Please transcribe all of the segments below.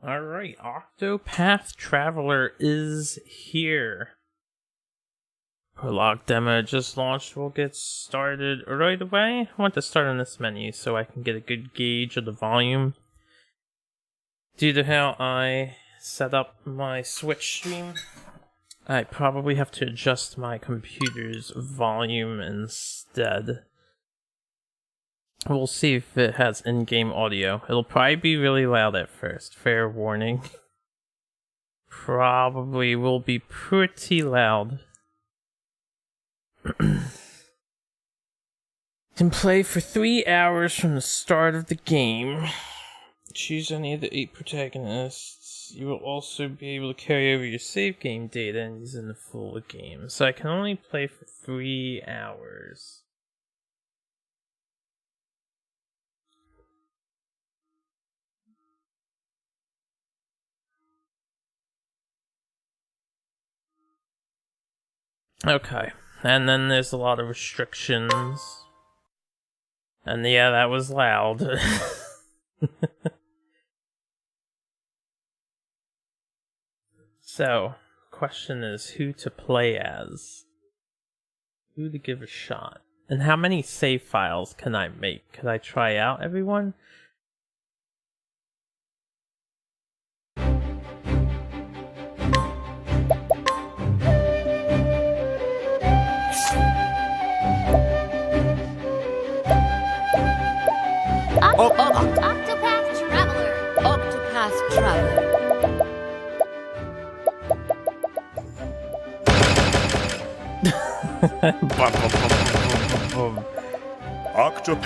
Alright, Octopath Traveler is here. Prologue demo just launched. We'll get started right away. I want to start on this menu so I can get a good gauge of the volume. Due to how I set up my Switch stream, I probably have to adjust my computer's volume instead. We'll see if it has in-game audio. It'll probably be really loud at first, fair warning. Probably will be pretty loud. Can play for 3 hours from the start of the game. Choose any of the 8 protagonists. You will also be able to carry over your save game data and use in the full game. So I can only play for 3 hours. Okay, and then there's a lot of restrictions. And yeah, that was loud. So, question is who to play as? Who to give a shot? And how many save files can I make? Could I try out everyone? Octopath Traveler! Octopath Traveler!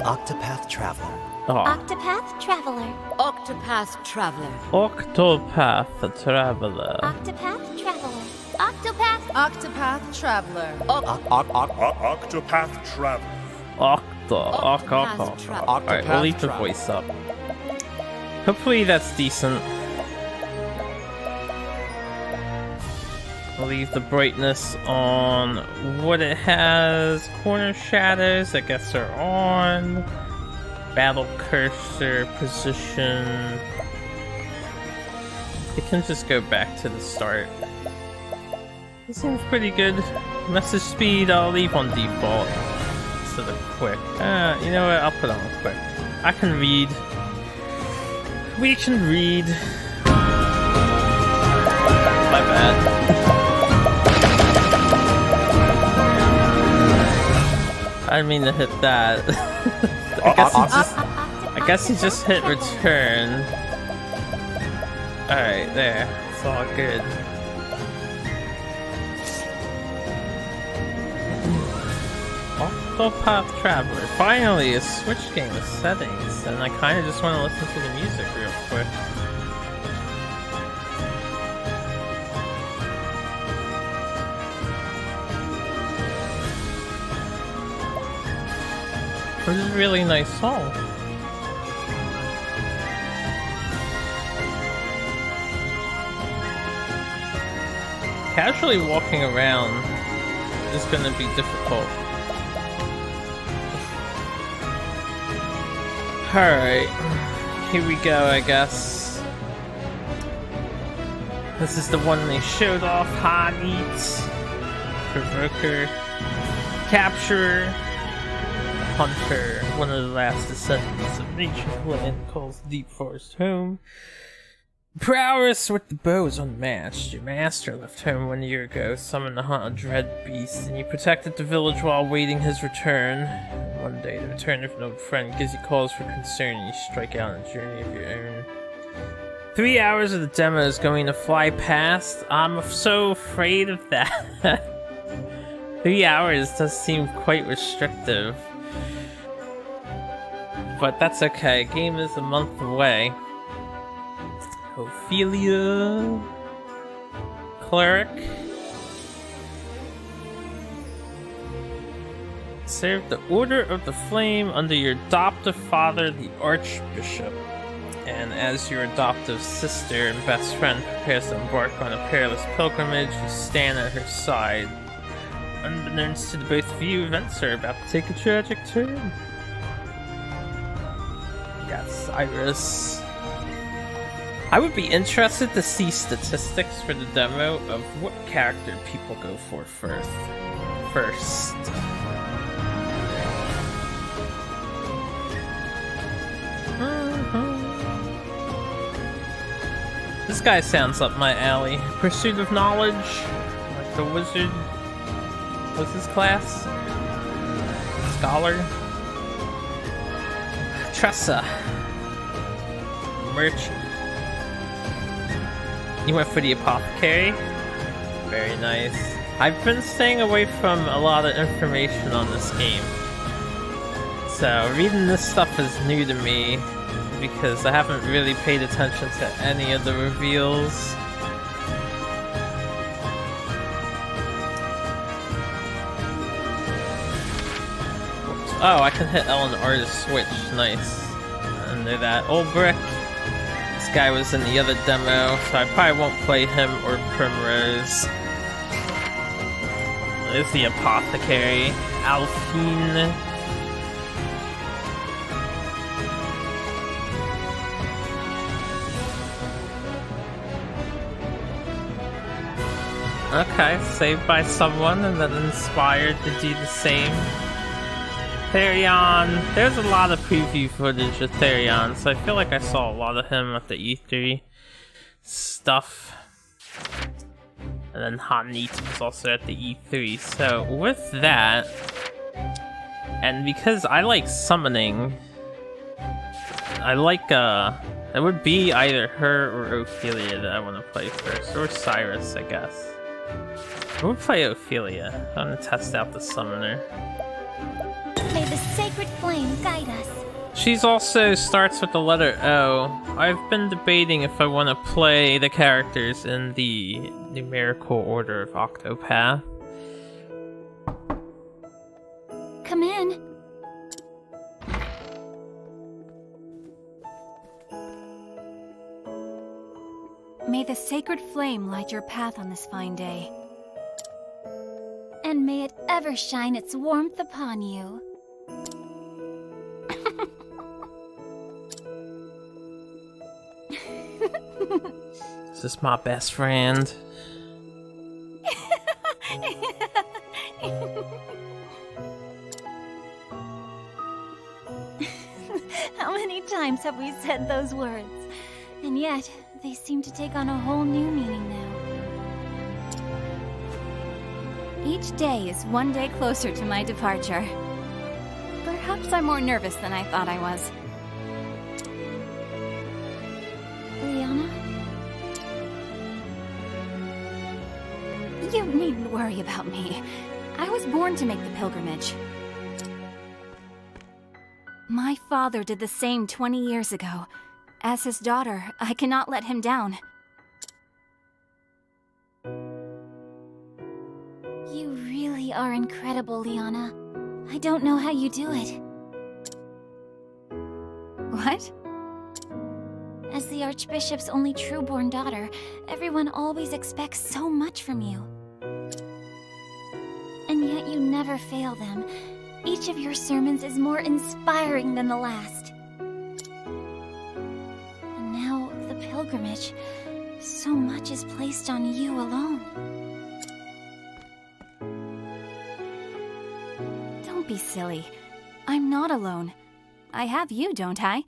Octopath Traveler. Oh. Octopath Traveler! Octopath Traveler! Octopath Traveler. Octopath Traveler! Octopath! Octopath Traveler. Octopath Traveler. Alright, we'll leave the voice up. Hopefully that's decent. I'll leave the brightness on what it has. Corner shadows, I guess, are on. Battle cursor position. It can just go back to the start. It seems pretty good. Message speed, I'll leave on default. Instead of quick. You know what? I'll put on quick. I can read. We can read. My bad. I didn't mean to hit that. I guess he just hit return. Alright, there. It's all good. Octopath Traveler. Finally, a Switch game with settings, and I kind of just want to listen to the music real quick. This is a really nice song. Casually walking around is going to be difficult. Alright, here we go, I guess. This is the one they showed off. Hot Eats, Provoker, Capturer, Hunter, one of the last descendants of nature's land, calls Deep Forest home. Prowess with the bow is unmatched. Your master left home 1 year ago, summoned to hunt a dread beast, and you protected the village while awaiting his return. One day, the return of an old friend gives you cause for concern, and you strike out on a journey of your own. 3 hours of the demo is going to fly past. I'm so afraid of that. 3 hours does seem quite restrictive. But that's okay, game is a month away. Ophelia, Cleric. Serve the Order of the Flame under your adoptive father, the Archbishop. And as your adoptive sister and best friend prepares to embark on a perilous pilgrimage, you stand at her side. Unbeknownst to the both of you, events are about to take a tragic turn. Got Cyrus. I would be interested to see statistics for the demo of what character people go for first. This guy sounds up my alley. Pursuit of knowledge, like the wizard. What's his class? Scholar. Tressa. Merchant. You went for the apothecary? Very nice. I've been staying away from a lot of information on this game. So reading this stuff is new to me because I haven't really paid attention to any of the reveals. Oh, I can hit L and R to switch. Nice. Under that old brick. This guy was in the other demo, so I probably won't play him or Primrose. There's the apothecary. Alphine. Okay, saved by someone and then inspired to do the same. Therion. There's a lot of preview footage of Therion, so I feel like I saw a lot of him at the E3 stuff. And then Hanit was also at the E3, so with that, and because I like summoning, I like, it would be either her or Ophelia that I want to play first, or Cyrus, I guess. I would play Ophelia. I want to test out the summoner. May the sacred flame guide us. She's also starts with the letter O. I've been debating if I want to play the characters in the numerical order of Octopath. Come in. May the sacred flame light your path on this fine day. And may it ever shine its warmth upon you. This is my best friend. How many times have we said those words? And yet, they seem to take on a whole new meaning now. Each day is one day closer to my departure. Perhaps I'm more nervous than I thought I was. Liana? You needn't worry about me. I was born to make the pilgrimage. My father did the same 20 years ago. As his daughter, I cannot let him down. You really are incredible, Liana. I don't know how you do it. What? As the Archbishop's only true-born daughter, everyone always expects so much from you. And yet you never fail them. Each of your sermons is more inspiring than the last. And now, the pilgrimage. So much is placed on you alone. Don't be silly. I'm not alone. I have you, don't I?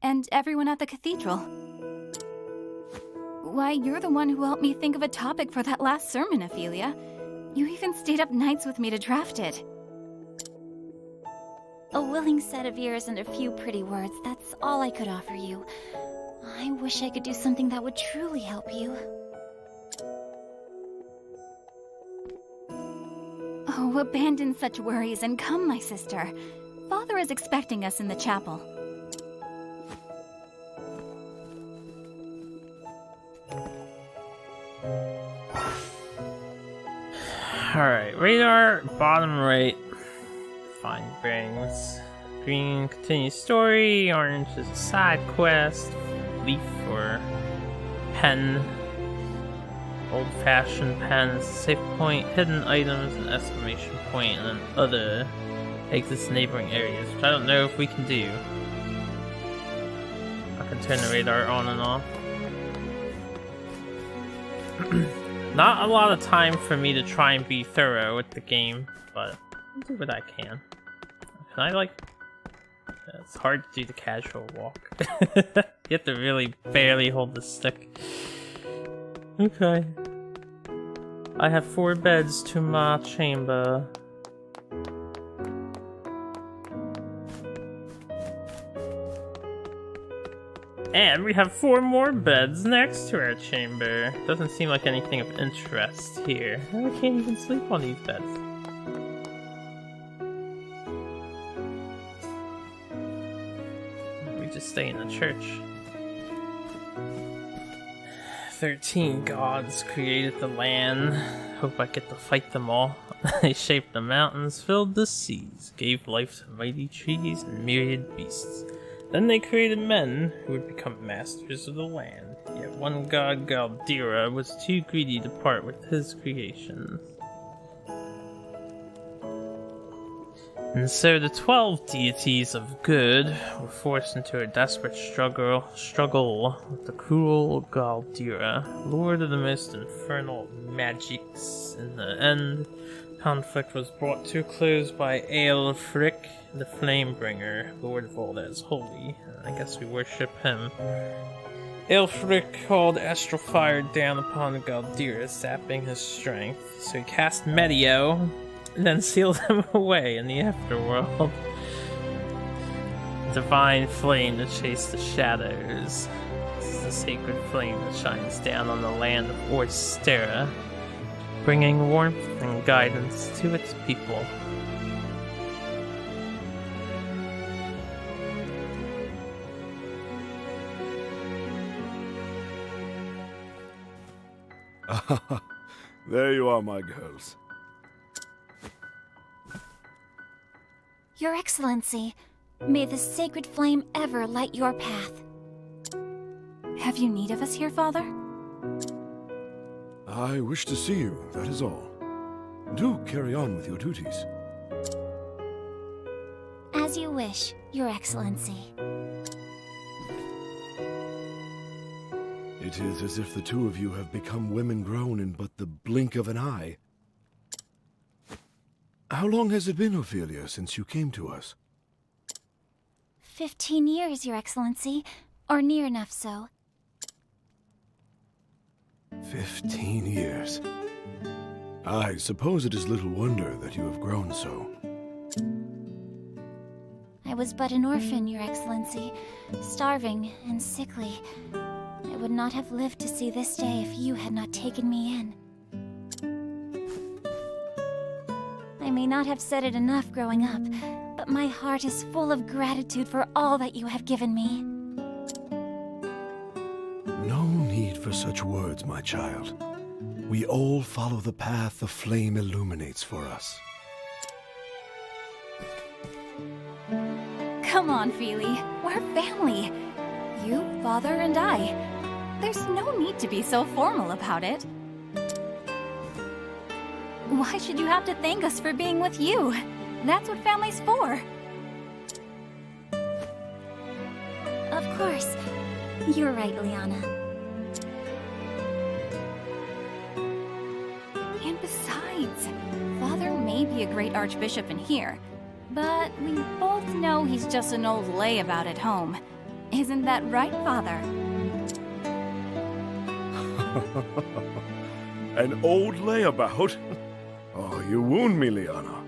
And everyone at the cathedral. Why, you're the one who helped me think of a topic for that last sermon, Ophelia. You even stayed up nights with me to draft it. A willing set of ears and a few pretty words, that's all I could offer you. I wish I could do something that would truly help you. Oh, abandon such worries and come, my sister. Father is expecting us in the chapel. Alright, radar, bottom right. Find bearings. Green, continue story. Orange is a side quest. Leaf or pen. Old-fashioned pen is a safe point. Hidden items, an exclamation point, and then other exits neighboring areas, which I don't know if we can do. I can turn the radar on and off. Not a lot of time for me to try and be thorough with the game, but I'll do what I can. Can I, like... It's hard to do the casual walk. You have to really barely hold the stick. Okay. I have 4 beds to my chamber. And we have 4 more beds next to our chamber. Doesn't seem like anything of interest here. I can't even sleep on these beds. We just stay in the church. 13 gods created the land. Hope I get to fight them all. They shaped the mountains, filled the seas, gave life to mighty trees and myriad beasts. Then they created men who would become masters of the land. Yet one god, Galdira, was too greedy to part with his creations. And so the 12 deities of good were forced into a desperate struggle with the cruel Galdira, lord of the most infernal magics. In the end, conflict was brought to a close by Aelfric, the Flamebringer, lord of all that is holy. I guess we worship him. Aelfric called astral fire down upon Galdira, sapping his strength. So he cast Meteo, and then sealed him away in the afterworld. Divine flame to chase the shadows. This is the sacred flame that shines down on the land of Orstera, bringing warmth and guidance to its people. There you are, my girls. Your Excellency, may the sacred flame ever light your path. Have you need of us here, Father? I wish to see you, that is all. Do carry on with your duties. As you wish, Your Excellency. It is as if the two of you have become women grown in but the blink of an eye. How long has it been, Ophelia, since you came to us? 15 years, Your Excellency, or near enough so. 15 years. I suppose it is little wonder that you have grown so. I was but an orphan, Your Excellency, starving and sickly. I would not have lived to see this day if you had not taken me in. I may not have said it enough growing up, but my heart is full of gratitude for all that you have given me. No need for such words, my child. We all follow the path the flame illuminates for us. Come on, Feely. We're family. You, Father, and I. There's no need to be so formal about it. Why should you have to thank us for being with you? That's what family's for. Of course. You're right, Liana. And besides, Father may be a great archbishop in here, but we both know he's just an old layabout at home. Isn't that right, Father? An old layabout? Oh, you wound me, Liana.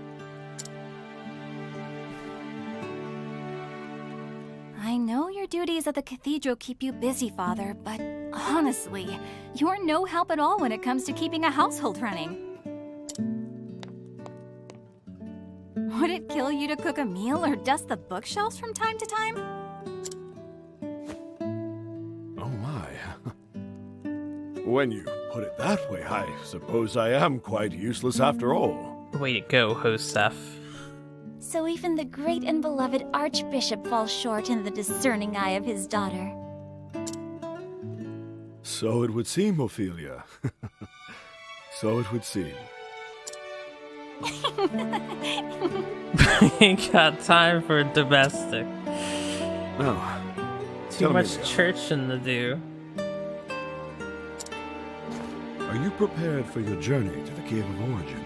I know your duties at the cathedral keep you busy, Father, but honestly, you're no help at all when it comes to keeping a household running. Would it kill you to cook a meal or dust the bookshelves from time to time? Oh my. When you put it that way, I suppose I am quite useless after all. Way to go, Joseph. So even the great and beloved Archbishop falls short in the discerning eye of his daughter. So it would seem, Ophelia. So it would seem. Ain't got time for domestic. No. Too much churching to do. Are Are you prepared for your journey to the Cave of Origin?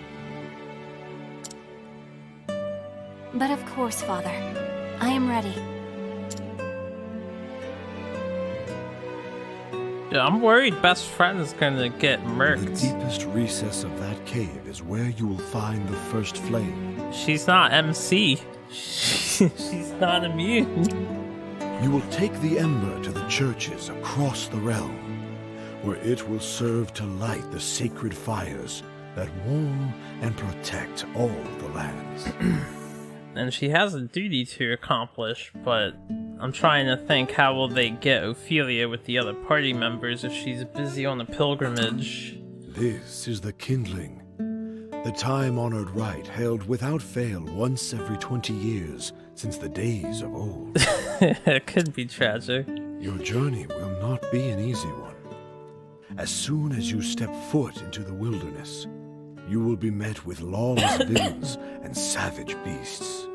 But of course, Father. I am ready. Yeah, I'm worried best friend's gonna get The murked. deepest recess of that cave is where you will find the first flame. She's not MC. She's not immune. You will take the ember to the churches across the realm, where it will serve to light the sacred fires that warm and protect all the lands. And she has a duty to accomplish, but I'm trying to think, how will they get Ophelia with the other party members if she's busy on a pilgrimage? This is the kindling, the time-honored rite held without fail once every 20 years since the days of old. It could be tragic. Your journey will not be an easy one. As soon as you step foot into the wilderness, you will be met with lawless villains and savage beasts.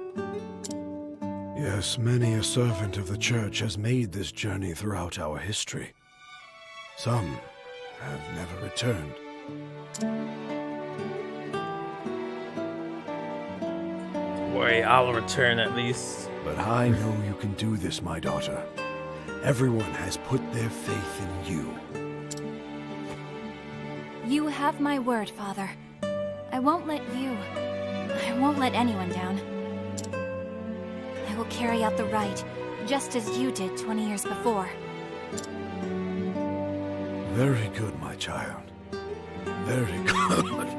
Yes, many a servant of the church has made this journey throughout our history. Some have never returned. Don't worry, I'll return at least. But I know you can do this, my daughter. Everyone has put their faith in you. You have my word, Father. I won't let anyone down. I will carry out the rite, just as you did 20 years before. Very good, my child. Very good.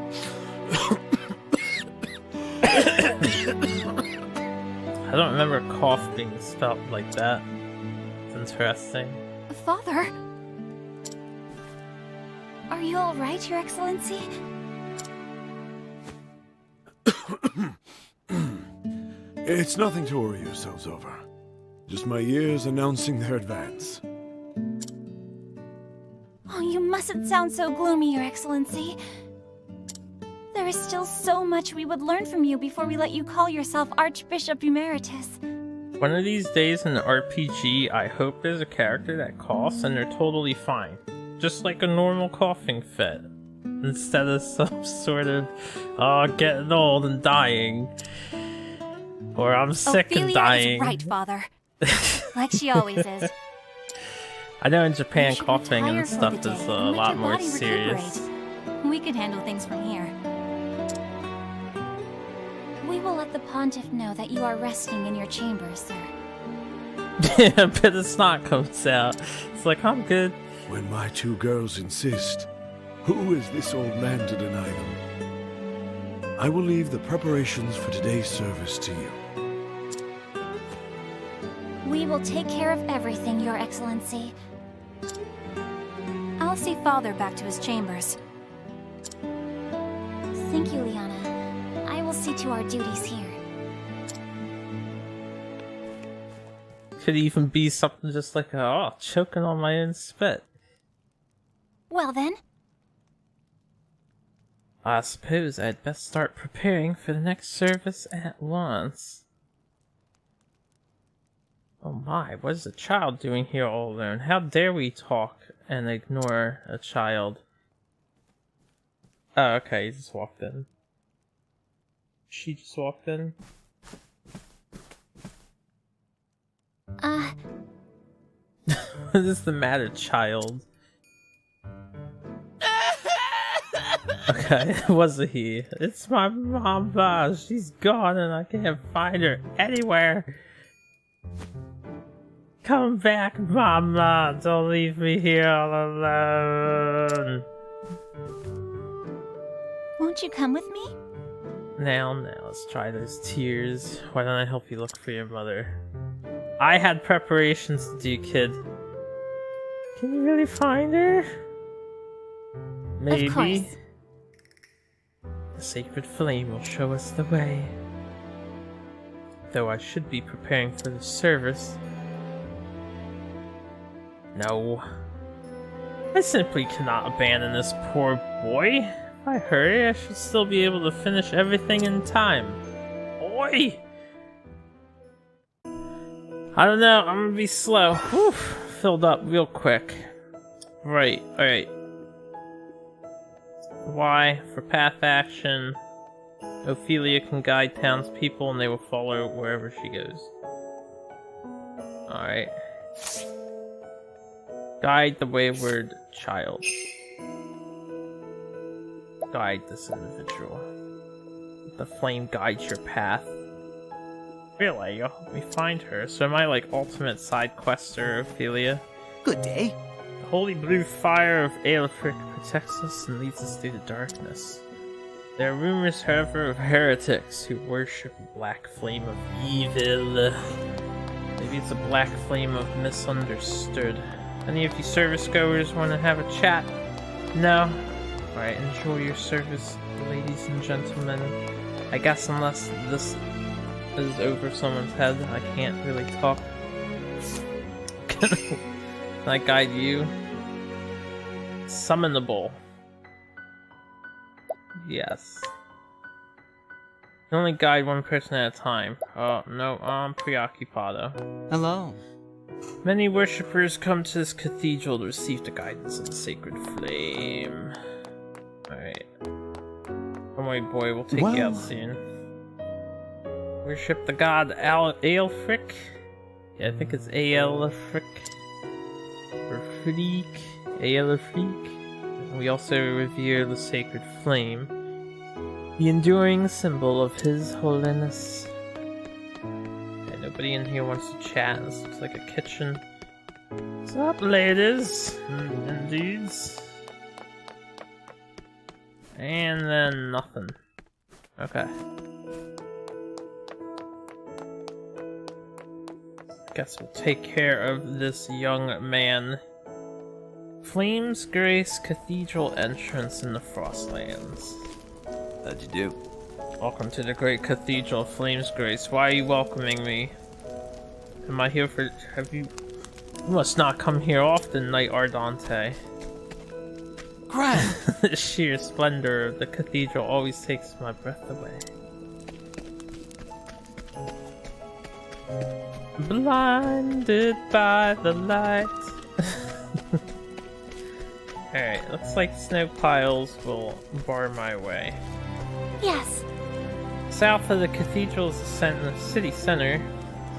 I don't remember cough being spelled like that. It's interesting. Father? Are you all right, Your Excellency? It's nothing to worry yourselves over. Just my years announcing their advance. Oh, you mustn't sound so gloomy, Your Excellency. There is still so much we would learn from you before we let you call yourself Archbishop Emeritus. One of these days in the RPG, I hope there's a character that coughs and they're totally fine. Just like a normal coughing fit. Instead of some sort of, getting old and dying. Or I'm sick and dying. Ophelia is right, Father. Like she always is. I know in Japan You should coughing retire and for stuff the is day a and let lot your more body serious. recuperate. We could handle things from here. We will let the Pontiff know that you are resting in your chamber, sir. A bit of snot comes out. It's like, I'm good. When my two girls insist, who is this old man to deny them? I will leave the preparations for today's service to you. We will take care of everything, Your Excellency. I'll see Father back to his chambers. Thank you, Liana. I will see to our duties here. Could even be something just like, choking on my own spit. Well then, I suppose I'd best start preparing for the next service at once. Oh my, what is a child doing here all alone? How dare we talk and ignore a child? Oh, okay, he just walked in. She just walked in. What is the matter, child? Okay, it was a he. It's my mama. She's gone and I can't find her anywhere. Come back, mama. Don't leave me here all alone. won't you come with me? Now, let's try those tears. Why don't I help you look for your mother? I had preparations to do, kid. Can you really find her? Maybe. Of course. The sacred flame will show us the way. Though I should be preparing for the service. No. I simply cannot abandon this poor boy. If I hurry, I should still be able to finish everything in time. Boy! I don't know, I'm gonna be slow. Whew, filled up real quick. Right, alright. Y for path action. Ophelia can guide townspeople and they will follow wherever she goes. Alright. Guide the wayward child. Guide this individual. The flame guides your path. Really? You'll help me find her. So am I like ultimate side quester, Ophelia? Good day. The holy blue fire of Aelfric protects us and leads us through the darkness. There are rumors, however, of heretics who worship a black flame of evil. Maybe it's a black flame of misunderstood. Any of you service goers want to have a chat? No? Alright, enjoy your service, ladies and gentlemen. I guess unless this is over someone's head, I can't really talk. Can I guide you? Summonable. Yes. You can only guide one person at a time. Oh, no, I'm preoccupado. Hello. Many worshippers come to this cathedral to receive the guidance of the sacred flame. Alright. Don't worry, boy, we'll take you out soon. Worship the god Aelfric? Yeah, I think it's Aelfric. Or Freak. Aelfric. We also revere the sacred flame, the enduring symbol of his holiness. Okay, nobody in here wants to chat. This looks like a kitchen. What's up, ladies? Indeeds. And then nothing. Okay. Guess we'll take care of this young man. Flames Grace Cathedral entrance in the Frostlands. How'd you do? Welcome to the great Cathedral of Flames Grace. Why are you welcoming me? Am I here for... have you... You must not come here often, Knight Ardante. Grand! The sheer splendor of the cathedral always takes my breath away. Blinded by the light. Alright, looks like snow piles will bar my way. Yes. South of the cathedral is the city center.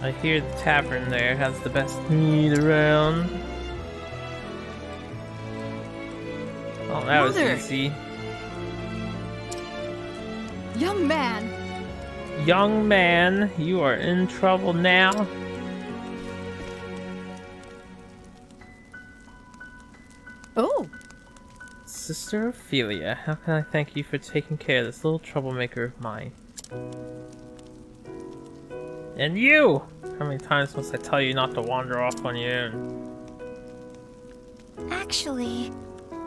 I hear the tavern there has the best mead around. Oh, that was Mother. easy. Young man, Young man, you are in trouble now. oh, Sister Ophelia, how can I thank you for taking care of this little troublemaker of mine? And you! How many times must I tell you not to wander off on your own? Actually,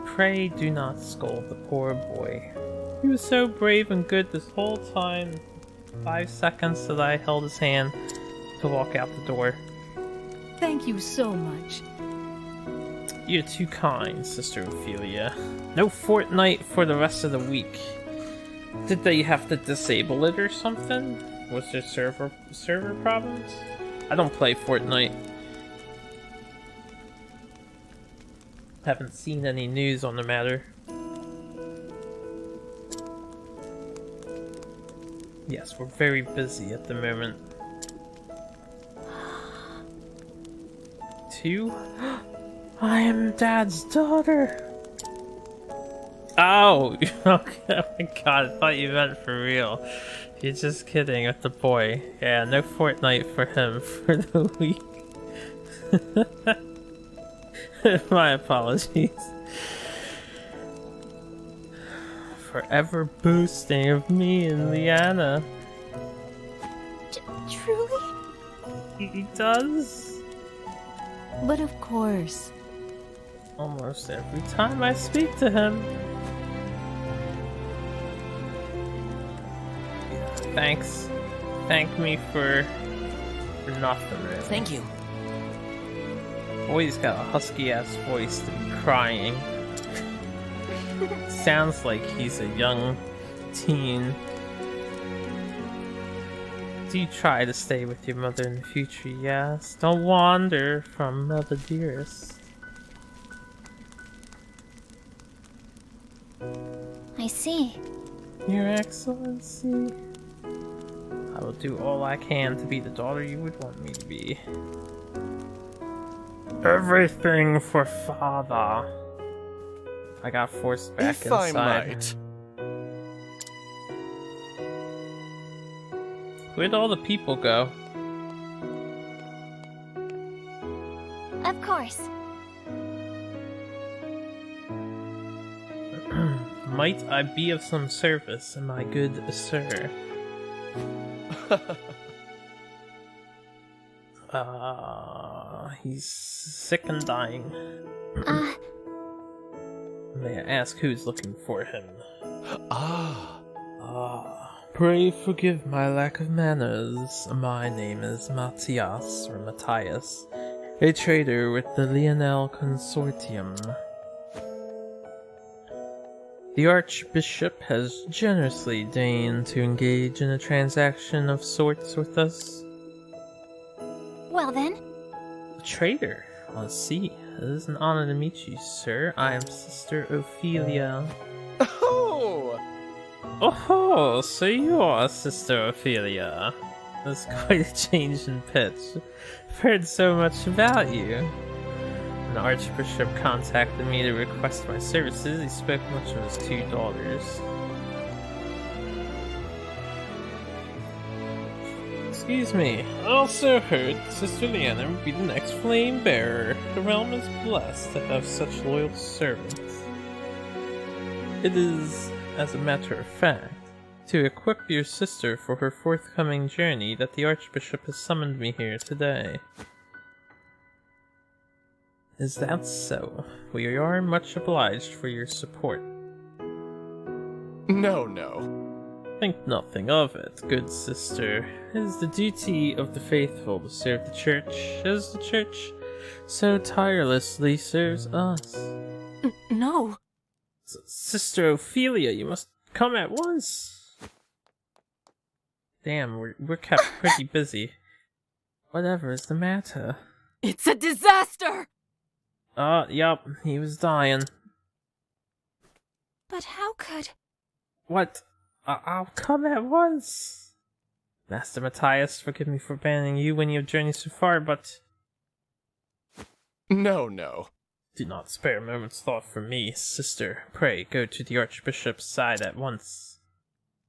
Pray do not scold the poor boy. He was so brave and good this whole time. 5 seconds that I held his hand to walk out the door. thank you so much. You're too kind, Sister Ophelia. No Fortnite for the rest of the week. Did they have to disable it or something? Was there server problems? I don't play Fortnite. Haven't seen any news on the matter. Yes, we're very busy at the moment. 2? I am Dad's daughter! Oh! Okay, oh my god, I thought you meant for real. You're just kidding with the boy. Yeah, no Fortnite for him for the week. My apologies. Forever boasting of me and Liana. truly? He does? But of course. Almost every time I speak to him. Thanks. Thank me for nothing, really. Thank you. Boy's got a husky-ass voice to be crying. Sounds like he's a young teen. Do try to stay with your mother in the future, yes? Don't wander from Mother Dearest. I see. Your Excellency. I will do all I can to be the daughter you would want me to be. Everything for father. I got forced back If inside. I might. Where'd all the people go? Of course. Might I be of some service, my good sir? He's sick and dying. May I ask who's looking for him? Pray forgive my lack of manners. My name is Matthias, or Matthias, a trader with the Lionel Consortium. The Archbishop has generously deigned to engage in a transaction of sorts with us. Well then, A trader? I see. It is an honor to meet you, sir. I am Sister Ophelia. Oh! Oh, so you are Sister Ophelia. That's quite a change in pitch. I've heard so much about you. When the Archbishop contacted me to request my services, he spoke much of his two daughters. Excuse me, I also heard Sister Leanna would be the next flame bearer. The realm is blessed to have such loyal servants. It is, as a matter of fact, to equip your sister for her forthcoming journey that the Archbishop has summoned me here today. Is that so? We are much obliged for your support. No. Think nothing of it, good sister. It is the duty of the faithful to serve the Church, as the Church so tirelessly serves us. No. Sister Ophelia, you must come at once. Damn, we're kept pretty busy. Whatever is the matter? It's a disaster! Yup, he was dying. but how could... What? I'll come at once. Master Matthias, forgive me for abandoning you when you have journeyed so far, but... No. Do not spare a moment's thought for me, sister. Pray, go to the Archbishop's side at once.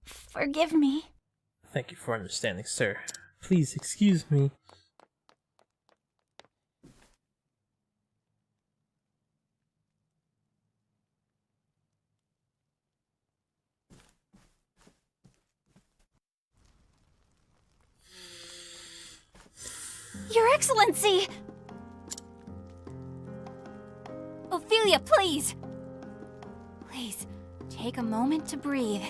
Forgive me. Thank you for understanding, sir. Please excuse me. Your Excellency! Ophelia, please! Please, take a moment to breathe.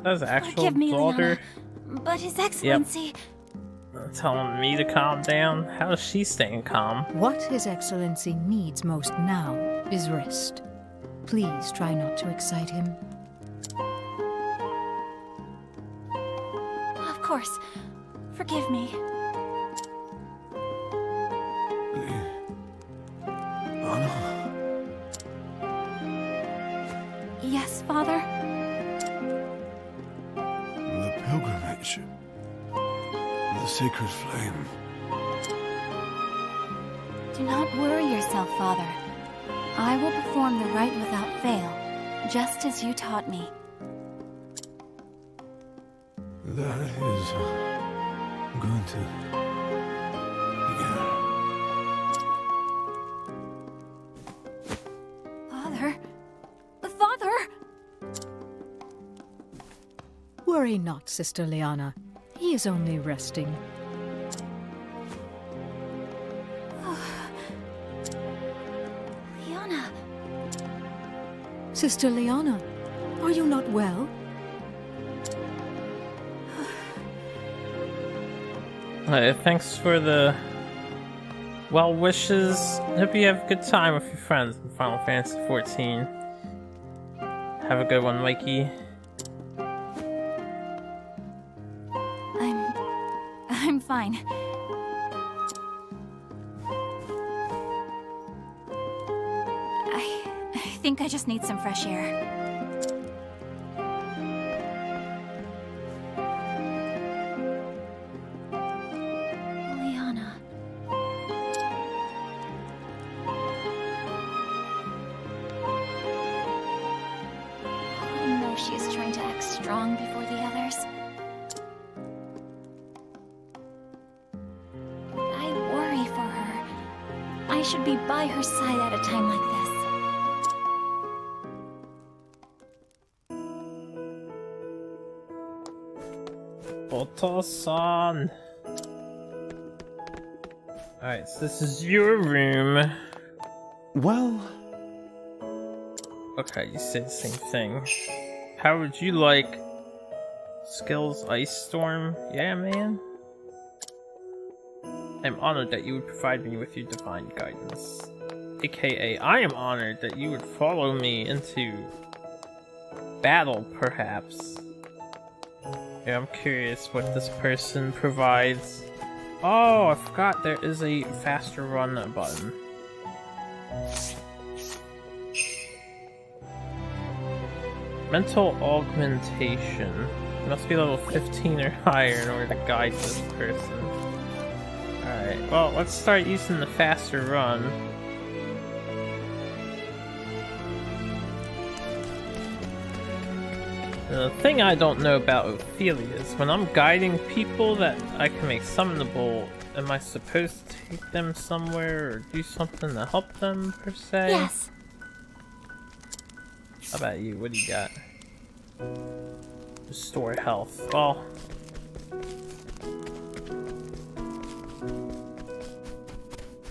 That's actual Forgive me, daughter Liana, but His Excellency... telling me to calm down. How is she staying calm? What His Excellency needs most now is rest. Please try not to excite him. Of course. Forgive me. Anna? Yes, Father? The pilgrimage. The sacred flame. Do not worry yourself, Father. I will perform the rite without fail, just as you taught me. That is going to... Father? Father! Worry not, Sister Liana. He is only resting. Liana, Sister Liana, are you not well? Thanks for the well wishes. Hope you have a good time with your friends in Final Fantasy XIV. Have a good one, Mikey. I'm fine. just need some fresh air. Liana. I know she is trying to act strong before the others. I worry for her. I should be by her side at a time like this. Oto-san. Alright, so this is your room. Well, Okay, you say the same thing. How would you like Skills Ice Storm? Yeah, man. I'm honored that you would provide me with your divine guidance. AKA, I am honored that you would follow me into battle, perhaps. Yeah, I'm curious what this person provides. Oh, I forgot there is a faster run button. Mental augmentation. You must be level 15 or higher in order to guide this person. Alright, well, let's start using the faster run. The thing I don't know about Ophelia is when I'm guiding people that I can make summonable, am I supposed to take them somewhere or do something to help them, per se? Yes. How about you? What do you got? Restore health. Well,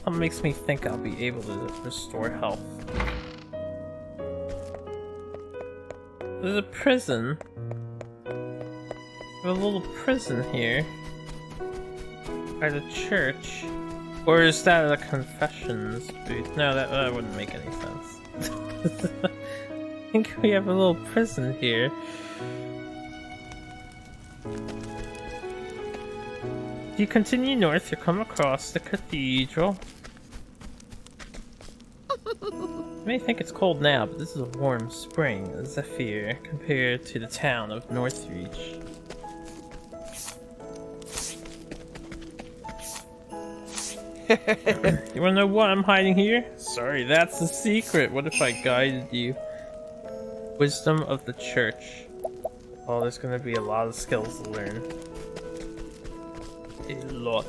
that makes me think I'll be able to restore health. There's a prison. There's a little prison here. At a church. Or is that a confessions booth? No, that wouldn't make any sense. I think we have a little prison here. If you continue north, you'll come across the cathedral. You may think it's cold now, but this is a warm spring, Zephyr, compared to the town of Northreach. You wanna know what I'm hiding here? Sorry, that's the secret. What if I guided you? Wisdom of the Church. Oh, there's gonna be a lot of skills to learn. A lot.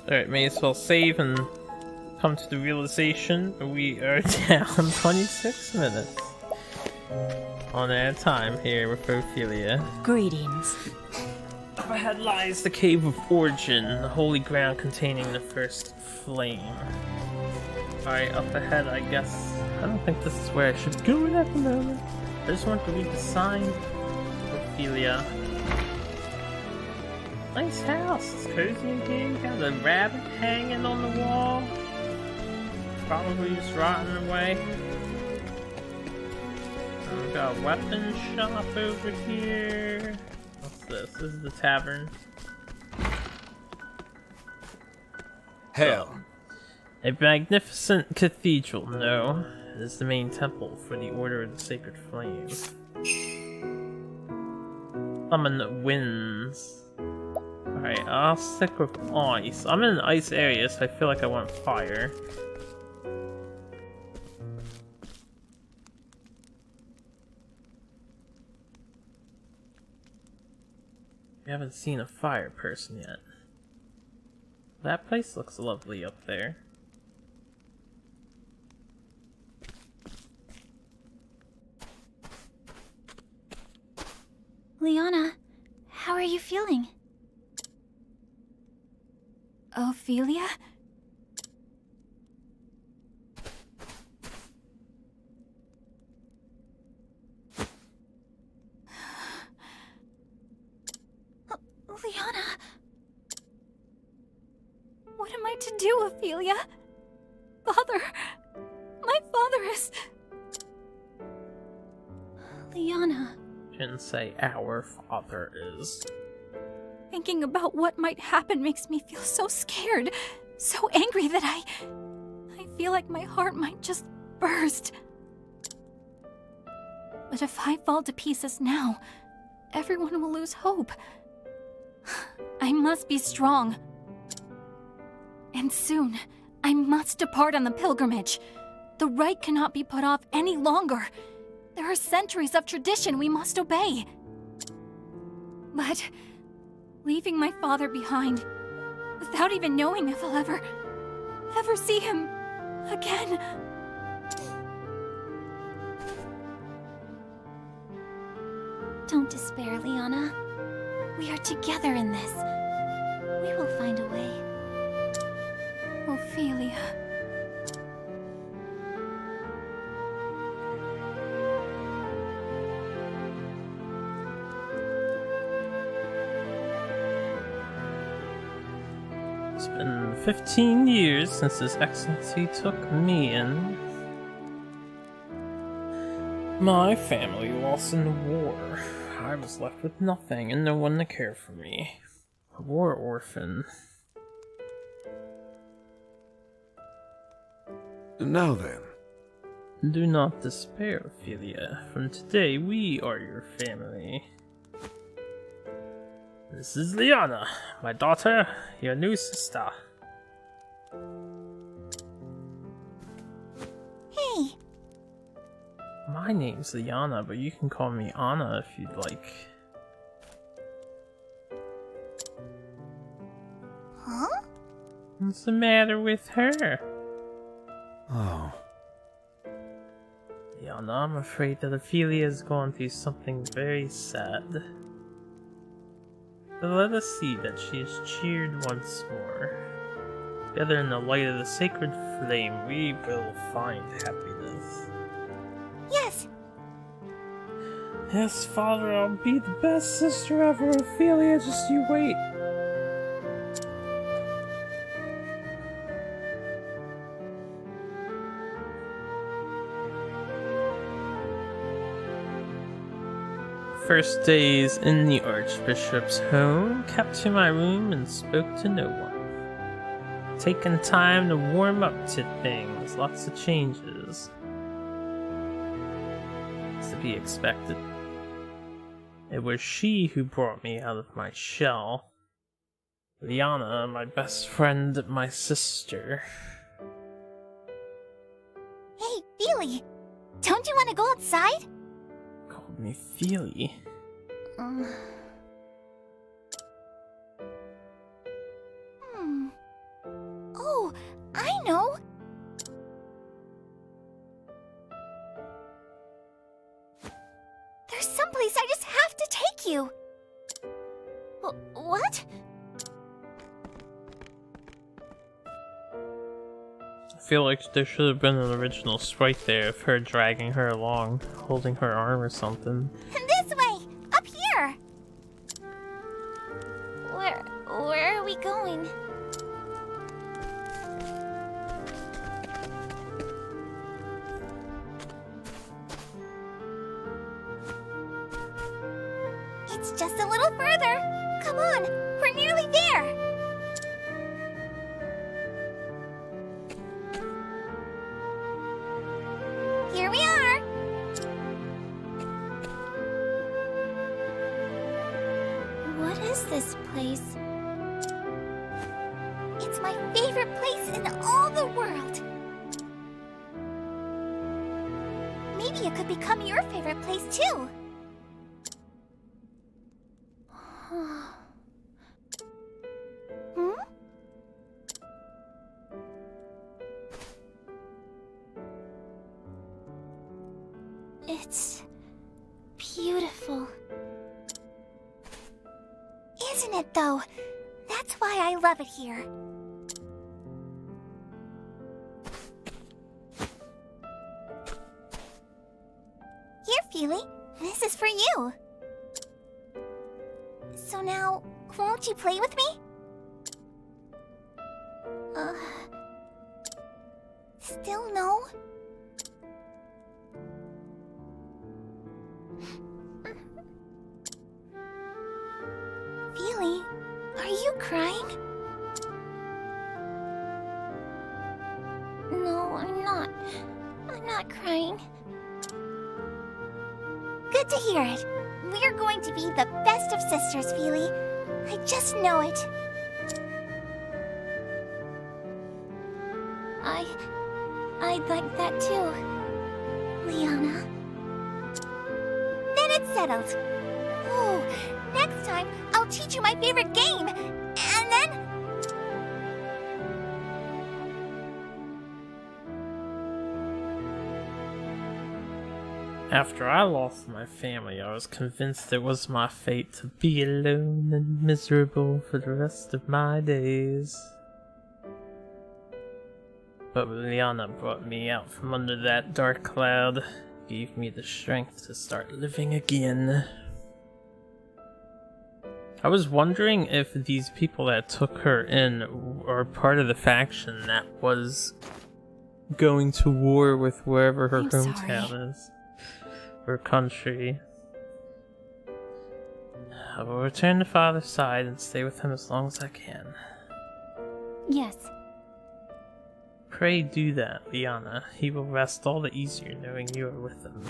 Alright, may as well save and come to the realization we are down 26 minutes on our time here with Ophelia. Greetings. Up ahead lies the Cave of Origin, the holy ground containing the first flame. Alright, up ahead, I guess. I don't think this is where I should go at the moment. I just want to read the sign. Ophelia. Nice house. It's cozy in here. You got a rabbit hanging on the wall. Probably just rotting away. We've got a weapon shop over here. What's this? This is the tavern. Hell. A magnificent cathedral, no. It is the main temple for the Order of the Sacred Flame. Summon winds. Alright, I'll stick with ice. I'm in an ice area, so I feel like I want fire. We haven't seen a fire person yet. That place looks lovely up there. Liana, how are you feeling? Ophelia? Liana! What am I to do, Ophelia? Father! My father is... Liana. Didn't say our father is. Thinking about what might happen makes me feel so scared, so angry that I feel like my heart might just burst. But if I fall to pieces now, everyone will lose hope. I must be strong. And soon, I must depart on the pilgrimage. The rite cannot be put off any longer. There are centuries of tradition we must obey. But leaving my father behind, without even knowing if I'll ever see him again. Don't despair, Liana. We are together in this. We will find a way. Ophelia. It's been 15 years since His Excellency took me in. My family lost in the war. I was left with nothing and no one to care for me. A war orphan. Now then, Do not despair, Ophelia. From today, we are your family. This is Liana, my daughter, your new sister. Hey, My name's Liana, but you can call me Anna if you'd like. huh? What's the matter with her? oh, Liana, I'm afraid that Ophelia's gone through something very sad. But let us see that she is cheered once more. Together in the light of the sacred flame, we will find happiness. Yes, Yes, Father, I'll be the best sister ever, Ophelia, just you wait. First days in the Archbishop's home, kept to my room and spoke to no one. Taking time to warm up to things, lots of changes. It's to be expected. It was she who brought me out of my shell. Liana, my best friend, my sister. hey, Feely. Don't you want to go outside? Called me Feely. Hmm. Oh, I know. There's someplace I just have to take you. What? I feel like there should have been an original sprite there of her dragging her along, holding her arm or something. This way! Up here! Where are we going? It's just a little further. Come on, we're nearly there. Here we are. What is this place? It's my favorite place in all the world. Maybe it could become your favorite place too. Hmm? It's beautiful. Isn't it though? That's why I love it here. Here, Feely. This is for you. So now, won't you play with me? Still no? Feely, are you crying? No, I'm not. I'm not crying. glad to hear it. We're going to be the best of sisters, Feely. I just know it. I'd like that too, Liana. Then it's settled. Ooh, next time I'll teach you my favorite game, and then... After I lost my family, I was convinced it was my fate to be alone and miserable for the rest of my days. But Liana brought me out from under that dark cloud, gave me the strength to start living again. I was wondering if these people that took her in are part of the faction that was going to war with wherever her hometown is. Her country. I will return to Father's side and stay with him as long as I can. Yes. Pray do that, Liana. He will rest all the easier knowing you are with him.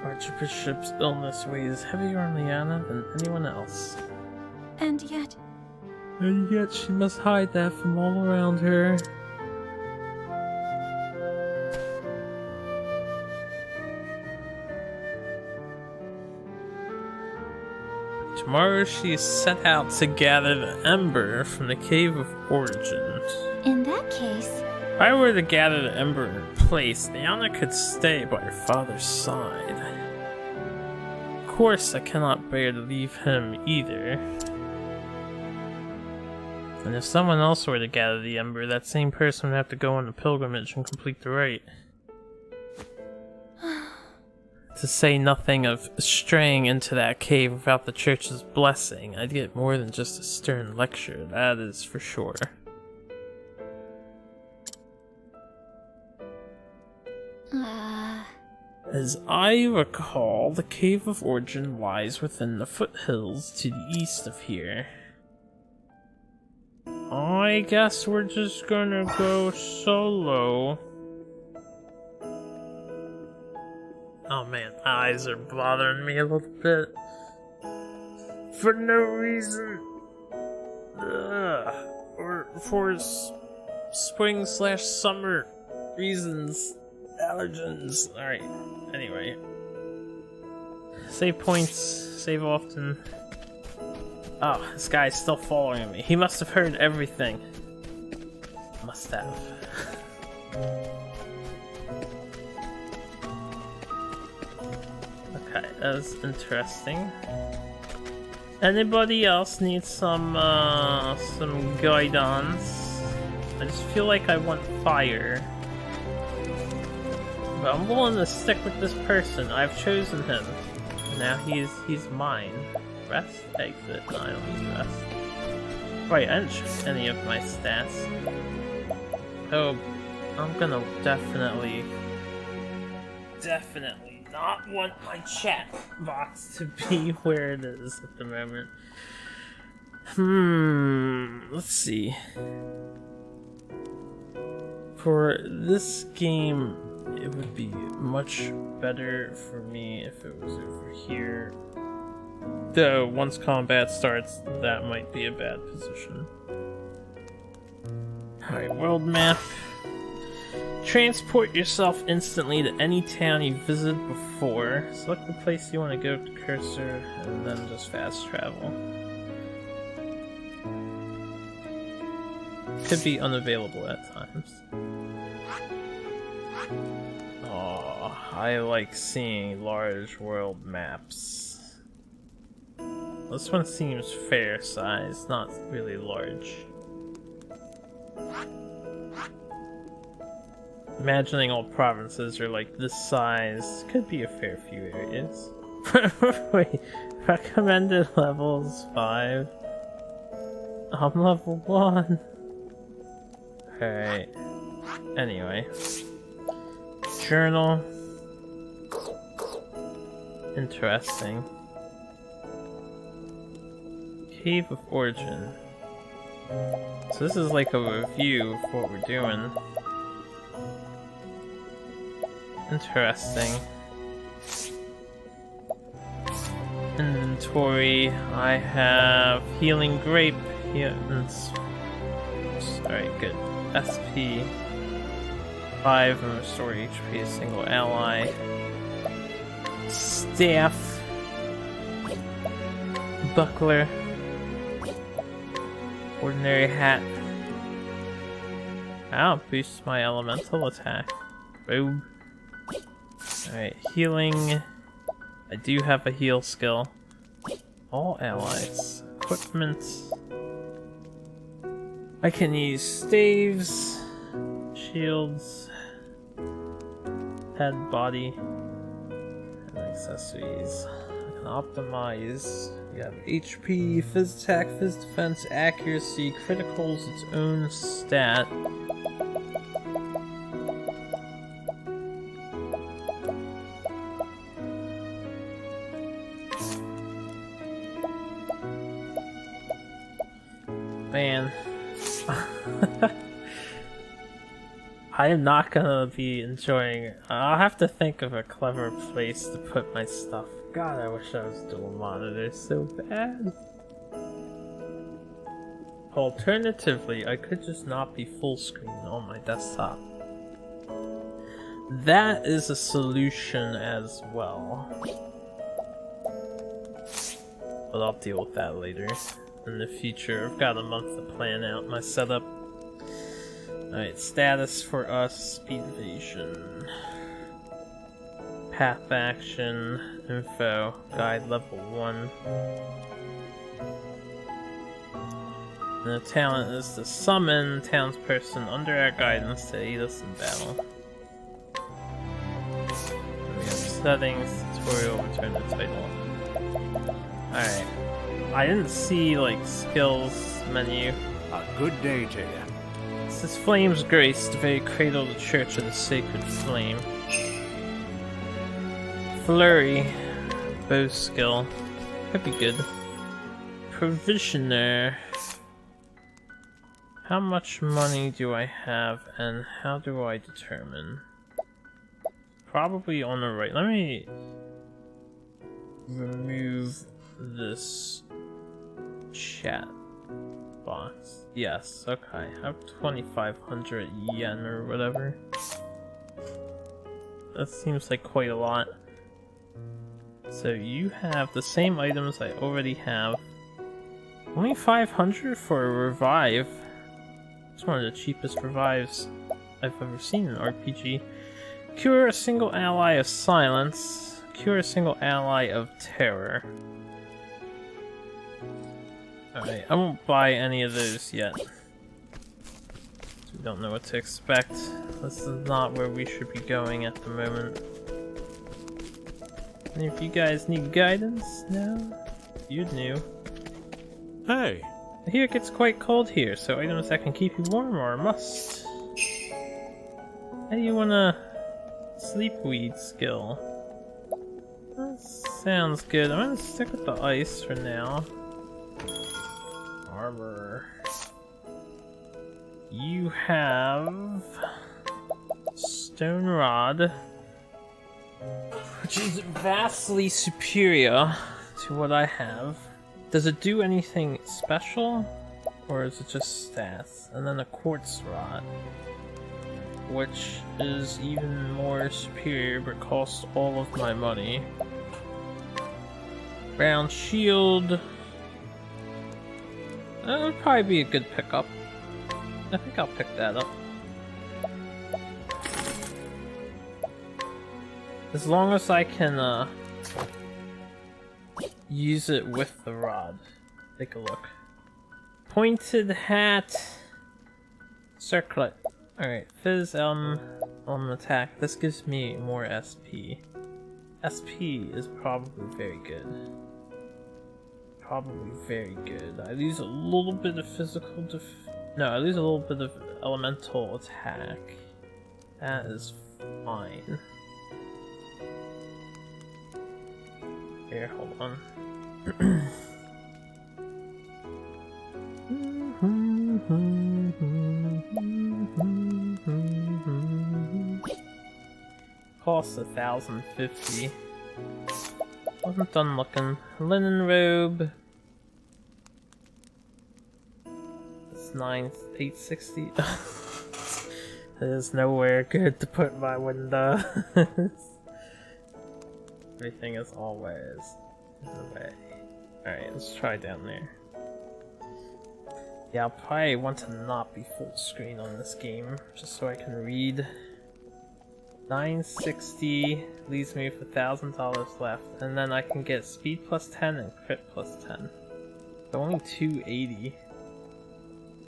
Archbishop's illness weighs heavier on Liana than anyone else. And yet, she must hide that from all around her. Tomorrow she is set out to gather the ember from the Cave of Origin. In that case... If I were to gather the ember in her place, Liana could stay by her father's side. Of course, I cannot bear to leave him either. And if someone else were to gather the ember, that same person would have to go on a pilgrimage and complete the rite. To say nothing of straying into that cave without the church's blessing, I'd get more than just a stern lecture, that is for sure. As I recall, the Cave of Origin lies within the foothills to the east of here. I guess we're just gonna go solo. Oh man, my eyes are bothering me a little bit. For no reason. Or for spring/summer reasons. Allergens. Alright, anyway. Save points, save often. Oh, this guy's still following me. He must have heard everything. Must have. Okay, that's interesting. Anybody else need some guidance? I just feel like I want fire. But I'm willing to stick with this person. I've chosen him. Now he's mine. Rest? Exit. No, I don't need rest. Right, I didn't check any of my stats. Oh, I'm gonna definitely not want my chat box to be where it is at the moment. Let's see. For this game, it would be much better for me if it was over here. Though, once combat starts, that might be a bad position. Alright, world map. Transport yourself instantly to any town you visited before. Select the place you want to go with the cursor, and then just fast travel. Could be unavailable at times. Oh, I like seeing large world maps. This one seems fair size, not really large. Imagining all provinces are like this size, could be a fair few areas. Wait, recommended levels 5. I'm level 1. Alright. Anyway. Journal. Interesting. Cave of Origin. So this is like a review of what we're doing. Interesting. Inventory. I have Healing Grape. Alright, good. SP 5 and restore HP a single ally. Staff. Buckler. Ordinary hat. Ow, boosts my elemental attack. Robe. Alright, healing. I do have a heal skill. All allies. Equipment. I can use staves, shields, head, body, and accessories. I can optimize. You have HP, phys attack, phys defense, accuracy, criticals, its own stat. Man. I am not gonna be enjoying it. I'll have to think of a clever place to put my stuff. God, I wish I was dual monitor so bad. Alternatively, I could just not be full screen on my desktop. That is a solution as well. But I'll deal with that later. In the future, I've got a month to plan out my setup. Alright, status for us, speed evasion. Path action, info, guide level 1. And the talent is to summon townsperson under our guidance to aid us in battle. And we have settings, tutorial, return to title. Alright. I didn't see, like, skills menu. A good day to you. This is Flame's Grace, the very cradle of the Church of the Sacred Flame. Flurry. Bow skill. Could be good. Provisioner. How much money do I have, and how do I determine? Probably on the right. Let me remove this chat box. Yes, okay. I have 2,500 yen or whatever. That seems like quite a lot. So you have the same items I already have. Only 500 for a revive. It's one of the cheapest revives I've ever seen in an RPG. Cure a single ally of silence. Cure a single ally of terror. Alright, I won't buy any of those yet. We don't know what to expect. This is not where we should be going at the moment. And if you guys need guidance, no? You'd know. Hey! I hear it gets quite cold here, so items that can keep you warm are a must. How do you want a sleep weed skill? That sounds good. I'm gonna stick with the ice for now. Armor. You have Stone Rod, which is vastly superior to what I have. Does it do anything special, or is it just stats? And then a Quartz Rod, which is even more superior but costs all of my money. Round Shield. That would probably be a good pickup. I think I'll pick that up. As long as I can use it with the rod. Take a look. Pointed hat. Circlet. Alright, Fizz on attack. This gives me more SP. SP is probably very good. Probably very good. I lose a little bit of physical no, I lose a little bit of elemental attack. That is fine. Here, hold on. costs 1,050. Wasn't done looking. Linen robe. It's 860. There's nowhere good to put my windows. Everything is always in the way. Alright, let's try down there. Yeah, I'll probably want to not be full screen on this game, just so I can read. 960 leaves me with $1,000 left, and then I can get speed plus 10 and crit plus 10. So only 280.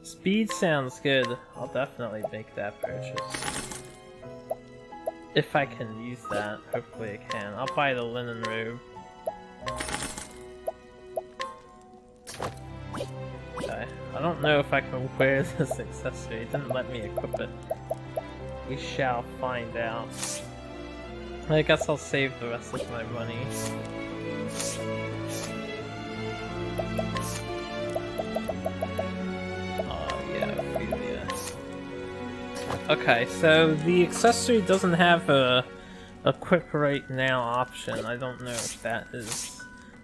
Speed sounds good. I'll definitely make that purchase. If I can use that, hopefully I can. I'll buy the linen robe. Okay, I don't know if I can wear this accessory. It didn't let me equip it. We shall find out. I guess I'll save the rest of my money. Oh yeah, Ophelia. Okay, so the accessory doesn't have a equip right now option. I don't know if that is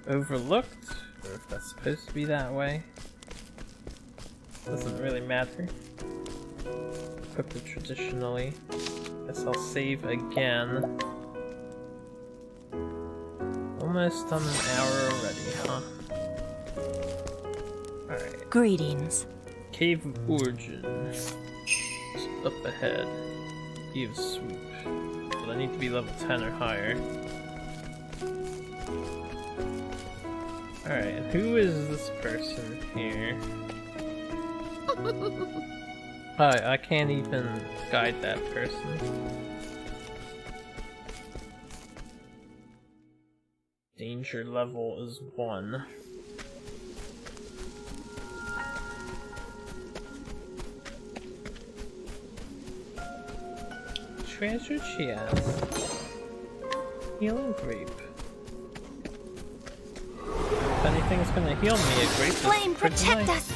overlooked or if that's supposed to be that way. Doesn't really matter. Equip it traditionally. Guess I'll save again. Almost done an hour already, huh? Alright. Greetings. Cave of Origin. It's up ahead. Cave Swoop. But I need to be level 10 or higher. Alright, who is this person here? I can't even guide that person. Danger level is 1. Treasure chest. Healing grape. If anything's gonna heal me, a grape is Flame, pretty protect nice. us!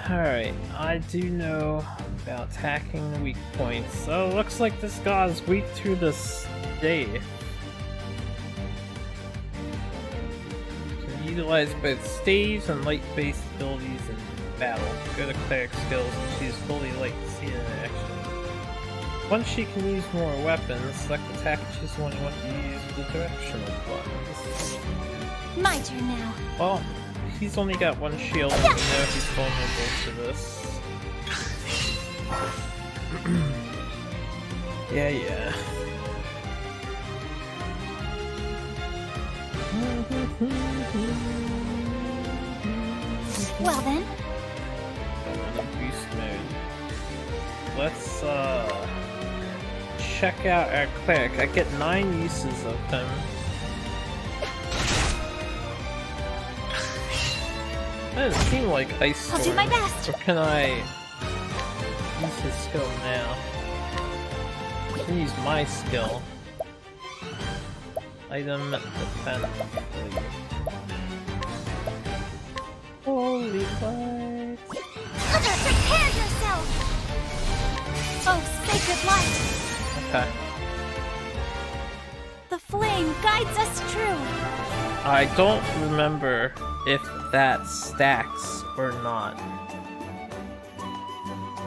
Alright, I do know about attacking the weak points. So looks like this guy's weak to the stave. Can utilize both staves and light-based abilities in battle. Go to cleric skills and choose fully light to see it in action. Once she can use more weapons, select attack and choose the one you want to use with the directional buttons. My turn now. Well, he's only got one shield, and we know he's vulnerable to this. Yeah. Well then. I'm in boost mode. Let's check out our cleric. I get 9 uses of him. That doesn't seem like Ice Storm. I'll do my best. Or can I use his skill now? I can use my skill. Item defense. Holy light. Prepare yourself! Oh, sacred light! Okay. The flame guides us true! I don't remember if that stacks or not.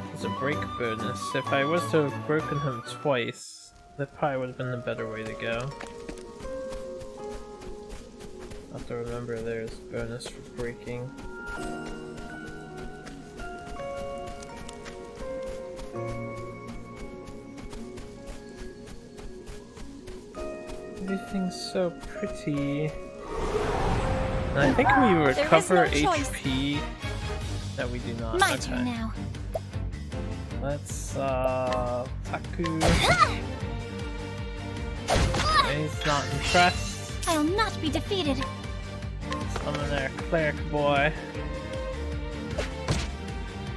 There's a break bonus. If I was to have broken him twice, that probably would have been the better way to go. I have to remember there's bonus for breaking. Everything's so pretty. And I think we recover HP. No, we do not. My Okay. turn now. Let's Taku. He's not impressed. I'll not be defeated. Summon our cleric boy.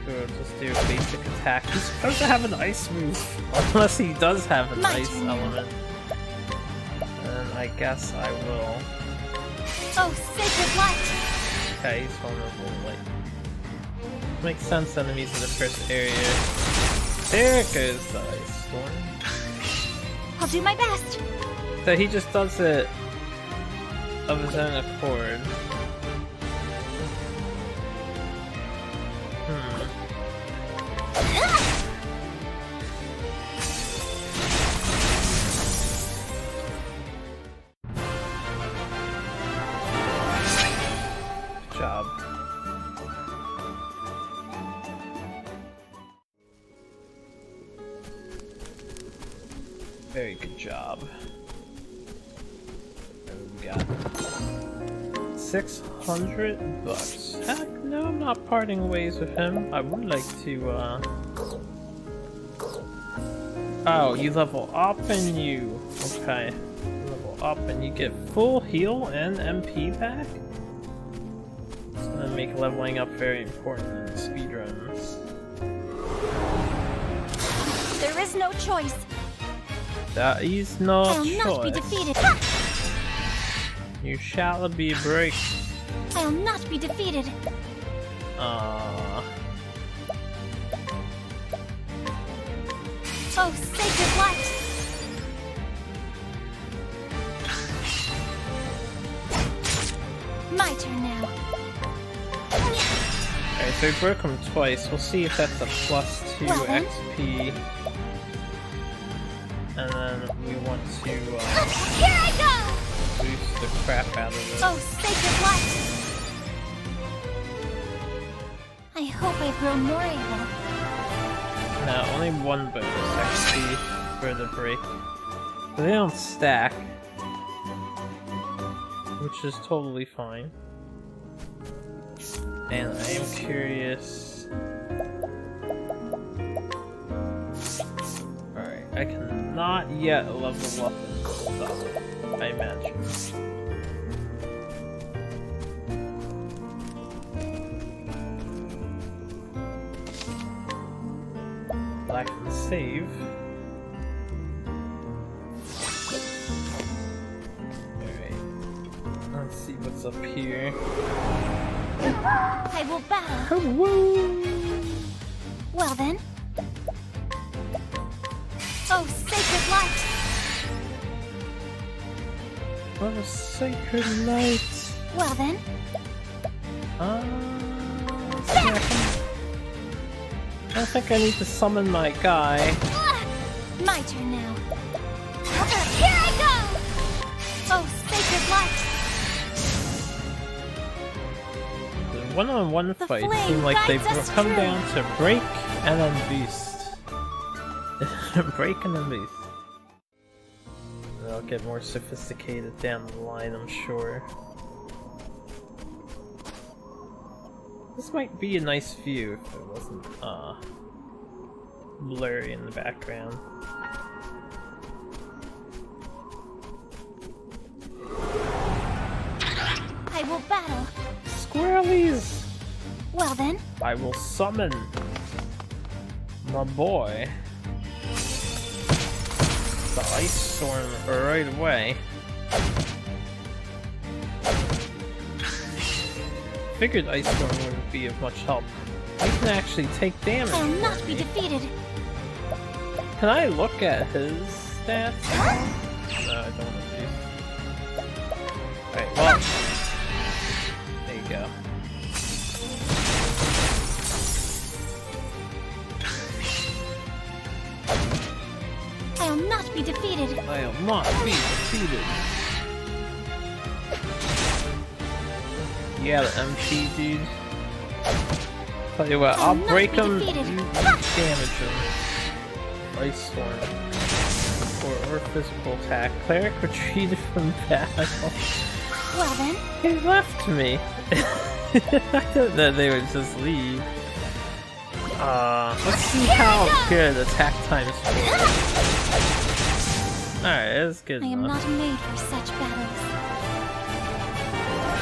We'll just do a basic attack. He's supposed to have an ice move. Unless he does have an My ice turn now. element. And I guess I will. Oh, sacred light! Okay, he's vulnerable. Like, makes sense. Enemies in the first area There goes the ice storm. I'll do my best. So he just does it of his own accord. Good job. Very good job. And we got $600. Heck no, I'm not parting ways with him. I would like to, Oh, you level up and you... Okay. You level up and you get full heal and MP back? It's gonna make leveling up very important in speedruns. There is no choice. That is no I'll choice. not be defeated. You shall be break. I'll not be defeated. Oh, sacred light! My turn now. Alright, so we broke him twice. We'll see if that's a +2 Well then. XP. And then we want to Here I go! boost the crap out of this. Oh, sacred light! I hope I grow more able. No, only one bonus XP for the break. But they don't stack. Which is totally fine. And I am curious... Alright, I cannot yet level up and stuff, I imagine. I can save. Alright. Let's see what's up here. I will battle. Woo! Well then. Oh, sacred light! What a sacred light! Well then. I don't think I need to summon my guy. My turn now. Here I go! Oh, sacred light! The one-on-one The fights flame seem like they guides us come true. down to break and then boost. Break and then boost. They'll get more sophisticated down the line, I'm sure. This might be a nice view if it wasn't, blurry in the background. I will battle. Squirrelies! Well then. I will summon my boy. The ice storm right away. Figured ice storm wouldn't be of much help. I can actually take damage. I'll not for be me. defeated. Can I look at his stats? No, I don't want to. Alright, well. There you go. I'll not be defeated. I'll not be defeated. Yeah, the MP, dude. Tell you what, I'll I'll not break be him, defeated. you damage him. Ice storm. Or physical attack. Cleric retreated from battle. Well then. He left me. I didn't know they would just leave. Let's see how good attack time is for. Alright, that's good I am enough. not made for such battles.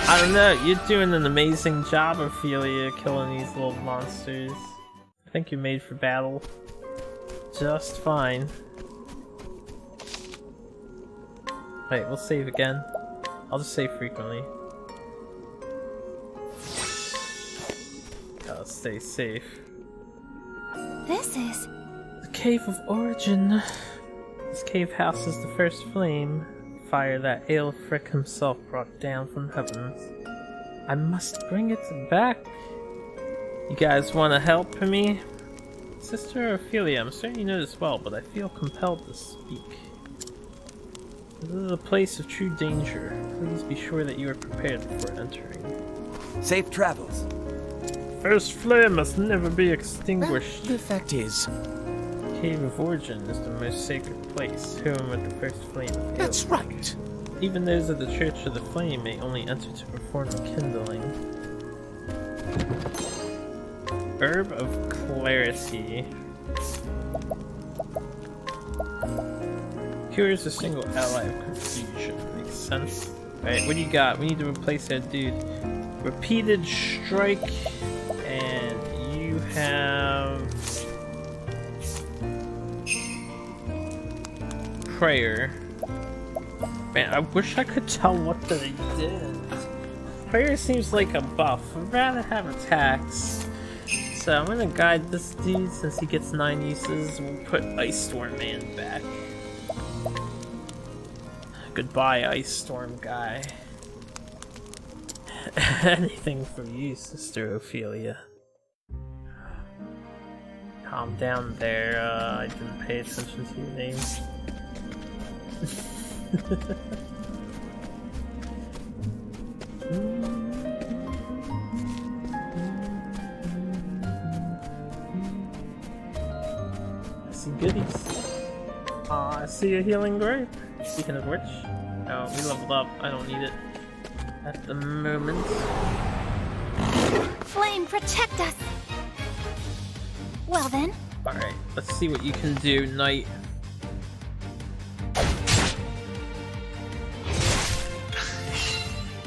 I don't know, you're doing an amazing job, Ophelia, killing these little monsters. I think you're made for battle. Just fine. Wait, we'll save again. I'll just save frequently. Gotta stay safe. This is... The Cave of Origin. This cave houses the first flame, fire that Aelfric himself brought down from heavens. I must bring it back. You guys want to help me? Sister Ophelia, I'm certain you know this well, but I feel compelled to speak. This is a place of true danger. Please be sure that you are prepared before entering. Safe travels. First flame must never be extinguished. The fact is... Cave of Origin is the most sacred place, home of the first flame of That's Aelfric. right. Even those of the Church of the Flame may only enter to perform the kindling. Herb of Clarity. Cures a single ally of confusion. Makes sense. Alright, what do you got? We need to replace that dude. Repeated strike, and you have prayer. Man, I wish I could tell what they did. Prayer seems like a buff. I'd rather have attacks. So I'm gonna guide this dude since he gets 9 uses. We'll put Ice Storm Man back. Goodbye, Ice Storm guy. Anything for you, Sister Ophelia. Calm down there. I didn't pay attention to your name. I see goodies. I see a healing grape. Speaking of which, oh, we leveled up. I don't need it at the moment. Flame, protect us! Well then. Alright, let's see what you can do, Knight.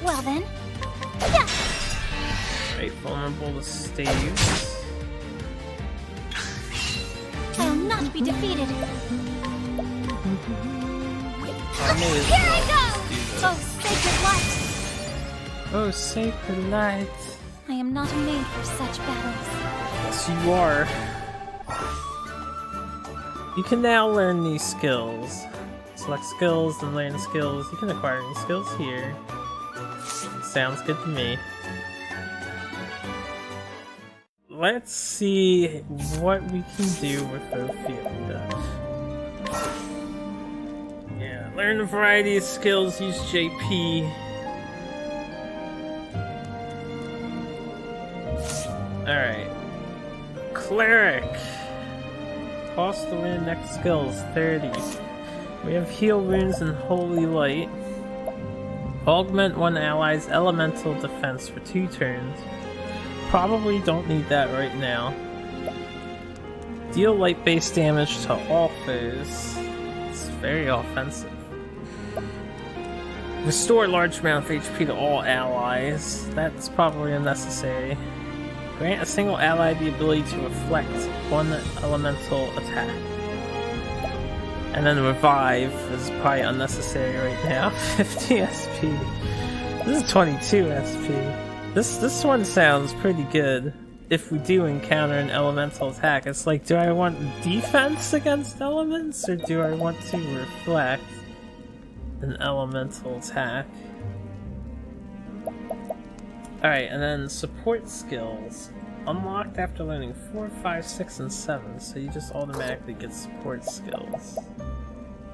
Well then. Yeah! Right, vulnerable to staves. I'll not be defeated. Here I go! Oh, sacred light! Oh, sacred light. I am not made for such battles. Yes, you are. You can now learn these skills. Select skills and learn skills. You can acquire new skills here. Sounds good to me. Let's see what we can do with Ophelia. Yeah, learn a variety of skills, use JP. Alright. Cleric. Cost to learn next skills, 30. We have Heal Wounds and Holy Light. Augment one ally's elemental defense for 2 turns. Probably don't need that right now. Deal light-based damage to all foes. It's very offensive. Restore large amount of HP to all allies. That's probably unnecessary. Grant a single ally the ability to reflect one elemental attack. And then revive is probably unnecessary right now. 50 SP. This is 22 SP. This one sounds pretty good. If we do encounter an elemental attack, it's like, do I want defense against elements, or do I want to reflect an elemental attack? Alright, and then support skills. Unlocked after learning 4, 5, 6, and 7, so you just automatically get support skills.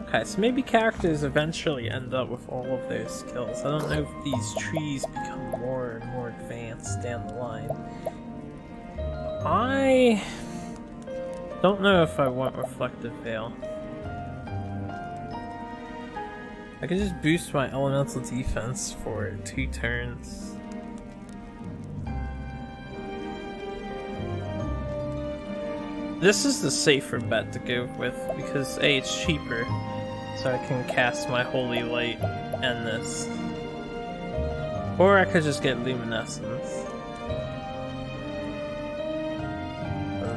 Okay, so maybe characters eventually end up with all of their skills. I don't know if these trees become more and more advanced down the line. I don't know if I want Reflective Veil. I could just boost my elemental defense for 2 turns. This is the safer bet to go with because A, it's cheaper, so I can cast my Holy Light and this. Or I could just get Luminescence.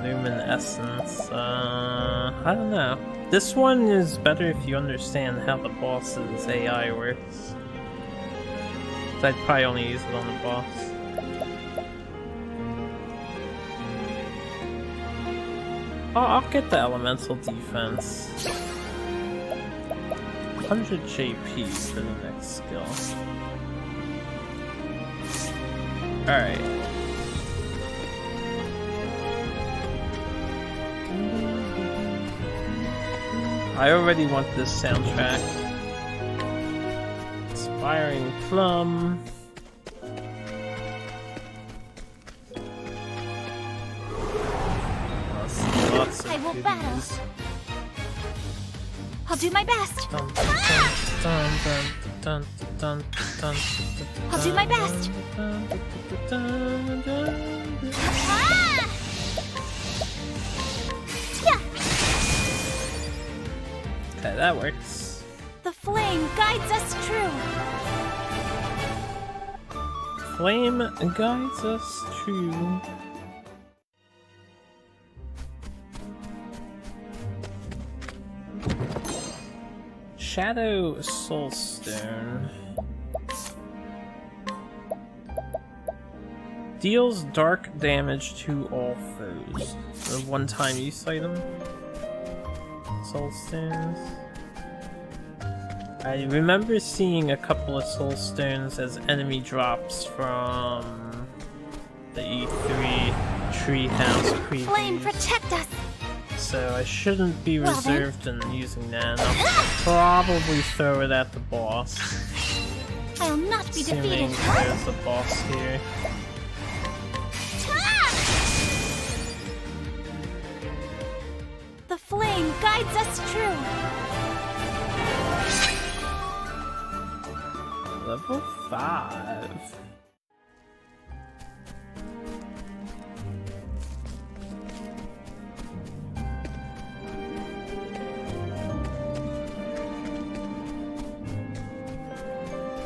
Luminescence, I don't know. This one is better if you understand how the boss's AI works. So I'd probably only use it on the boss. I'll get the elemental defense. 100 JP for the next skill. Alright. I already want this soundtrack. Inspiring Plum. Lots I will of battle. goodies. I'll do my best. Dun, dun, dun, dun, I'll do my best. Ah! Yeah. Okay, that works. The flame guides us true. Flame guides us true. Shadow Soulstone. Deals dark damage to all foes. A one-time use item. Soulstones. I remember seeing a couple of Soulstones as enemy drops from the E3 Treehouse previews. Flame, protect us. So I shouldn't be Well then. reserved in using that. I'll probably throw it at the boss. I'll not be Assuming defeated. there's a boss here. Ah! The flame guides us true. Level 5.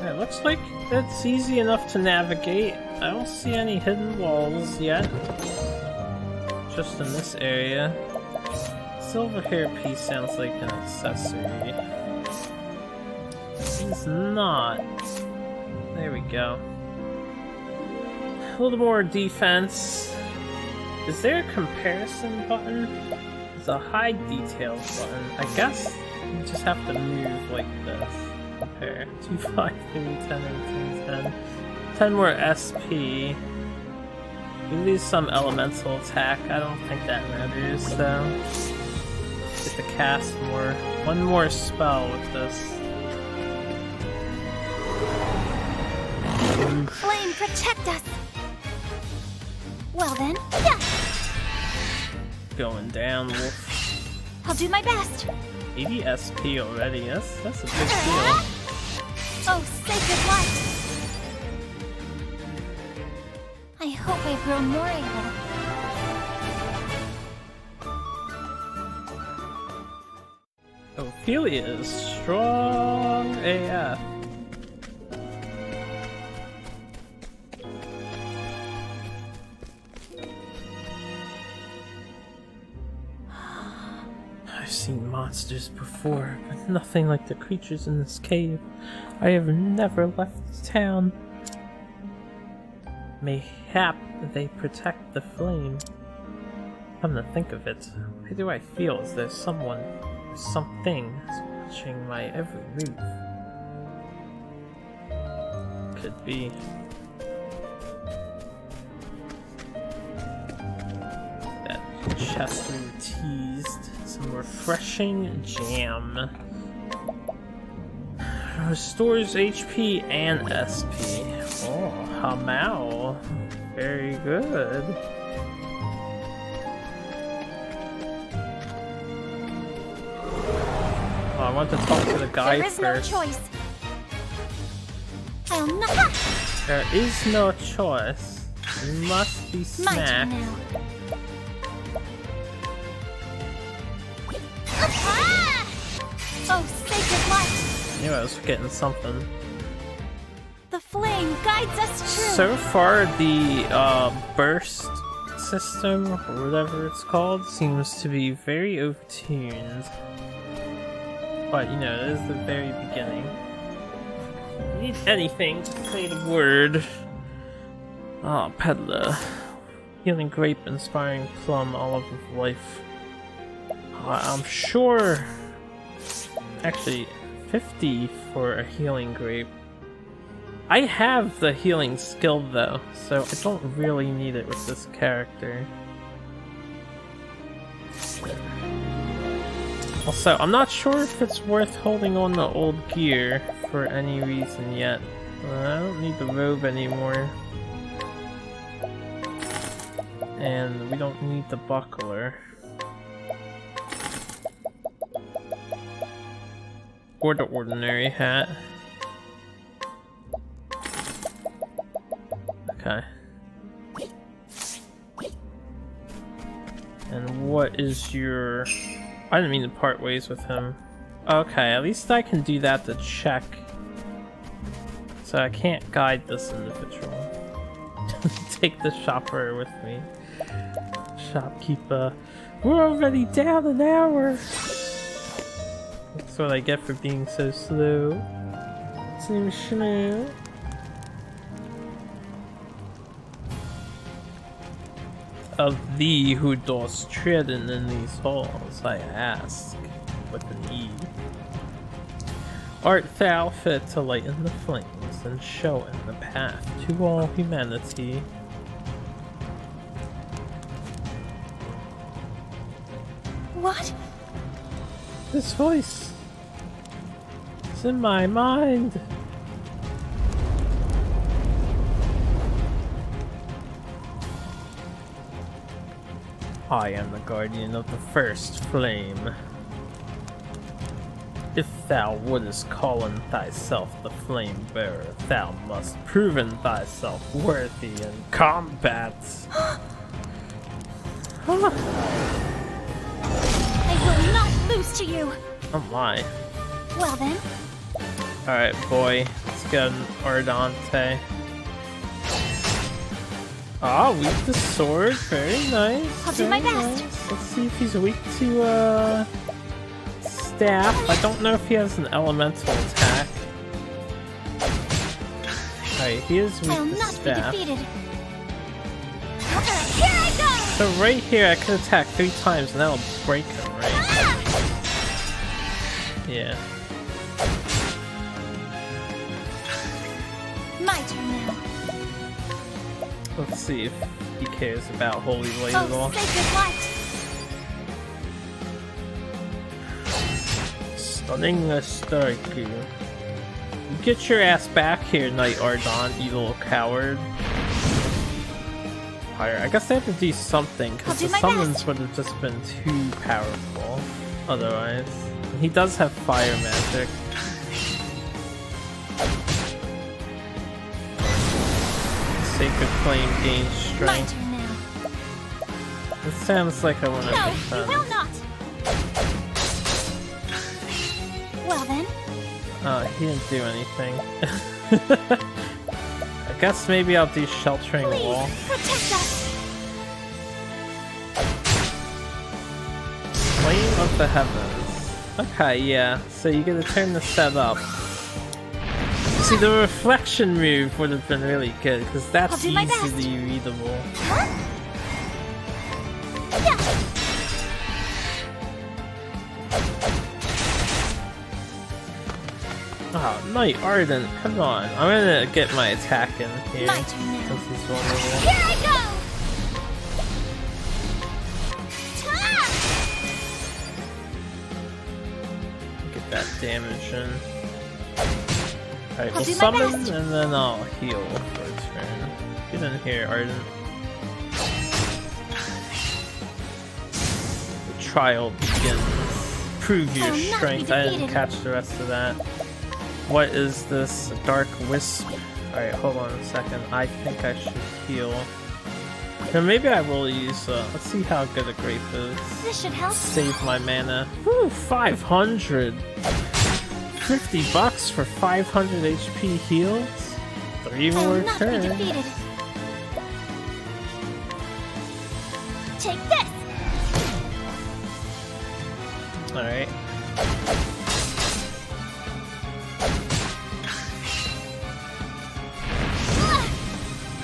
It looks like it's easy enough to navigate. I don't see any hidden walls yet. Just in this area. Silver hairpiece sounds like an accessory. It's not. There we go. A little more defense. Is there a comparison button? There's a hide details button. I guess you just have to move like this. Compare. 2, 5, 3, 10, 18, 10. 10 more SP. We lose some elemental attack. I don't think that matters, though. Get to cast more. One more spell with this. Flame, protect us. Well then, yeah. Going down, wolf. I'll do my best. 80 SP already. That's a big deal. Oh, sacred light. I hope I grow more able. Ophelia is strong AF. I've seen monsters before, but nothing like the creatures in this cave. I have never left town. Mayhap they protect the flame. Come to think of it, why do I feel as though someone or something is watching my every move? Could be. That chest we were teased. Some refreshing jam. Restores HP and SP. Oh, Hamao. Very good. Oh, I want to talk to the guy There is first. no choice. I'll not. There is no choice. You must be My turn smacked. now. Ah! Oh, sacred light. Knew I was forgetting something. The flame guides us true. So far, the burst system, or whatever it's called, seems to be very overtuned. But, you know, it is the very beginning. Need anything to say the word. Ah, peddler. Healing grape, inspiring plum, olive of life. I'm sure. Actually, 50 for a healing grape. I have the healing skill though, so I don't really need it with this character. Also, I'm not sure if it's worth holding on to old gear for any reason yet. I don't need the robe anymore. And we don't need the buckler. Or the ordinary hat. Okay. And what is your... I didn't mean to part ways with him. Okay, at least I can do that to check. So I can't guide this individual. Take the shopper with me. Shopkeeper. We're already down an hour! That's what I get for being so slow. So slow. Of thee who dost treading in these halls, I ask, with an E. Art thou fit to lighten the flames and showing the path to all humanity? What? This voice is in my mind. I am the guardian of the first flame. If thou wouldst call on thyself the flame bearer, thou must proven thyself worthy in combat. I will not lose to you! Oh my. Well then, Alright, boy. Let's get an Ardante. Ah, weak to sword. Very nice. I'll do my very best. nice. Let's see if he's weak to, staff. I don't know if he has an elemental attack. Alright, he is weak I'll to not staff. be defeated. Here I go! So right here, I can attack 3 times and that'll break him, right? Yeah. My turn now. Let's see if he cares about Holy Light at Oh, all. sacred light! Stunning the Starku. You get your ass back here, Knight Ardon, you little coward. Fire. I guess they have to do something, I'll because do the my summons best. would have just been too powerful otherwise. He does have fire magic. Sacred Flame gains My strength. turn now. This sounds like I want to No, you defend. will not! Well then, Oh, he didn't do anything. I guess maybe I'll do Sheltering Wall. please, protect us! Flame of the Heavens. Okay, yeah. So you get to turn the set up. See, the reflection move would have been really good, because that's I'll do my best. easily readable. Huh? Yeah! Oh, Knight Ardent, come on. I'm gonna get my attack in here. My turn now. Since he's vulnerable. Here I go! Ah! Get that damage in. Alright, I'll we'll do my summon best. and then I'll heal for a turn. Get in here, Ardent. The trial begins. Prove your I will not be strength. I didn't defeated. catch the rest of that. What is this? A dark wisp? Alright, hold on a second. I think I should heal. Or maybe I will use, let's see how good a grape is. This should help. Save my mana. Woo, 500! 50 bucks for 500 HP heals? 3 I more will not be turns. defeated. Take this! Alright.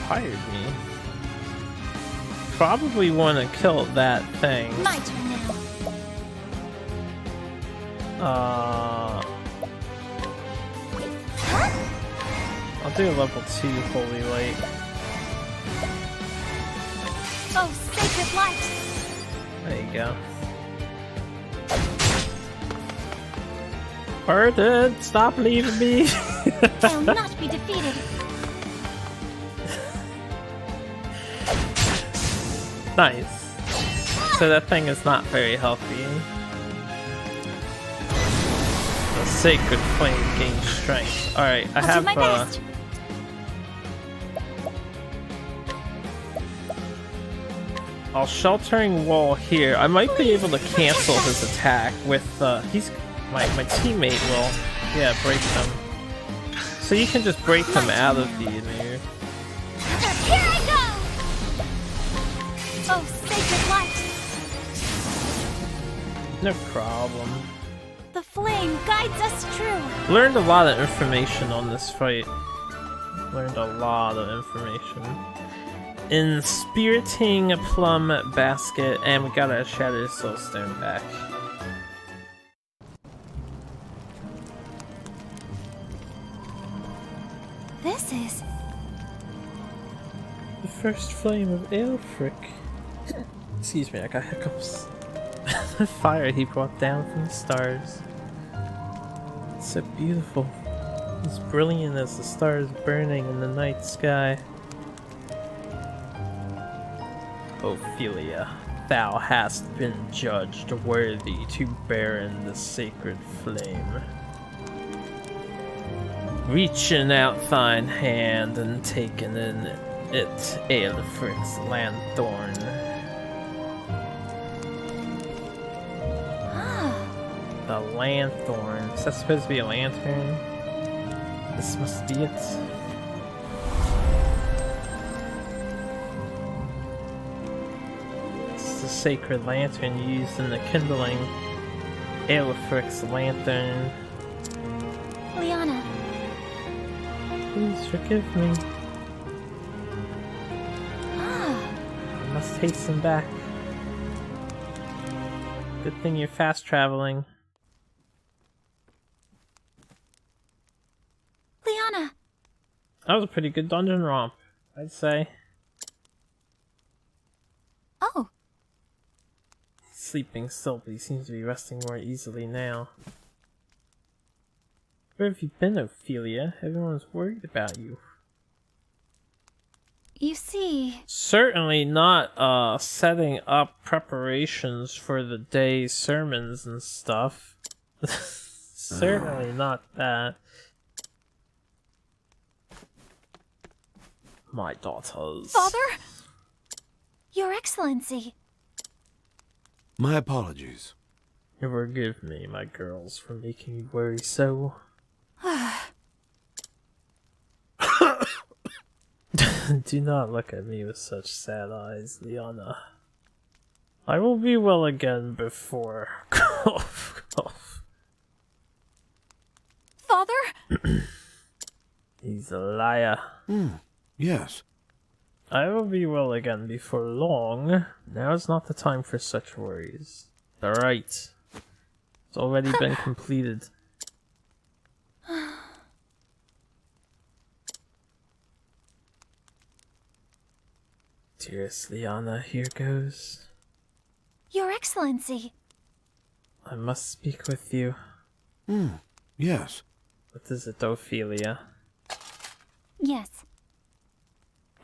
Hired me. Probably want to kill that thing. My turn now. I'll do a level 2 Holy Light. Oh, sacred light! There you go. Burden, stop leaving me! I'll not be defeated. Nice. So that thing is not very healthy. The sacred flame gains strength. Alright, I I'll have do my best. I'll sheltering wall here. I might be able to cancel his attack with he's my teammate will break them. So you can just break them out of the enemy. Here I go! Oh, sacred light! No problem. The flame guides us true. Learned a lot of information on this fight. Learned a lot of information. Inspiriting plum basket, and we got our shattered soulstone back. This is... The first flame of Aelfric. Excuse me, I got hiccups. The fire he brought down from the stars. It's so beautiful. As brilliant as the stars burning in the night sky. Ophelia, thou hast been judged worthy to bear in the sacred flame. Reaching out thine hand and taking in it Aelfric's lanthorn. The lanthorn. Is that supposed to be a lantern? This must be it. It's the sacred lantern used in the kindling. Aelfric's lantern. Liana, Please forgive me. I must hasten back. Good thing you're fast traveling. Liana! That was a pretty good dungeon romp, I'd say. Oh, Sleeping still, but he seems to be resting more easily now. Where have you been, Ophelia? Everyone's worried about you. you see... Certainly not setting up preparations for the day's sermons and stuff. Certainly not that. My daughters. Father? Your Excellency. My apologies. Forgive me, my girls, for making you worry so. Do not look at me with such sad eyes, Liana. I will be well again before. Cough, cough. Father? He's a liar. Yes. I will be well again before long. Now is not the time for such worries. The rite. It's already been completed. Dearest Liana, here goes. Your Excellency. I must speak with you. Yes. What is it, Ophelia? Yes.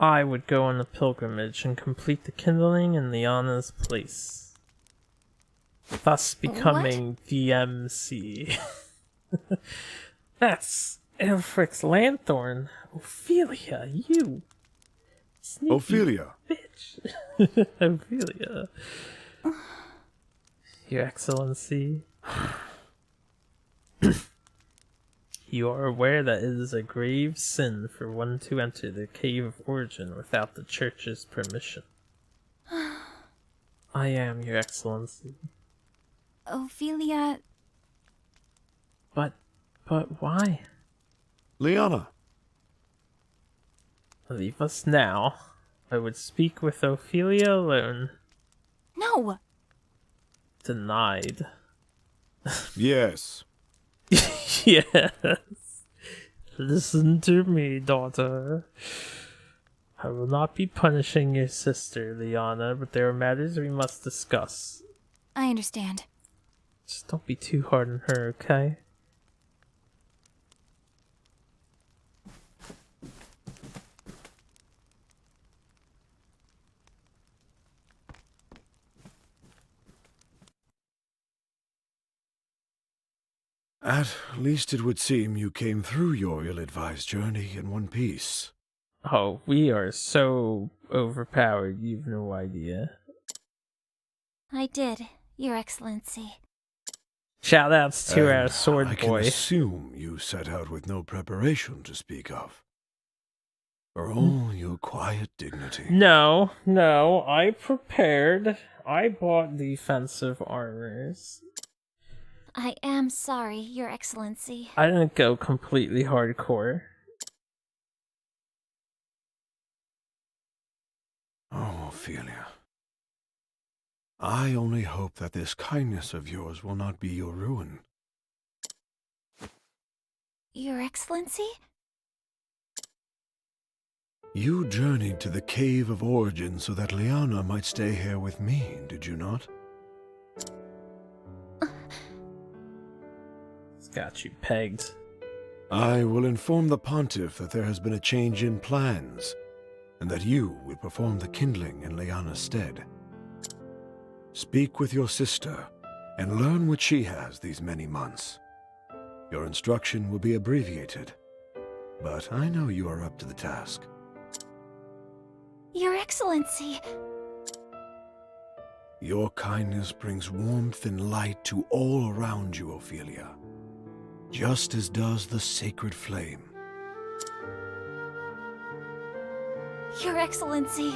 I would go on a pilgrimage and complete the kindling in Liana's place. Thus becoming DMC. That's Aelfric's lanthorn. Ophelia, you. Sneaky Ophelia. bitch. Ophelia. Your Excellency. You are aware that it is a grave sin for one to enter the Cave of Origin without the Church's permission. I am, Your Excellency. Ophelia... But why? Liana. Leave us now. I would speak with Ophelia alone. No! Denied. Yes. Yes. Listen to me, daughter. I will not be punishing your sister, Liana, but there are matters we must discuss. I understand. Just don't be too hard on her, okay? At least it would seem you came through your ill-advised journey in one piece. Oh, we are so overpowered, you've no idea. I did, Your Excellency. Shoutouts to our And sword I can boy. assume you set out with no preparation to speak of. For all your quiet dignity. No, I prepared. I bought defensive armors. I am sorry, Your Excellency. I didn't go completely hardcore. Oh, Ophelia. I only hope that this kindness of yours will not be your ruin. Your Excellency? You journeyed to the Cave of Origin so that Liana might stay here with me, did you not? It's got you pegged. I will inform the Pontiff that there has been a change in plans, and that you will perform the kindling in Liana's stead. Speak with your sister, and learn what she has these many months. Your instruction will be abbreviated, but I know you are up to the task. Your Excellency! Your kindness brings warmth and light to all around you, Ophelia, just as does the sacred flame. Your Excellency,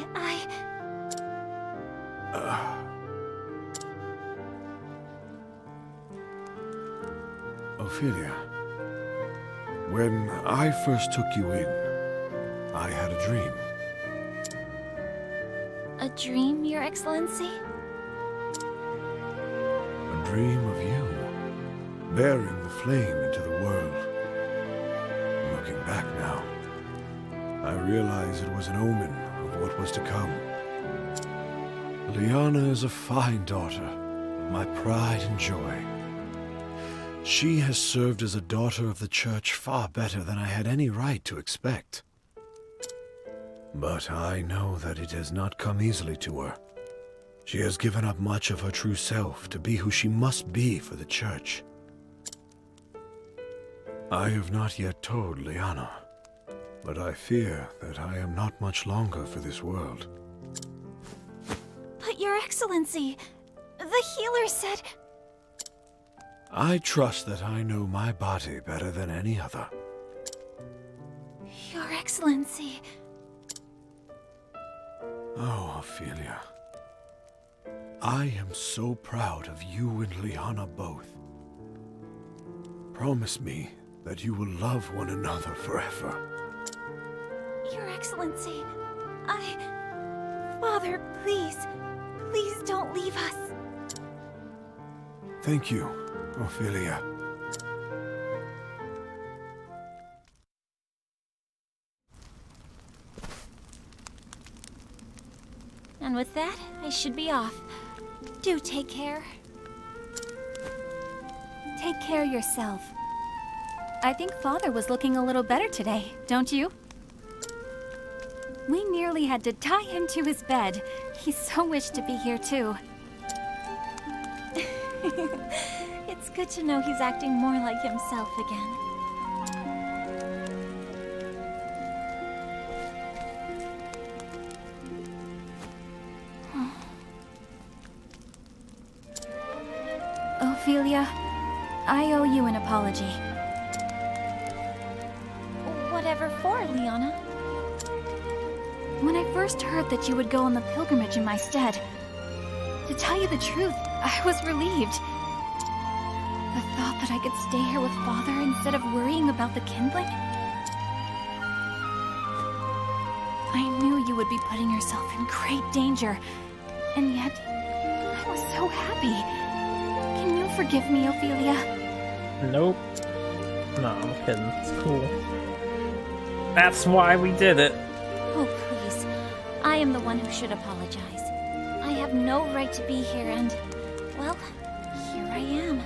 Ophelia, when I first took you in, I had a dream. A dream, Your Excellency? A dream of you, bearing the flame into the world. Looking back now, I realize it was an omen of what was to come. Liana is a fine daughter, my pride and joy. She has served as a daughter of the Church far better than I had any right to expect. But I know that it has not come easily to her. She has given up much of her true self to be who she must be for the Church. I have not yet told Liana, but I fear that I am not much longer for this world. But Your Excellency, the healer said... I trust that I know my body better than any other. Your Excellency... Oh, Ophelia. I am so proud of you and Liana both. Promise me that you will love one another forever. Your Excellency, Father, please, please don't leave us. Thank you, Ophelia. And with that, I should be off. Do take care. Take care yourself. I think Father was looking a little better today, don't you? We nearly had to tie him to his bed. He so wished to be here too. It's good to know he's acting more like himself again. Ophelia, I owe you an apology. Whatever for, Liana? When I first heard that you would go on the pilgrimage in my stead, to tell you the truth, I was relieved. The thought that I could stay here with Father instead of worrying about the kindling? I knew you would be putting yourself in great danger, and yet I was so happy. Can you forgive me, Ophelia? Nope. No, I'm kidding. It's cool. That's why we did it. Oh, please. I am the one who should apologize. I have no right to be here and, well, here I am.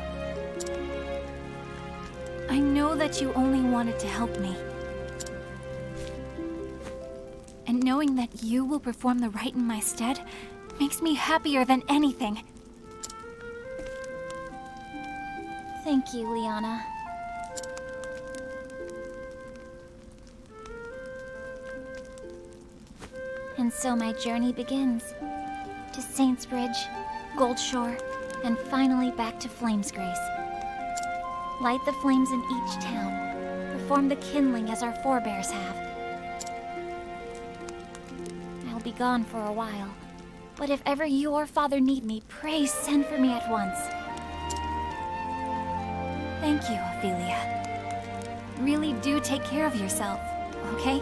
I know that you only wanted to help me. And knowing that you will perform the rite in my stead makes me happier than anything. Thank you, Liana. And so my journey begins. To Saintsbridge, Goldshore, and finally back to Flamesgrace. Light the flames in each town. Perform the kindling as our forebears have. I'll be gone for a while, but if ever you or Father need me, pray send for me at once. Thank you, Ophelia. Really do take care of yourself, okay?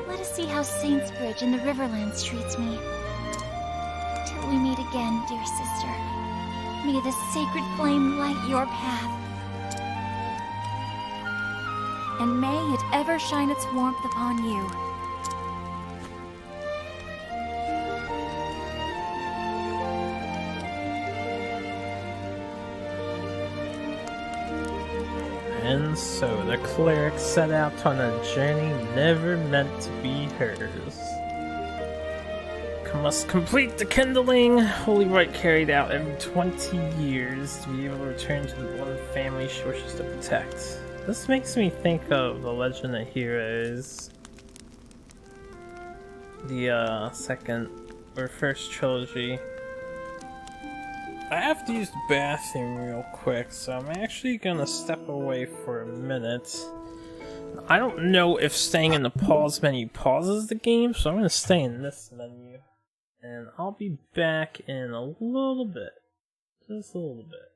Let us see how Saintsbridge and the Riverlands treats me. Till we meet again, dear sister. May the sacred flame light your path. And may it ever shine its warmth upon you. And so the cleric set out on a journey never meant to be hers. Must complete the kindling. Holy rite carried out every 20 years to be able to return to the one family she wishes to protect. This makes me think of The Legend of Heroes. The second or first trilogy. I have to use the bathroom real quick, so I'm actually gonna step away for a minute. I don't know if staying in the pause menu pauses the game, so I'm gonna stay in this menu. And I'll be back in a little bit. Just a little bit.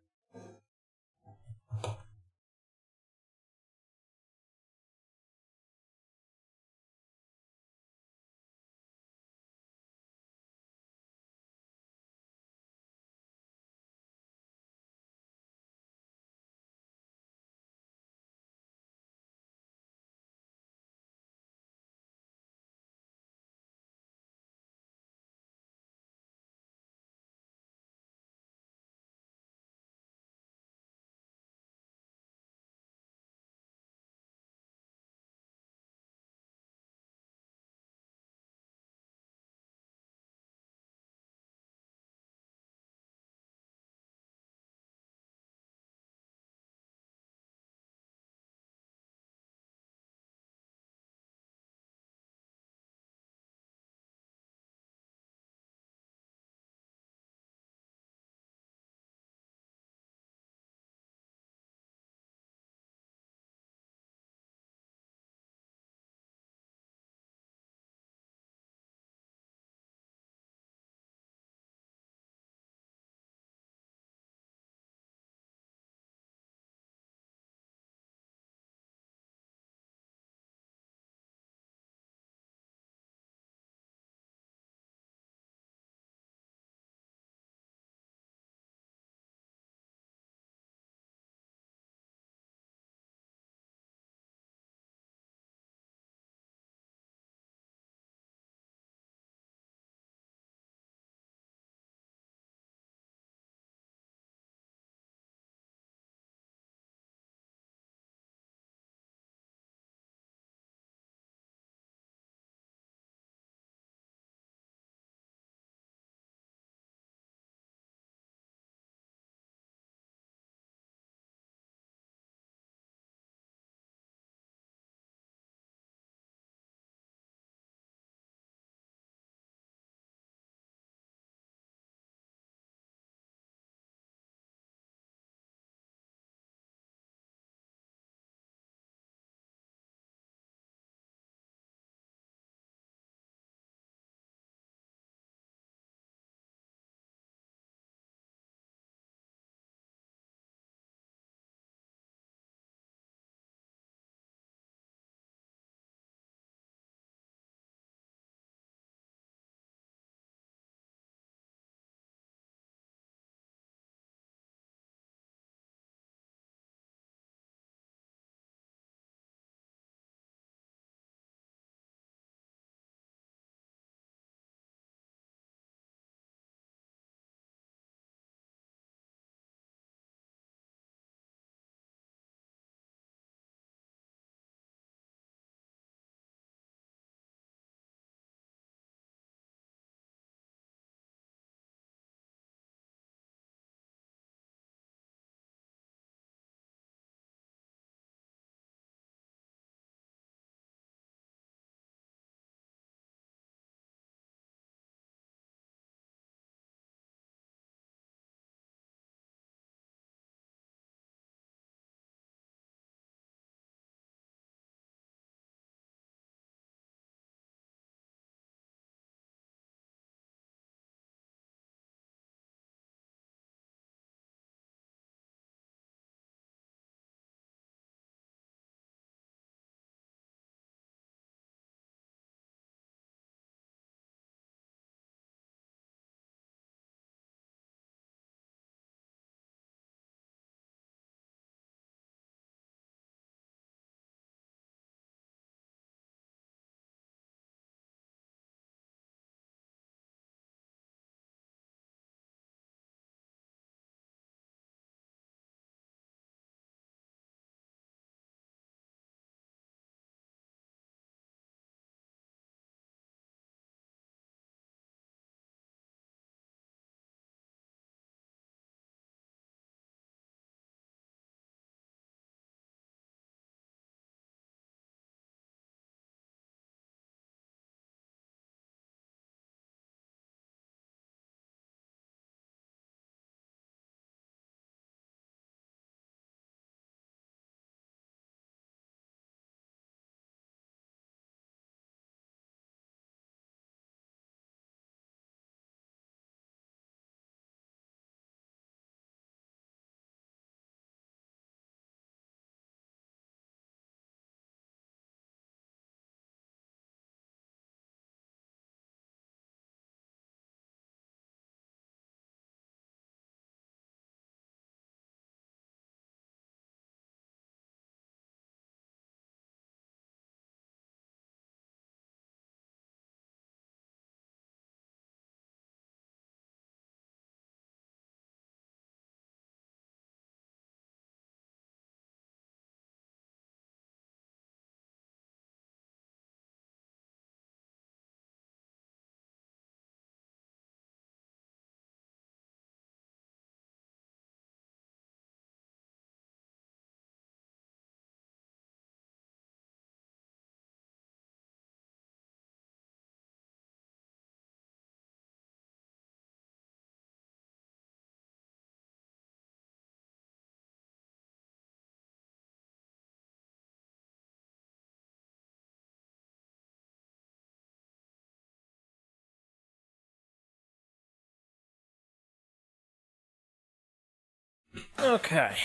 Okay.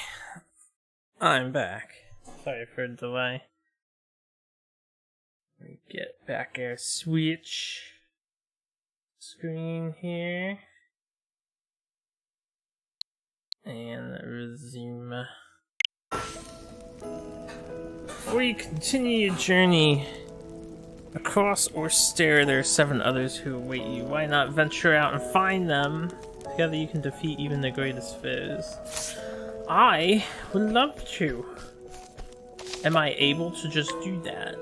I'm back. Sorry for the delay. Let me get back our Switch screen here. And resume. Before you continue your journey across Orster, there are 7 others who await you. Why not venture out and find them? Together you can defeat even the greatest foes. I would love to. Am I able to just do that?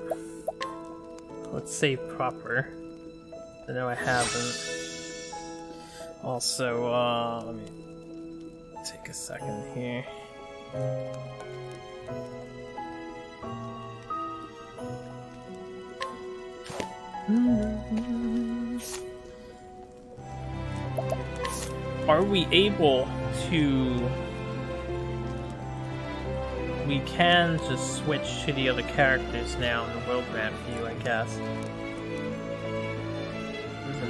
Let's say proper. I know I haven't. Also, let me take a second here. Are we able to... We can just switch to the other characters now in the world map view, I guess.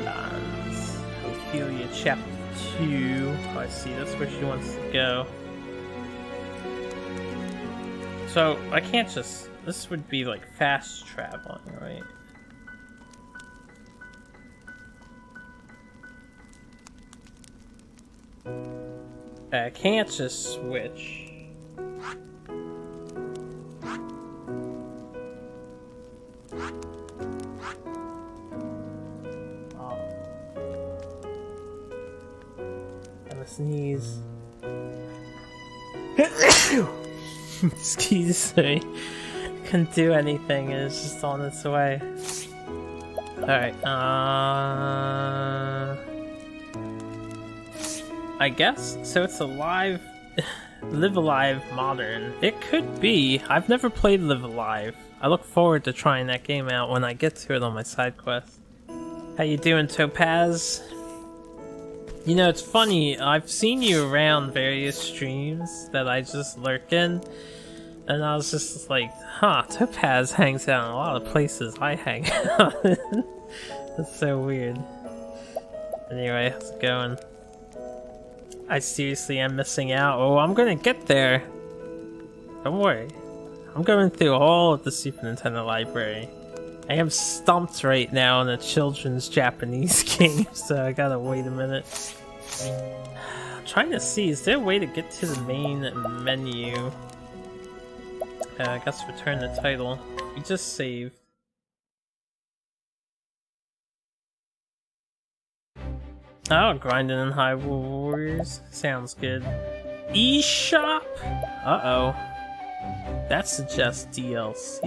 Lands. Ophelia Chapter 2. Oh, I see, that's where she wants to go. So, I can't just... This would be like fast traveling, right? I can't just switch. Oh. Gotta sneeze. Excuse me. Couldn't do anything, it's just on its way. Alright, I guess? So it's a live... Live Alive Modern. It could be. I've never played Live Alive. I look forward to trying that game out when I get to it on my side quest. How you doing, Topaz? You know, it's funny, I've seen you around various streams that I just lurk in, and I was just like, huh, Topaz hangs out in a lot of places I hang out in. That's so weird. Anyway, how's it going? I seriously am missing out. Oh, I'm gonna get there. Don't worry. I'm going through all of the Super Nintendo library. I am stumped right now on a children's Japanese game, so I gotta wait a minute. I'm trying to see, is there a way to get to the main menu? I guess return the title. We just saved. Oh, grinding in Hyrule Warriors. Sounds good. eShop? Uh-oh. That suggests DLC.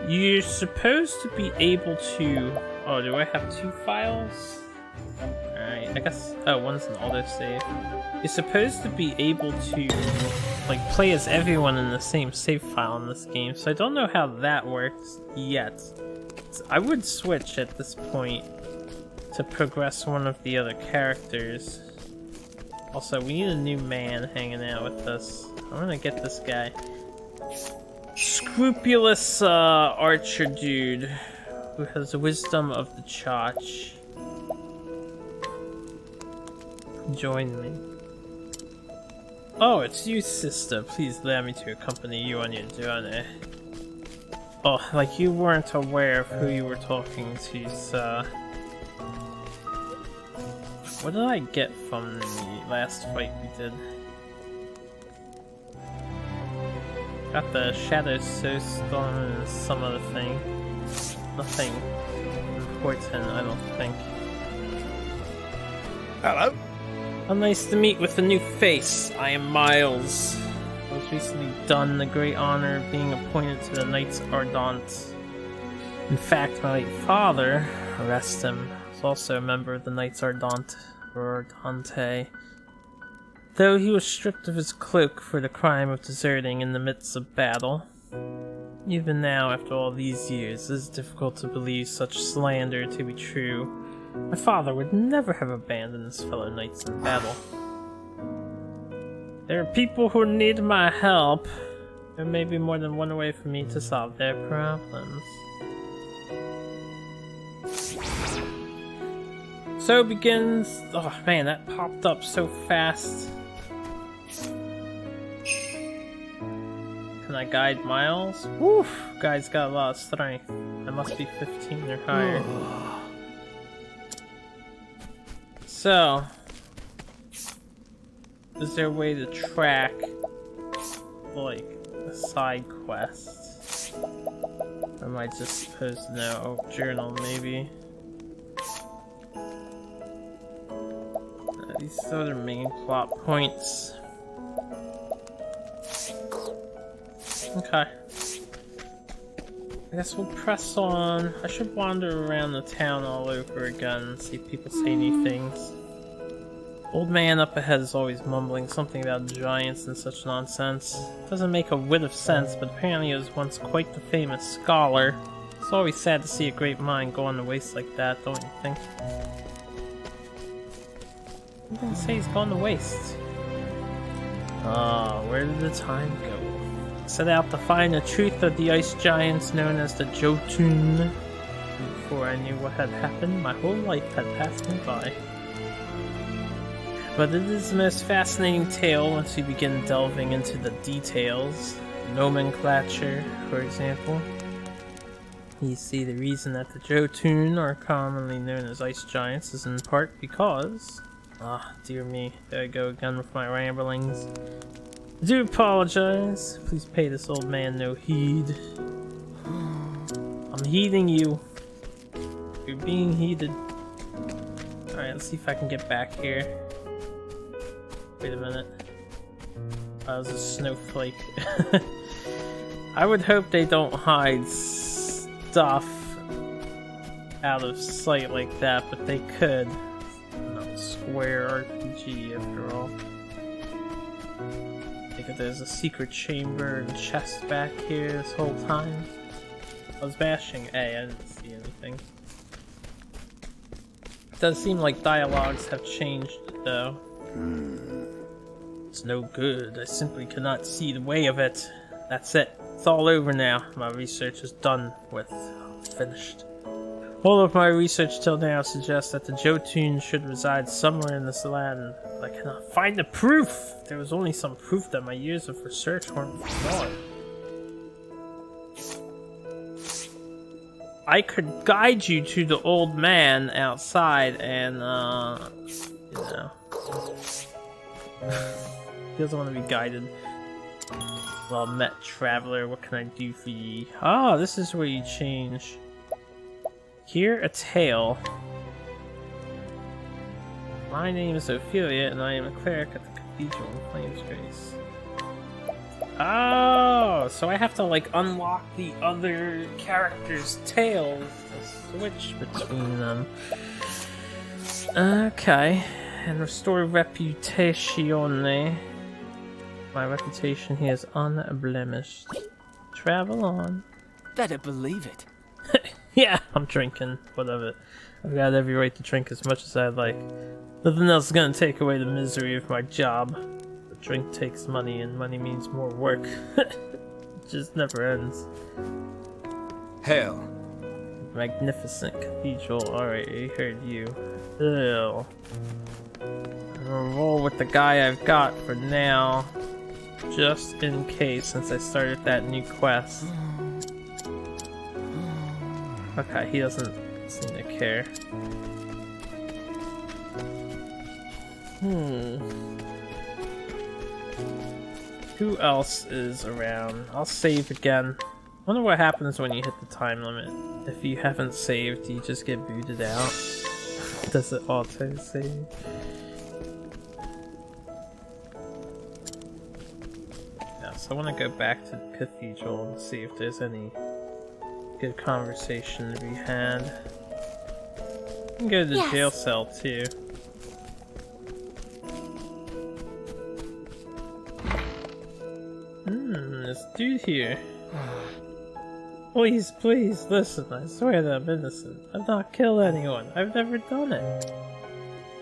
You're supposed to be able to... Oh, do I have 2 files? Alright, I guess... Oh, one's an autosave. You're supposed to be able to, like, play as everyone in the same save file in this game, so I don't know how that works yet. I would switch at this point to progress one of the other characters. Also, we need a new man hanging out with us. I'm gonna get this guy. Scrupulous archer dude who has the wisdom of the Chach. Join me. Oh, it's you, sister. Please allow me to accompany you on your journey. Oh, like you weren't aware of who you were talking to, sir. What did I get from the last fight we did? Got the Shadow Snowstorm and some other thing. Nothing important, I don't think. Hello. Oh, nice to meet with a new face. I am Miles. I was recently done the great honor of being appointed to the Knights Ardent. In fact, my late father, rest him, was also a member of the Knights Ardent, or Ardente. Though he was stripped of his cloak for the crime of deserting in the midst of battle. Even now, after all these years, it is difficult to believe such slander to be true. My father would never have abandoned his fellow knights in battle. There are people who need my help. There may be more than one way for me to solve their problems. So begins. Oh man, that popped up so fast. Can I guide Miles? Woof! Guy's got a lot of strength. I must be 15 or higher. So, is there a way to track, like, a side quest? Or am I just supposed to know? Oh, journal, maybe. These are the main plot points. Okay. I guess we'll press on. I should wander around the town all over again and see if people say any things. Old man up ahead is always mumbling something about giants and such nonsense. Doesn't make a whit of sense, but apparently he was once quite the famous scholar. It's always sad to see a great mind go on to waste like that, don't you think? He didn't say he's gone to waste. Where did the time go? Set out to find the truth of the ice giants known as the Jotun. Before I knew what had happened, my whole life had passed me by. But it is the most fascinating tale once you begin delving into the details. Nomenclature, for example. You see, the reason that the Jotun are commonly known as ice giants is in part because... Ah, dear me, there I go again with my ramblings. I do apologize. Please pay this old man no heed. I'm heeding you. You're being heeded. Alright, let's see if I can get back here. Wait a minute. That was a snowflake. I would hope they don't hide stuff out of sight like that, but they could. Not a Square RPG after all. There's a secret chamber and chest back here this whole time. I was bashing A, I didn't see anything. It does seem like dialogues have changed though. It's no good, I simply cannot see the way of it. That's it, it's all over now. My research is done with. I'm finished. All of my research till now suggests that the Jotun should reside somewhere in this land. I cannot find the proof! There was only some proof that my years of research weren't flawed. I could guide you to the old man outside and, you know. He doesn't want to be guided. Well met, traveler, what can I do for ye? Ah, this is where you change. Hear a tale. My name is Ophelia, and I am a cleric at the Cathedral in Flamesgrace. Oh, so I have to like unlock the other characters' tales to switch between them. Okay, and restore reputation. My reputation here is unblemished. Travel on. Better believe it. Yeah, I'm drinking. Whatever. I've got every right to drink as much as I'd like. Nothing else is gonna take away the misery of my job. The drink takes money, and money means more work. It just never ends. Hail. Magnificent cathedral. Alright, I heard you. Ew. I'm gonna roll with the guy I've got for now. Just in case, since I started that new quest. Okay, he doesn't seem to care. Who else is around? I'll save again. Wonder what happens when you hit the time limit. If you haven't saved, you just get booted out. Does it auto save? Yeah, so I want to go back to the cathedral and see if there's any good conversation to be had. You can go to the jail cell too. This dude here. Please, please, listen, I swear that I'm innocent. I've not killed anyone. I've never done it.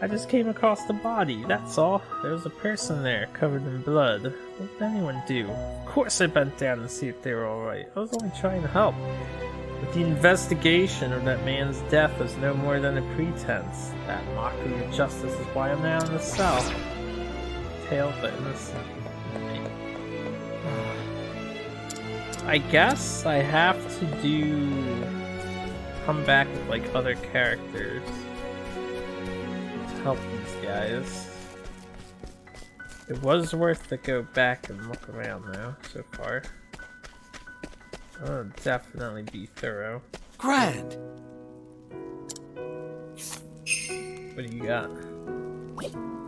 I just came across the body, that's all. There was a person there, covered in blood. What did anyone do? Of course I bent down to see if they were alright. I was only trying to help. The The investigation of that man's death was no more than a pretense. That mockery of justice is why I'm now in the cell. Tale the innocent. I guess I have to come back with like other characters to help these guys. It was worth to go back and look around though, so far. I'll definitely be thorough. Grand! What do you got?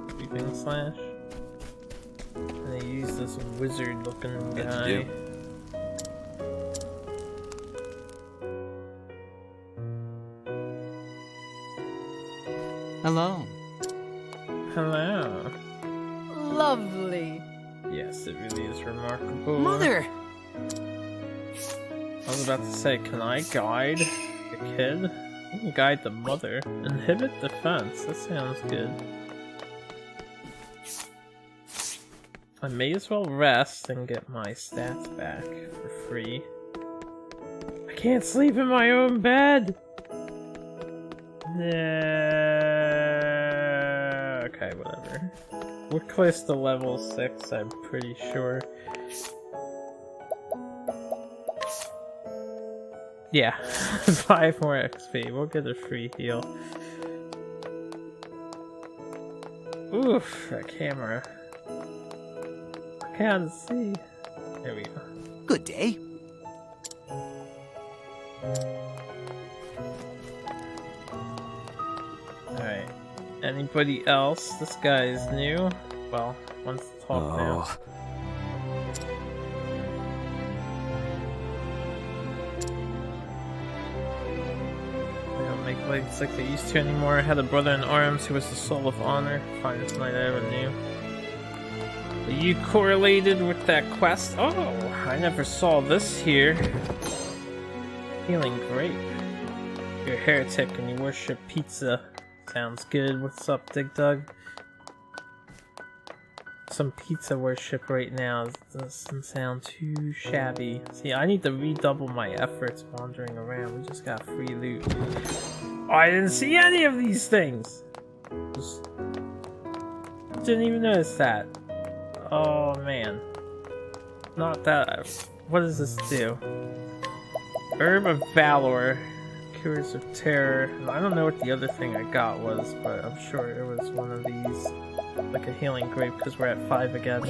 Creeping slash? And they use this wizard looking guy. Hello. Hello. Lovely. Yes, it really is remarkable. Mother! I was about to say, can I guide the kid? I can guide the mother. Inhibit defense. That sounds good. I may as well rest and get my stats back for free. I can't sleep in my own bed! Yeah. Okay, whatever. We're close to level 6, I'm pretty sure. Yeah, 5 more XP. We'll get a free heal. Oof, that camera. I can't see. There we go. Good day. Alright. Anybody else? This guy is new. Well, wants to talk now. They don't make legs like they used to anymore. I had a brother in arms who was the soul of honor. Finest knight I ever knew. But you correlated with that quest? Oh, I never saw this here. Healing grape. You're a heretic and you worship pizza. Sounds good. What's up, Dig Dug? Some pizza worship right now doesn't sound too shabby. See, I need to redouble my efforts wandering around. We just got free loot. Oh, I didn't see any of these things! Just didn't even notice that. Oh man. Not that. What does this do? Herb of Valor. Cures of Terror. I don't know what the other thing I got was, but I'm sure it was one of these. Like a healing grape, because we're at 5 again.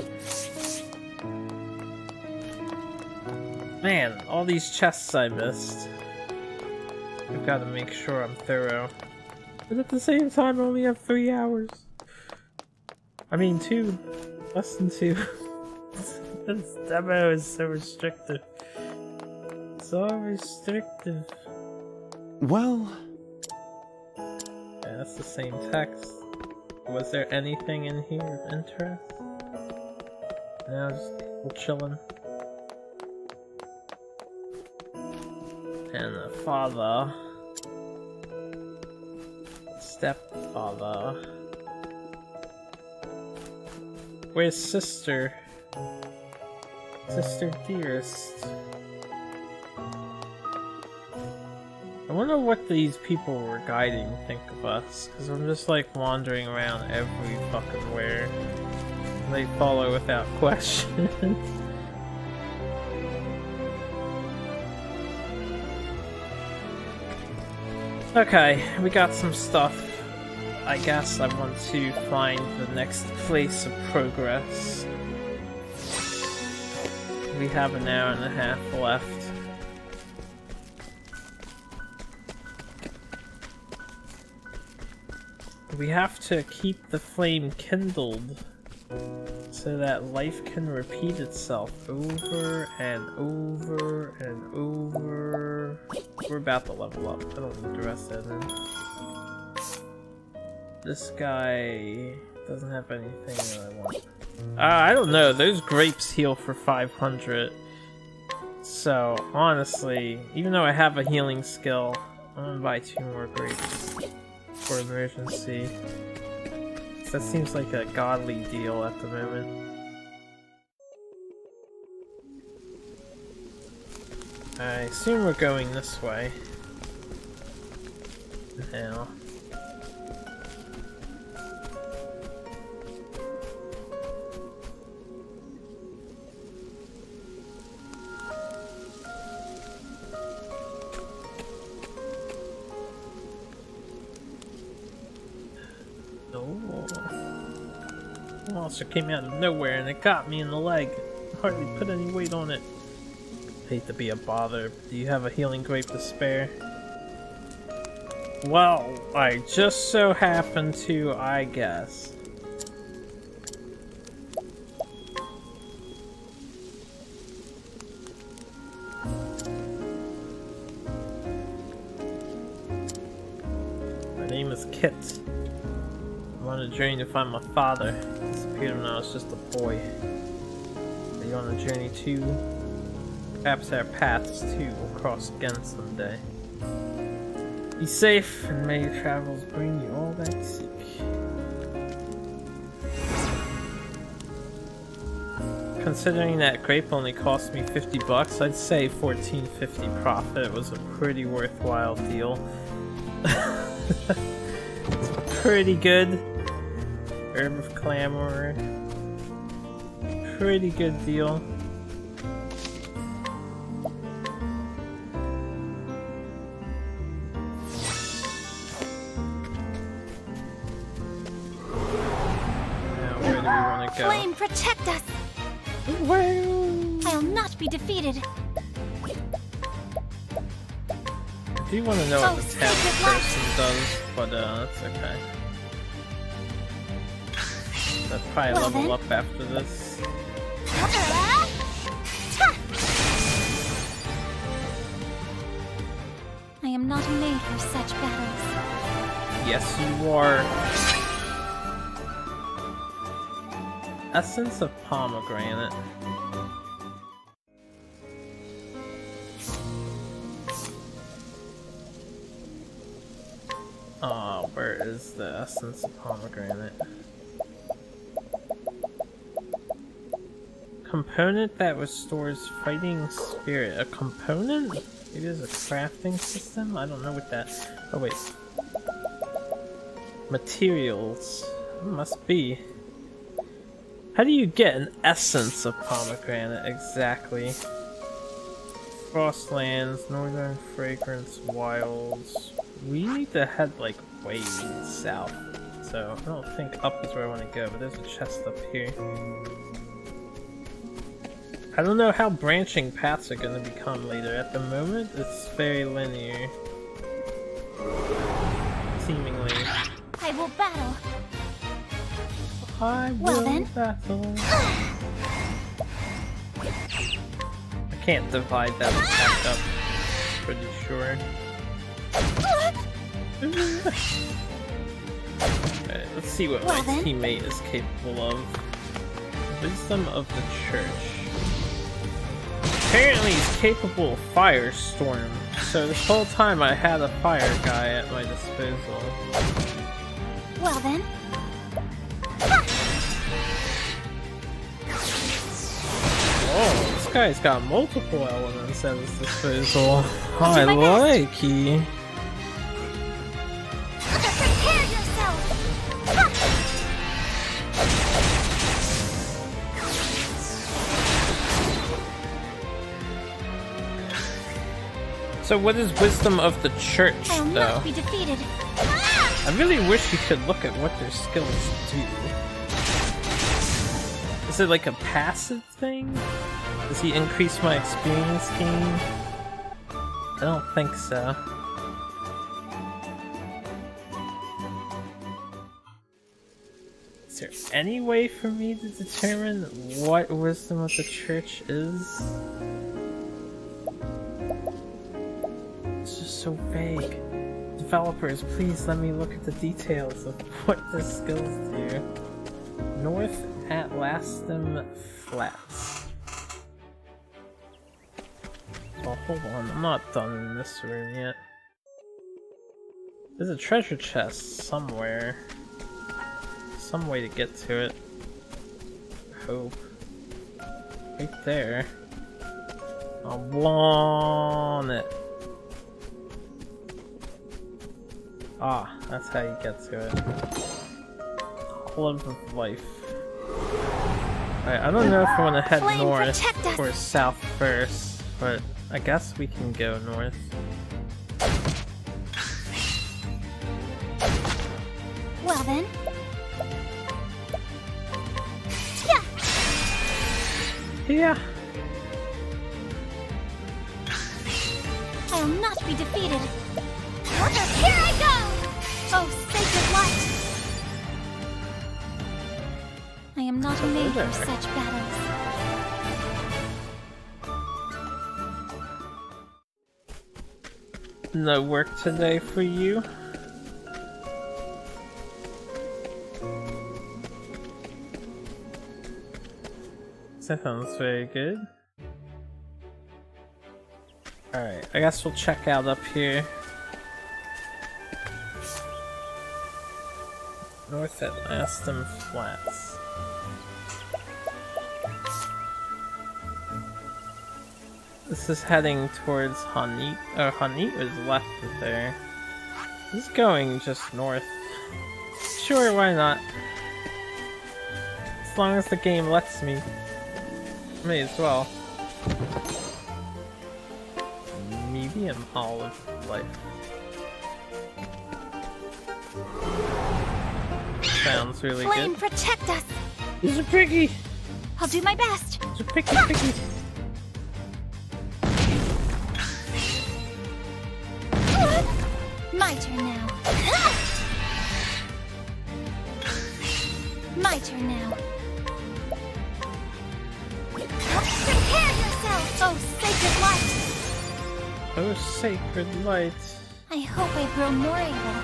Man, all these chests I missed. I've got to make sure I'm thorough. But at the same time, I only have 3 hours. I mean 2. Less than 2. This demo is so restrictive. So restrictive. Well... Yeah, that's the same text. Was there anything in here of interest? No, just people chilling. And the father. Stepfather. Where's sister? Sister dearest. I wonder what these people we're guiding think of us, because I'm just like wandering around every fucking where. They follow without question. Okay, we got some stuff. I guess I want to find the next place of progress. We have an hour and a half left. We have to keep the flame kindled so that life can repeat itself over and over and over. We're about to level up. I don't need the rest of it. This guy doesn't have anything that I want. I don't know. Those grapes heal for 500. So, honestly, even though I have a healing skill, I'm gonna buy 2 more grapes. For emergency. That seems like a godly deal at the moment. I assume we're going this way. Now. Monster came out of nowhere and it got me in the leg. Hardly put any weight on it. Hate to be a bother, but do you have a healing grape to spare? Well, I just so happen to, I guess. My name is Kit. I'm on a journey to find my father. He disappeared when I was just a boy. Are you on a journey too? Perhaps our paths too will cross again someday. Be safe, and may your travels bring you all that you seek. Considering that grape only cost me $50, I'd say $14.50 profit was a pretty worthwhile deal. It's pretty good. Herb of Clamor. Pretty good deal. Now, where do we want to go? Flame, protect us! Well, I'll not be defeated. I do want to know what the sacred town light. person does, but that's okay. I'll probably Well, level then. up after this. I am not made for such battles. Yes, you are. Essence of pomegranate. Oh, where is the essence of pomegranate? Component that restores fighting spirit. A component? Maybe there's a crafting system? I don't know what that... Oh wait. Materials. Must be. How do you get an essence of pomegranate exactly? Frostlands, Northern Fragrance, Wilds. We need to head like way south. So I don't think up is where I want to go, but there's a chest up here. I don't know how branching paths are going to become later. At the moment, it's very linear. Seemingly. I will battle. I Well, will then. battle. I can't divide that attack up. Pretty sure. Alright, let's see what Well, my then. teammate is capable of. Wisdom of the Church. Apparently he's capable of Firestorm, so this whole time I had a fire guy at my disposal. Well then. Oh, this guy's got multiple elements at his disposal. I my like he. Prepare yourself! So what is Wisdom of the Church, I'll though? not be defeated. I really wish you could look at what their skills do. Is it like a passive thing? Does he increase my experience gain? I don't think so. Is there any way for me to determine what Wisdom of the Church is? It's just so vague. Developers, please let me look at the details of what the skills do. North Atlastum Flats. Oh, hold on, I'm not done in this room yet. There's a treasure chest somewhere. Some way to get to it. Hope. Right there. I want it. Ah, that's how you get to it. Club of Life. Alright, I don't know if I want to head Flame, north protect us. or south first, but I guess we can go north. Well then. Yeah. Yeah. I'll not be defeated. Here I go! Oh, sacred light! I am not made for such battles. No work today for you? That sounds very good. Alright, I guess we'll check out up here. North at Aston Flats. This is heading towards Hanit. Oh, Hanit is left of there. This is going just north. Sure, why not? As long as the game lets me. May as well. Medium Hall of Life. Sounds really Flame, good. protect us! He's a piggy! I'll do my best. He's a piggy. My turn now. My turn now. Prepare yourself, oh sacred light! Oh, sacred light. I hope I grow more able.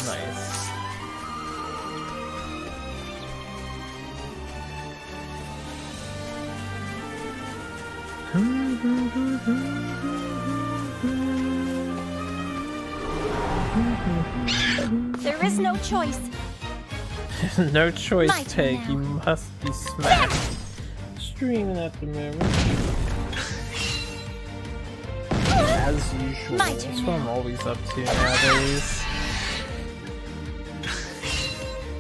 Nice. There is no choice. No choice, My turn Peg. now. You must be smashed. Streaming at the moment. As usual. My That's turn what I'm now. always up to nowadays.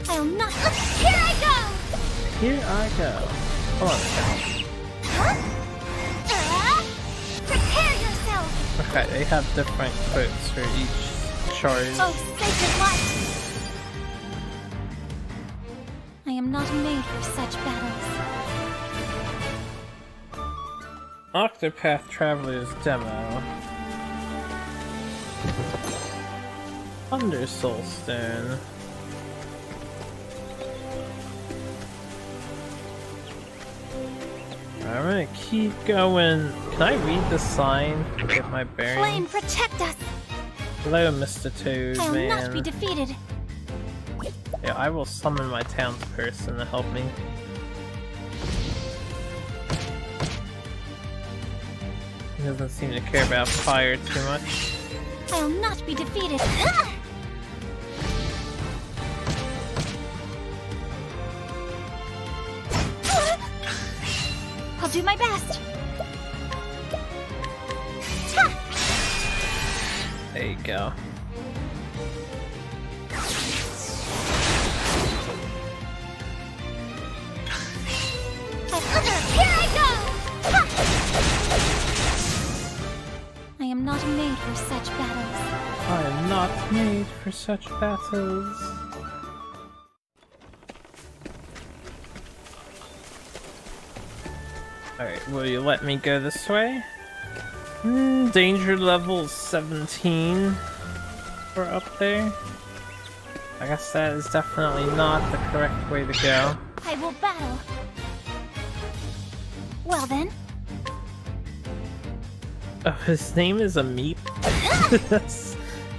I'll not. Here I go! Here I go. Hold on a second. Prepare yourself! Okay, they have different quotes for each charge. Oh, sacred light! I am not made for such battles. Octopath Traveler's Demo. Thunder Soulstone. I'm gonna keep going. Can I read the sign to get my Flame, bearings? protect us! Hello, Mr. Toad, I'll not be man. defeated. Yeah, I will summon my townsperson to help me. He doesn't seem to care about fire too much. I'll not be defeated. I'll do my best. There you go. Here I go! I am not made for such battles. I am not made for such battles. Alright, will you let me go this way? Danger level 17 for up there. I guess that is definitely not the correct way to go. I will battle. Well then. Oh, his name is a meep?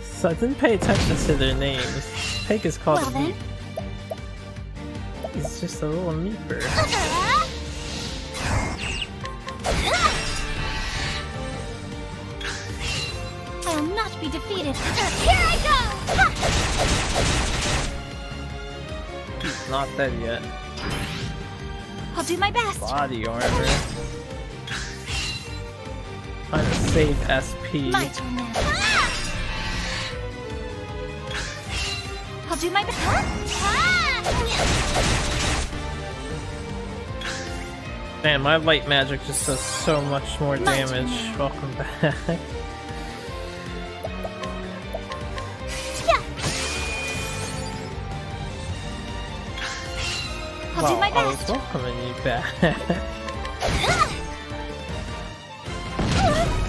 So I didn't pay attention to their names. Peg is called Well a then. meep. He's just a little meeper. not be defeated. Here I go! Ha! He's not dead yet. I'll do my best. Body armor. Trying to save SP. My turn now. Ah! I'll do my best. Man, my light magic just does so much more damage. Welcome back. I'll do my I was best. welcoming you back.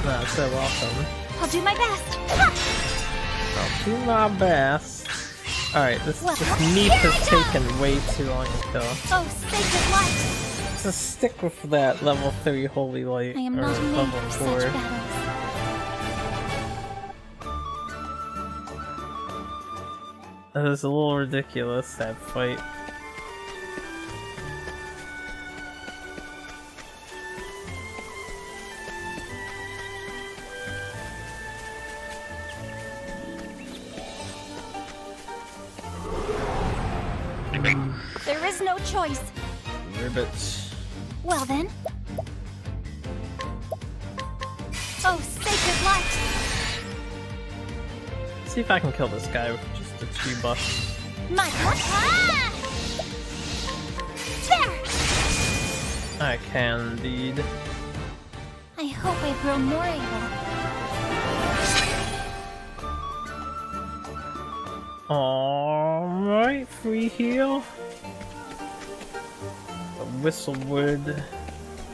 No, so welcome. I'll do my best. I'll do my best. Alright, this meat has taken way too long to kill. Oh, sacred light! Just stick with that level 3 holy light, I am or not made level for 4. such battles. It was a little ridiculous, that fight. There is no choice. Ribbits. Well then. Oh, sacred light! See if I can kill this guy with just the 2 buffs. My turn. Ah! There! I can indeed. I hope I grow more able. Alright, free heal. The whistlewood.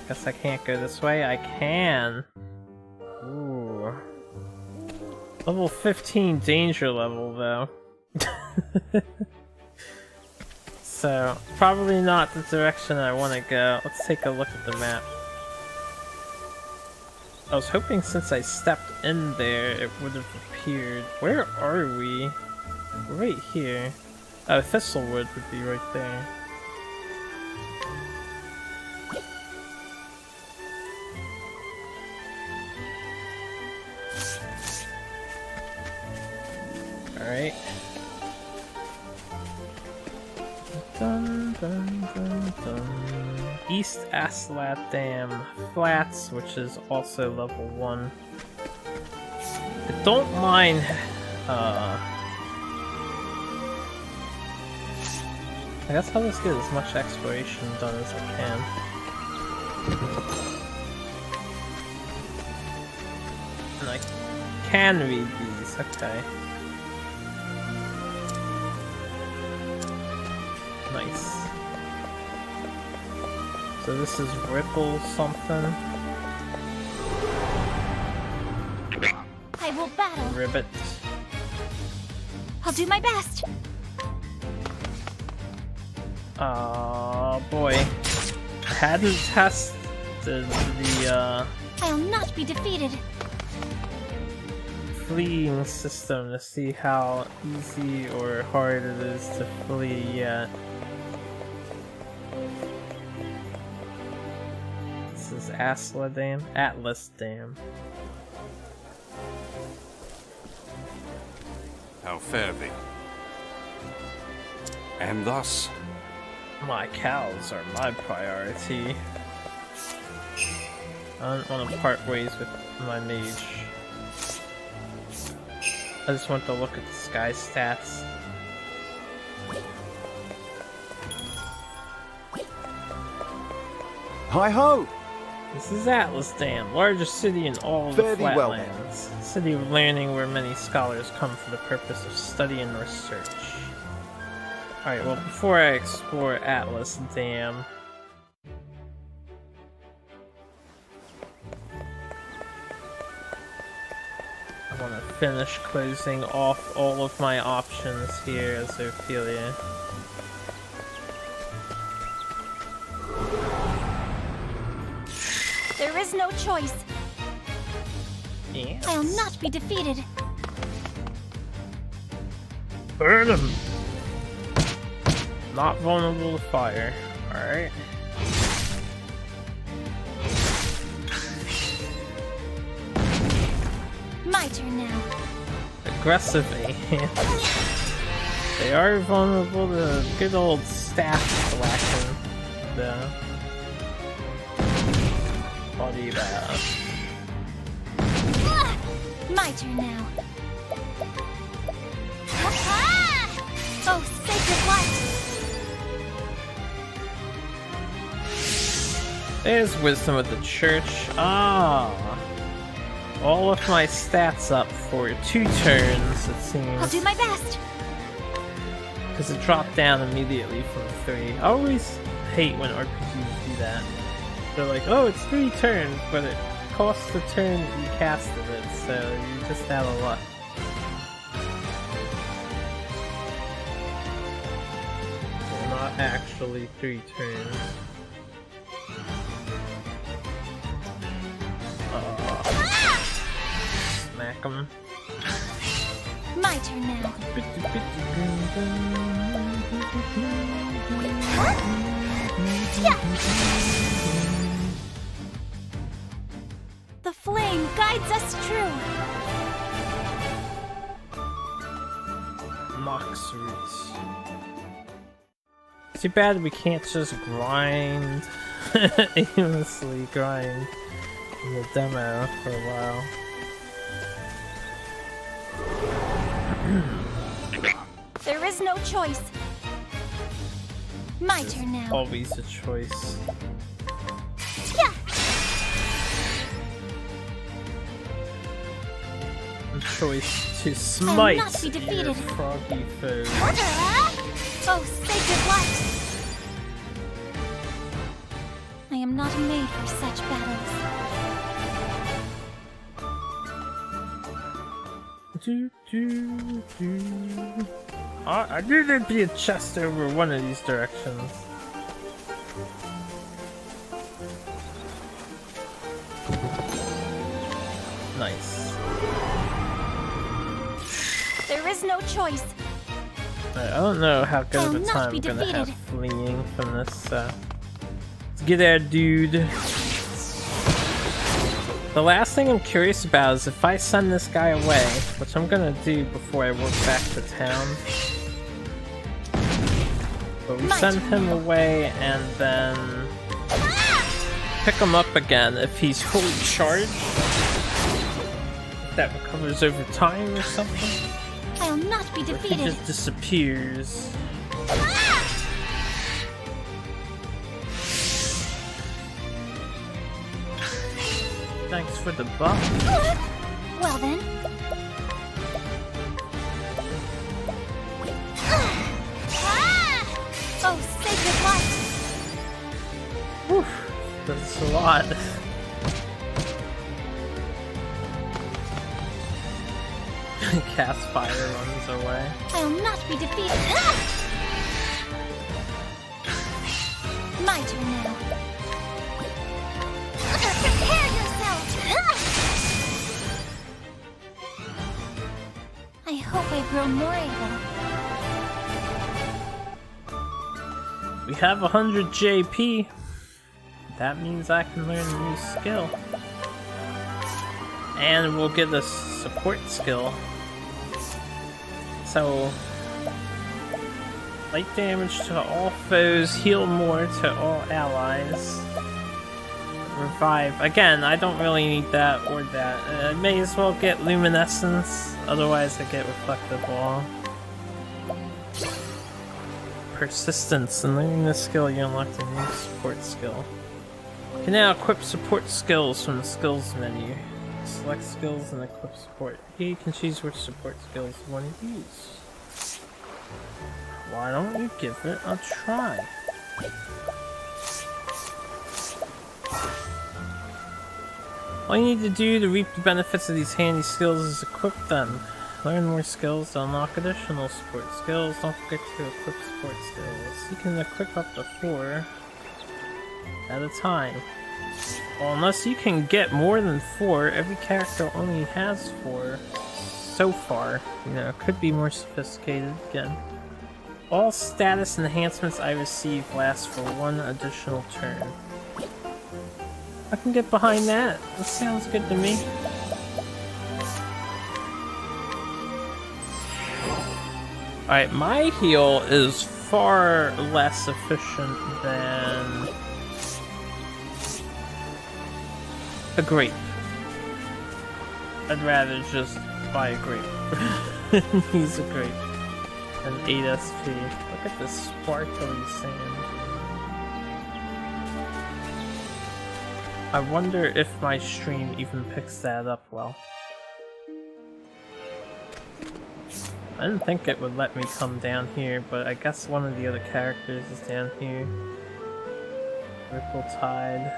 Guess I can't go this way. I can. Ooh. Level 15 danger level though. So, probably not the direction I want to go. Let's take a look at the map. I was hoping since I stepped in there it would have appeared. Where are we? Right here. Oh, Thistlewood would be right there. Alright. Dun, dun, dun, dun. East Aslat Dam Flats, which is also level 1. I don't mind I guess I'll just get as much exploration done as I can. And I can read these, okay. Nice. So this is Ripple something. I will battle. Ribbit. I'll do my best. Boy. I hadn't tested the I'll not be defeated. fleeing system to see how easy or hard it is to flee yet. This is Atlas Dam. How fare thee? And thus, My cows are my priority. I don't want to part ways with my mage. I just want to look at the sky stats. Hi-ho! This is Atlas Dam, largest city in all of the Fare thee well, then. Flatlands. City of learning where many scholars come for the purpose of study and research. Alright, well before I explore Atlas Dam, I want to finish closing off all of my options here as Ophelia. There is no choice. Yes. I'll not be defeated. Burn him! Not vulnerable to fire. Alright. My turn now. aggressively. They are vulnerable to good old staff slashing. The body bad. My turn now. Oh, sacred light! There's wisdom of the church. Ah, all of my stats up for 2 turns, it seems. I'll do my best. Because it dropped down immediately from 3. I always hate when RPGs do that. They're like, oh, it's 3 turns, but it costs the turn that you casted it, so you just have a lot. Well, not actually 3 turns. Smack 'em. My turn now. The flame guides us true. Mox roots. Too bad we can't just grind, aimlessly grind in the demo for a while. There is no choice. My turn now. Always a choice. Yeah. A choice to smite not be your defeated. froggy foes. Oh, sacred light! I am not made for such battles. I knew there'd be a chest over one of these directions. Nice. There is no choice. I don't know how good of a I'll not time be I'm gonna have defeated. fleeing from this. Let's get there, dude. The last thing I'm curious about is if I send this guy away, which I'm gonna do before I walk back to town. But we send him away and then pick him up again if he's fully charged. If that recovers over time or something. I'll not be Or if he defeated. just disappears. Thanks for the buff. Well then. Oh, sacred light! Whew, that's a lot. Cast fire runs away. I'll not be defeated. My turn now. Prepare yourself! I hope I grow more able. We have 100 JP. That means I can learn a new skill. And we'll get a support skill. So, light damage to all foes, heal more to all allies. Revive. Again, I don't really need that or that. I may as well get luminescence, otherwise I get reflective wall. Persistence. In learning this skill, you unlock a new support skill. You can now equip support skills from the skills menu. Select skills and equip support. Here you can choose which support skills you want to use. Why don't you give it a try? All you need to do to reap the benefits of these handy skills is equip them. Learn more skills to unlock additional support skills. Don't forget to equip support skills. You can equip up to 4 at a time. Well, unless you can get more than 4, every character only has 4 so far. You know, it could be more sophisticated again. All status enhancements I receive last for 1 additional turn. I can get behind that. That sounds good to me. Alright, my heal is far less efficient than a grape. I'd rather just buy a grape. Use a grape. An 8 SP. Look at this sparkly sand. I wonder if my stream even picks that up well. I didn't think it would let me come down here, but I guess one of the other characters is down here. Ripple Tide.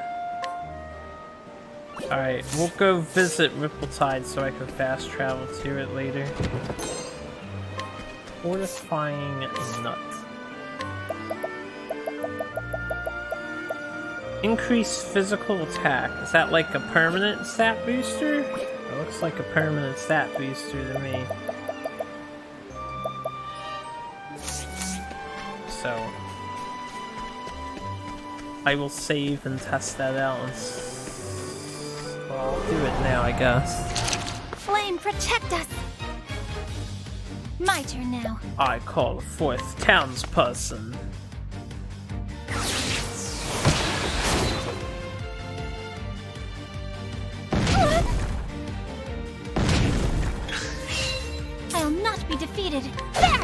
Alright, we'll go visit Ripple Tide so I can fast travel to it later. Fortifying Nut. Increase physical attack. Is that like a permanent stat booster? It looks like a permanent stat booster to me. So I will save and test that out. Well, I'll do it now, I guess. Flame, protect us! My turn now. I call the fourth townsperson. I'll not be defeated. There!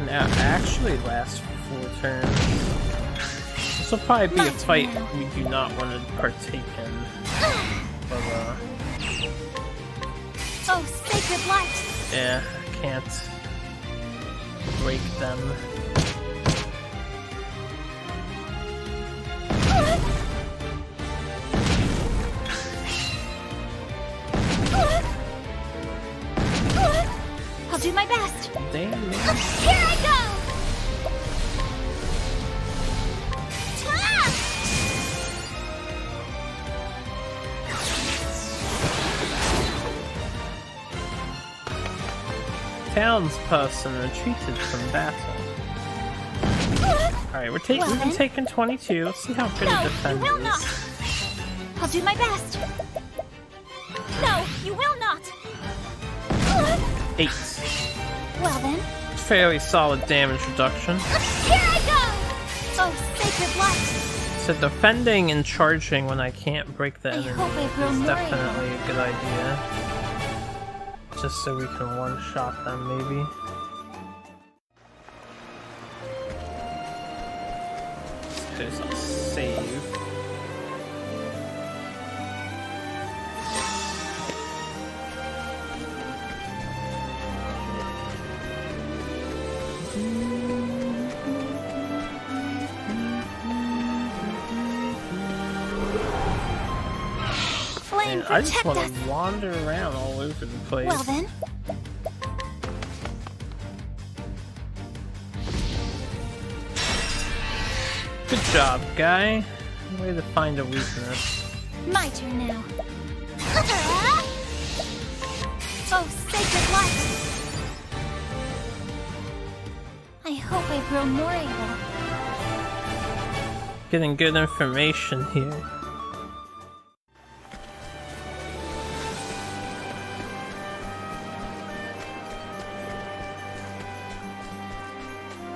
Now, actually lasts for 4 turns. This will probably be a fight we do not want to partake in. But, oh, sacred light! yeah, I can't break them. I'll do my best. Damn it. Here I go! Townsperson retreated from battle. Alright, we've been taking 22. Let's see how good a defender you will is. not. I'll do my best. No, you will not. 8. Well then. Fairly solid damage reduction. Here I go! Oh, sacred light! So defending and charging when I can't break the I enemy hope I grow is more definitely a good idea. Just so we can one-shot them, maybe. There's a save. Flame, I just protect want us! to wander around all over the place. Well then. Good job, guy. Way to find a weakness. My turn now. Oh, sacred light! I hope I grow more able. Getting good information here.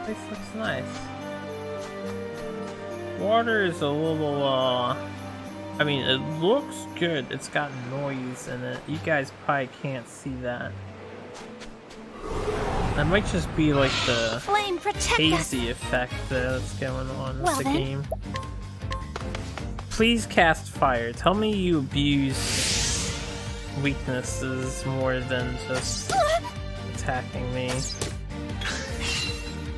This looks nice. Water is a little, I mean, it looks good. It's got noise in it. You guys probably can't see that. That might just be like the Flame, protect hazy effect that's going on with the then. game. Please cast fire. Tell me you abuse weaknesses more than just attacking me.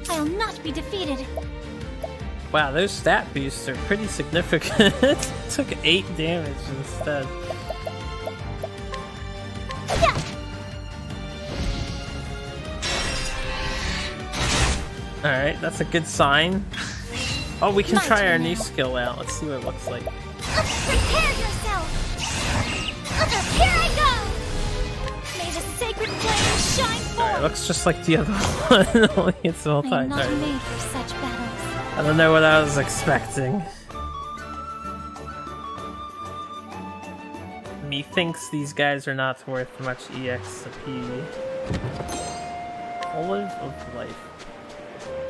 I'll not be defeated. Wow, those stat boosts are pretty significant. Took 8 damage instead. Alright, that's a good sign. Oh, we can try our new skill out. Let's see what it looks like. Prepare yourself! Here I go! May the sacred flame shine forth! Alright, looks just like the other one. Only it's I'm multi-target. not made for such battles. I don't know what I was expecting. Methinks these guys are not worth much EXP. Olive of Life.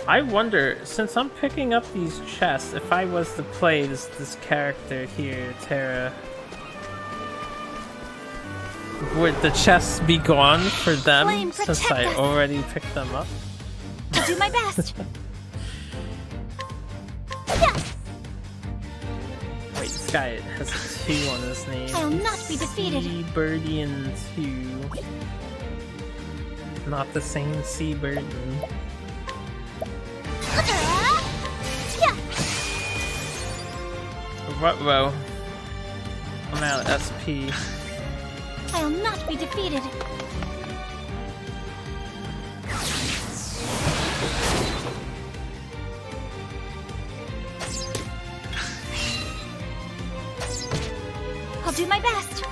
I wonder, since I'm picking up these chests, if I was to play this character here, Terra, would the chests be gone for them Flame, since protect I us. already picked them up? I'll do my best. Yes, Wait, this guy has a 2 on his name. I'll not be defeated. Seabirdian 2. Not the same Seabirdian. yeah. Ruh-roh. I'm out of SP. I'll not be defeated. I'll do my best.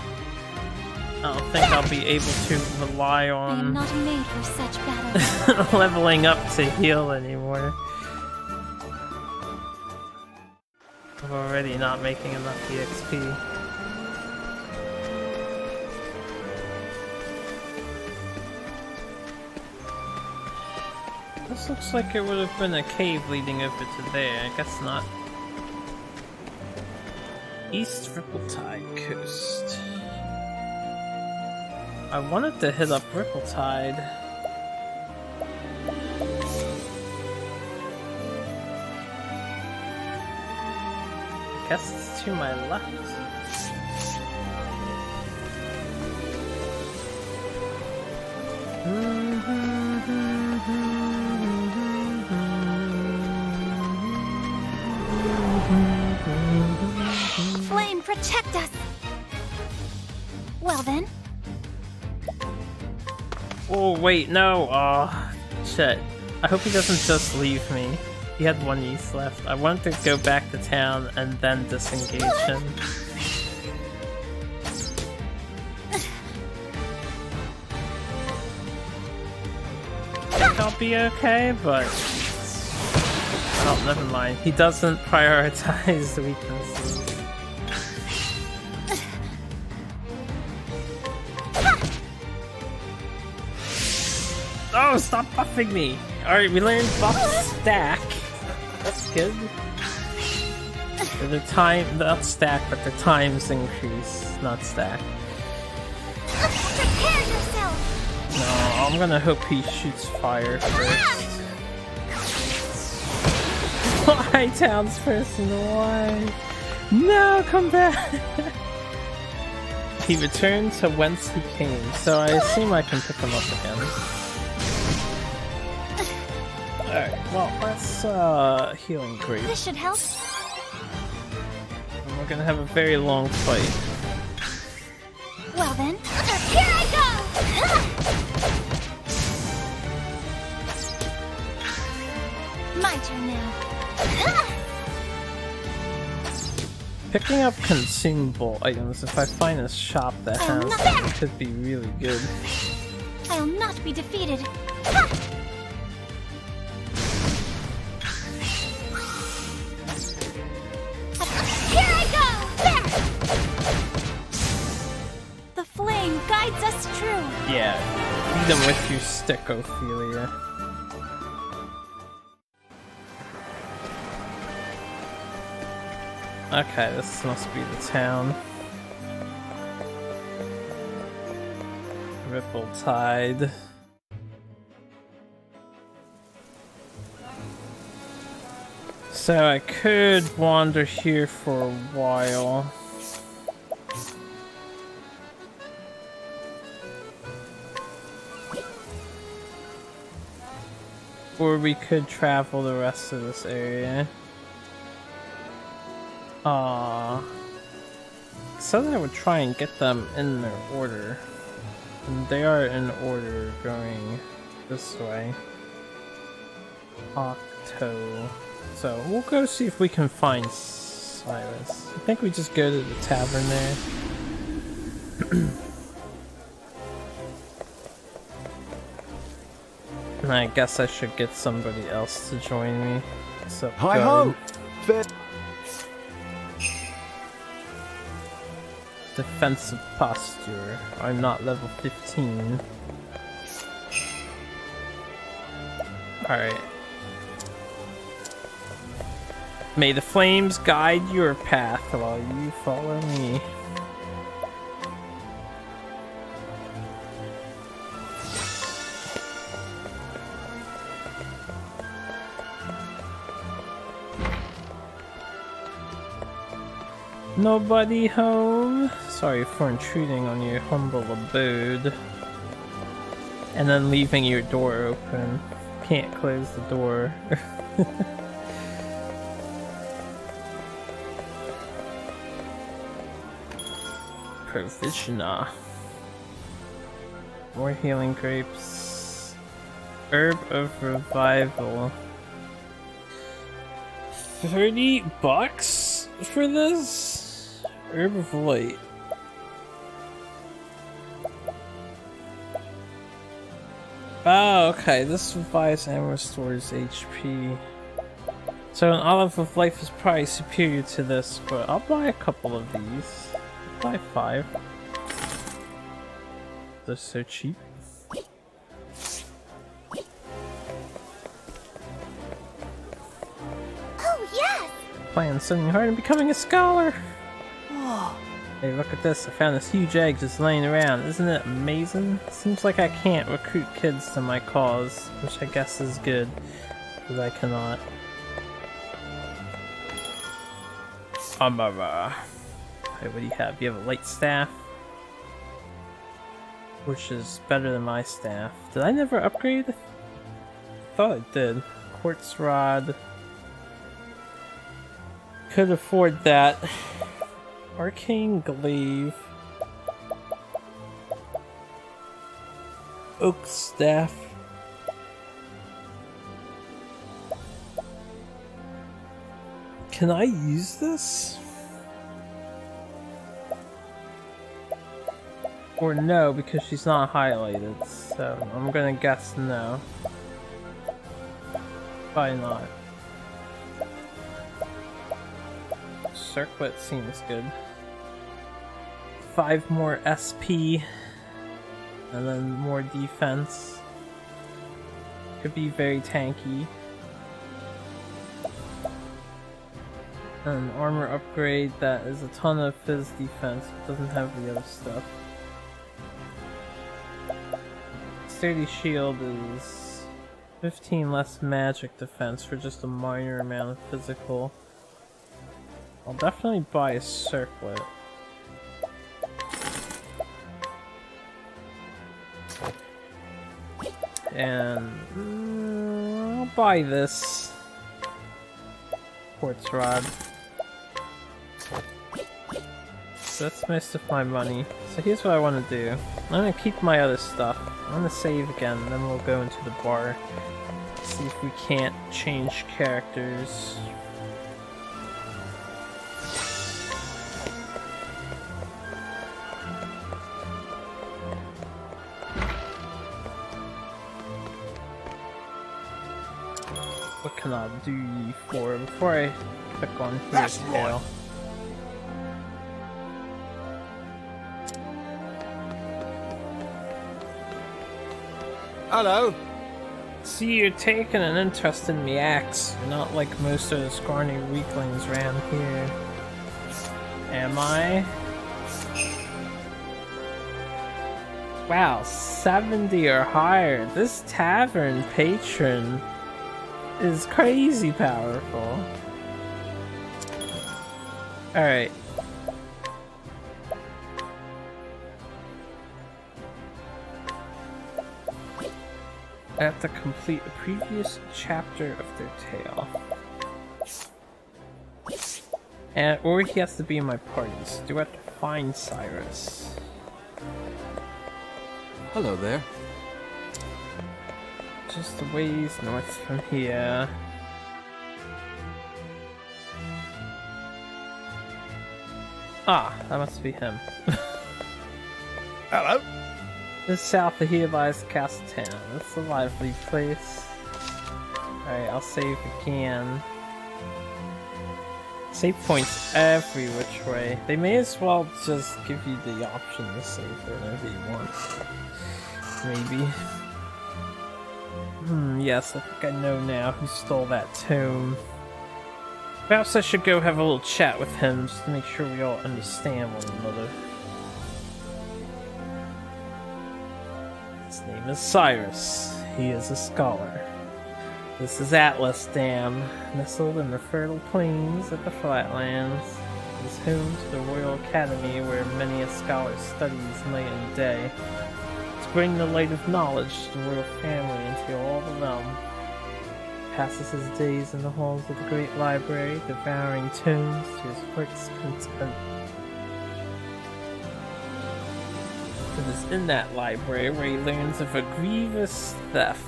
I don't think I'll be able to rely I am on not made for such battles. leveling up to heal anymore. I'm already not making enough EXP. This looks like it would have been a cave leading over to there. I guess not. East Rippletide Coast. I wanted to hit up Rippletide. I guess it's to my left. Flame, protect us. Well then, Oh wait, no. Oh, shit. I hope he doesn't just leave me. He had 1 use left. I wanted to go back to town and then disengage him. I think I'll be okay, but... Oh, never mind. He doesn't prioritize the weaknesses. Oh, stop buffing me! Alright, we learned buff stack. That's good. The time, not stack, but the times increase, not stack. prepare yourself. No, I'm gonna hope he shoots fire first. Why, townsperson? Why? No, come back! He returned to whence he came, so I assume I can pick him up again. Alright, well, let's healing grave. This should help. And we're gonna have a very long fight. Well then, here I go. My turn now. Picking up consumable items, if I find a shop that has them, could be really good. I'll not be defeated. Here I go! There! The flame guides us true. Yeah, lead them with your stick, Ophelia. Okay, this must be the town. Rippletide. So I could wander here for a while. Or we could travel the rest of this area. Said I would try and get them in their order. And they are in order going this way. Octo. So we'll go see if we can find Cyrus. I think we just go to the tavern there. And I guess I should get somebody else to join me. So Hi ho! defensive posture. I'm not level 15. Alright. May the flames guide your path while you follow me. Nobody home? Sorry for intruding on your humble abode. And then leaving your door open. Can't close the door. Provisioner. More healing grapes. Herb of revival. $30 for this? Herb of light. Oh, okay. This revives and restores HP. So an olive of life is probably superior to this, but I'll buy a couple of these. Buy 5. They're so cheap. Oh, yes! Playing studying hard and becoming a scholar! Hey, look at this. I found this huge egg just laying around. Isn't it amazing? Seems like I can't recruit kids to my cause, which I guess is good, because I cannot. Hey, what do you have? You have a light staff, which is better than my staff. Did I never upgrade? I thought I did. Quartz rod. Could afford that. Arcane glaive. Oak staff. Can I use this? Or no, because she's not highlighted, so I'm gonna guess no. Probably not. Circlet seems good. 5 more SP, and then more defense. Could be very tanky. An armor upgrade that is a ton of fizz defense, but doesn't have the other stuff. Sturdy shield is 15 less magic defense for just a minor amount of physical. I'll definitely buy a circlet. And I'll buy this quartz rod. So that's most of my money. So here's what I want to do. I'm gonna keep my other stuff. I'm gonna save again, and then we'll go into the bar. See if we can't change characters. What can I do for before I click on here's tail? Hello. See, you're taking an interest in the axe. You're not like most of the scrawny weaklings around here. Am I? Wow, 70 or higher. This tavern patron is crazy powerful. Alright. I have to complete a previous chapter of their tale. Or he has to be in my party, so do I have to find Cyrus? Hello there. Just a ways north from here. Ah, that must be him. Hello. Just south of here lies the castle town. That's a lively place. Alright, I'll save again. Save points every which way. They may as well just give you the option to save whenever you want. Maybe. Yes, I think I know now who stole that tome. Perhaps I should go have a little chat with him just to make sure we all understand one another. His name is Cyrus. He is a scholar. This is Atlas Dam, nestled in the fertile plains of the Flatlands. It is home to the Royal Academy where many a scholar studies night and day to bring the light of knowledge to the royal family and to all the realm. He passes his days in the halls of the great library, devouring tomes to his heart's content. It is in that library where he learns of a grievous theft.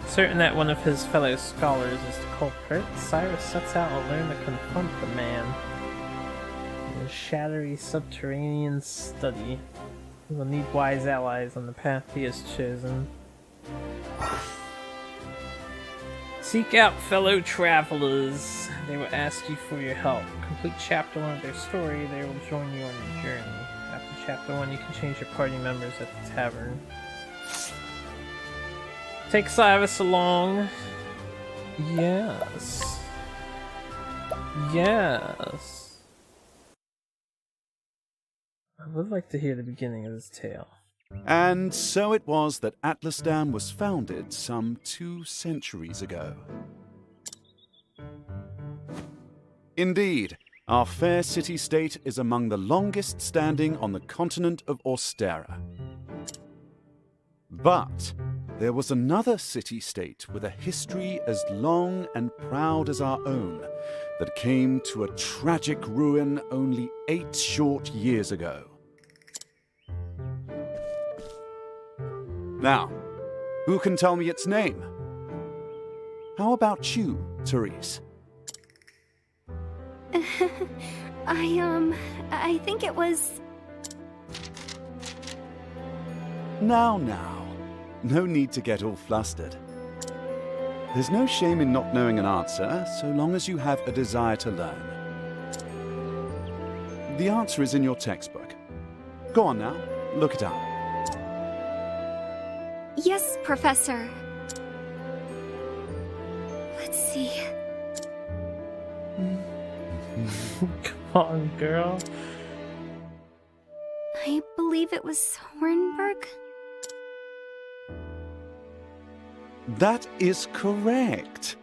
Certain that one of his fellow scholars is the culprit, Cyrus sets out to learn to confront the man. In a shadowy subterranean study, he will need wise allies on the path he has chosen. Seek out fellow travelers. They will ask you for your help. Complete chapter 1 of their story, they will join you on your journey. After chapter 1, you can change your party members at the tavern. Take Cyrus along. Yes. Yes. I would like to hear the beginning of this tale. And so it was that Atlasdam was founded some 2 centuries ago. Indeed, our fair city-state is among the longest standing on the continent of Austera. But there was another city-state with a history as long and proud as our own that came to a tragic ruin only 8 short years ago. Now, who can tell me its name? How about you, Therese? I think it was... Now. No need to get all flustered. There's no shame in not knowing an answer, so long as you have a desire to learn. The answer is in your textbook. Go on now, look it up. Yes, Professor. Let's see. Come on, girl. I believe it was Hornburg. That is correct.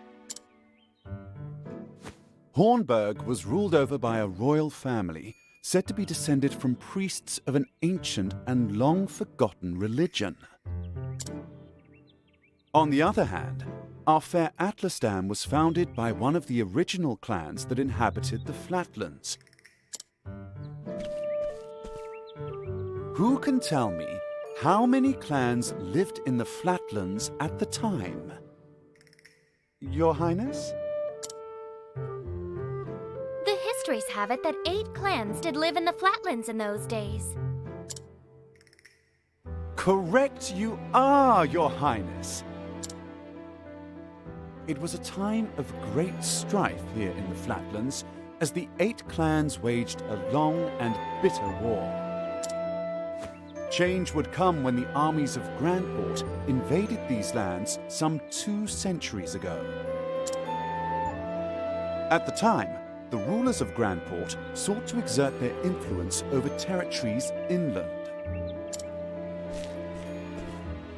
Hornburg was ruled over by a royal family, said to be descended from priests of an ancient and long-forgotten religion. On the other hand, our fair Atlasdam was founded by one of the original clans that inhabited the Flatlands. Who can tell me how many clans lived in the Flatlands at the time? Your Highness? The histories have it that 8 clans did live in the Flatlands in those days. Correct you are, Your Highness. It was a time of great strife here in the Flatlands as the 8 clans waged a long and bitter war. Change would come when the armies of Grandport invaded these lands some 2 centuries ago. At the time, the rulers of Grandport sought to exert their influence over territories inland.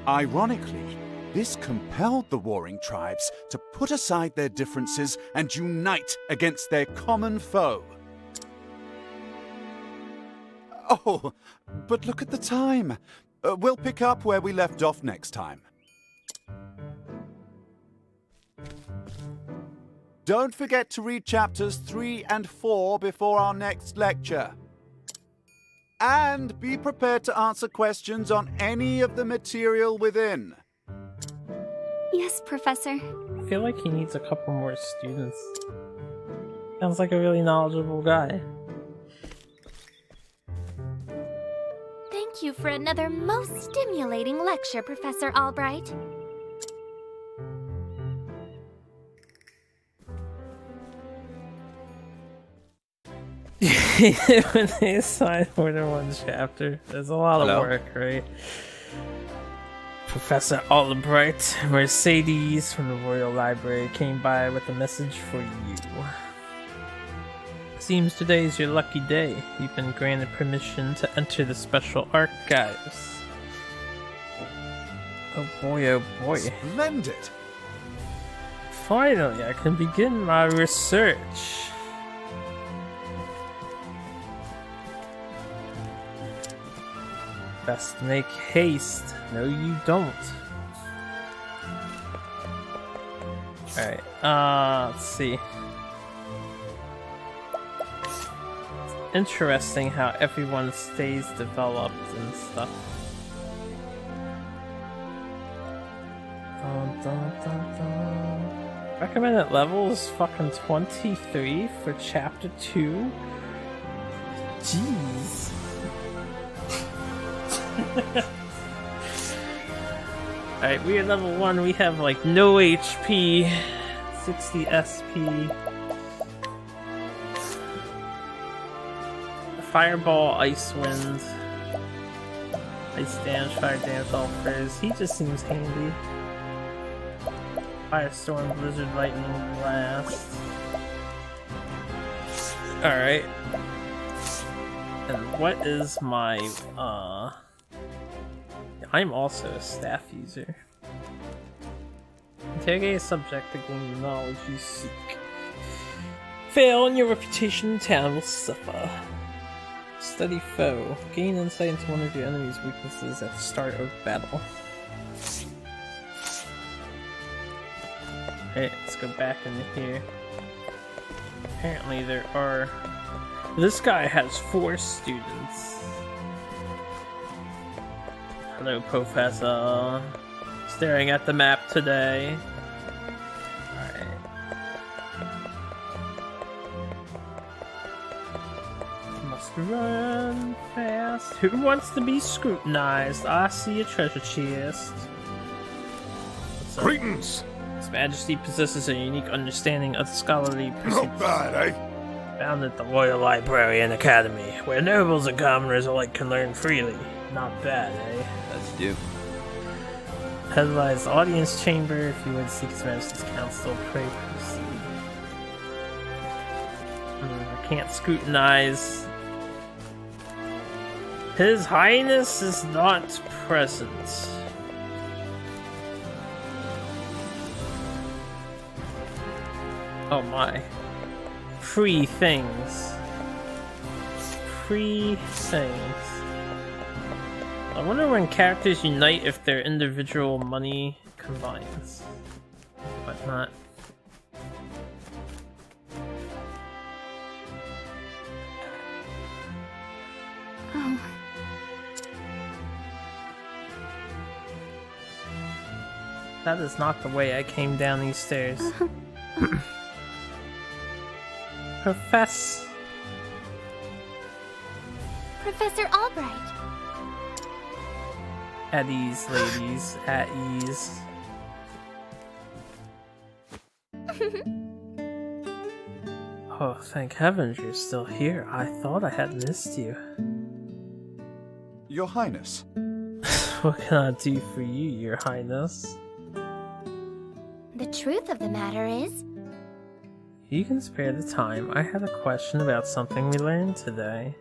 Ironically, this compelled the warring tribes to put aside their differences and unite against their common foe. Oh, but look at the time. We'll pick up where we left off next time. Don't forget to read chapters 3 and 4 before our next lecture. And be prepared to answer questions on any of the material within. Yes, Professor. I feel like he needs a couple more students. Sounds like a really knowledgeable guy. Thank you for another most stimulating lecture, Professor Albright. When they assign more than one chapter, there's a lot Hello? of work, right? Professor Albright, Mercedes from the Royal Library came by with a message for you. Seems today's your lucky day. You've been granted permission to enter the special archives. Oh boy, oh boy. Splendid! Finally, I can begin my research. Best make haste. No, you don't. Alright, let's see. It's interesting how everyone stays developed and stuff. Dun, dun, dun, dun. Recommended level is fucking 23 for chapter 2. Jeez. Alright, we are level 1, we have like no HP, 60 SP. Fireball, Ice Wind, Ice Damage, Fire Damage, all furs. He just seems handy. Firestorm, Blizzard, Lightning, Blast. Alright. And what is my, I'm also a staff user. Interrogate a subject to gain the knowledge you seek. Fail and your reputation in town will suffer. Study foe. Gain insight into one of your enemy's weaknesses at the start of battle. Alright, let's go back into here. Apparently there are... This guy has 4 students. Hello, Professor. Staring at the map today. Alright. Must run fast. Who wants to be scrutinized? I see a treasure chest. What's up? Greetings! His Majesty possesses a unique understanding of the scholarly Not pursuits bad, eh? found at the Royal Library and Academy, where nobles and commoners alike can learn freely. Not bad, eh? Let's do. Headlines audience chamber. If you would seek His Majesty's counsel, pray proceed. I can't scrutinize. His Highness is not present. Oh my. Free things. Free things. I wonder when characters unite if their individual money combines. But not. Oh. That is not the way I came down these stairs. Professor. Professor Albright. At ease, ladies. At ease. Oh, thank heavens you're still here. I thought I had missed you. Your Highness. What can I do for you, Your Highness? The truth of the matter is, You can spare the time. I had a question about something we learned today.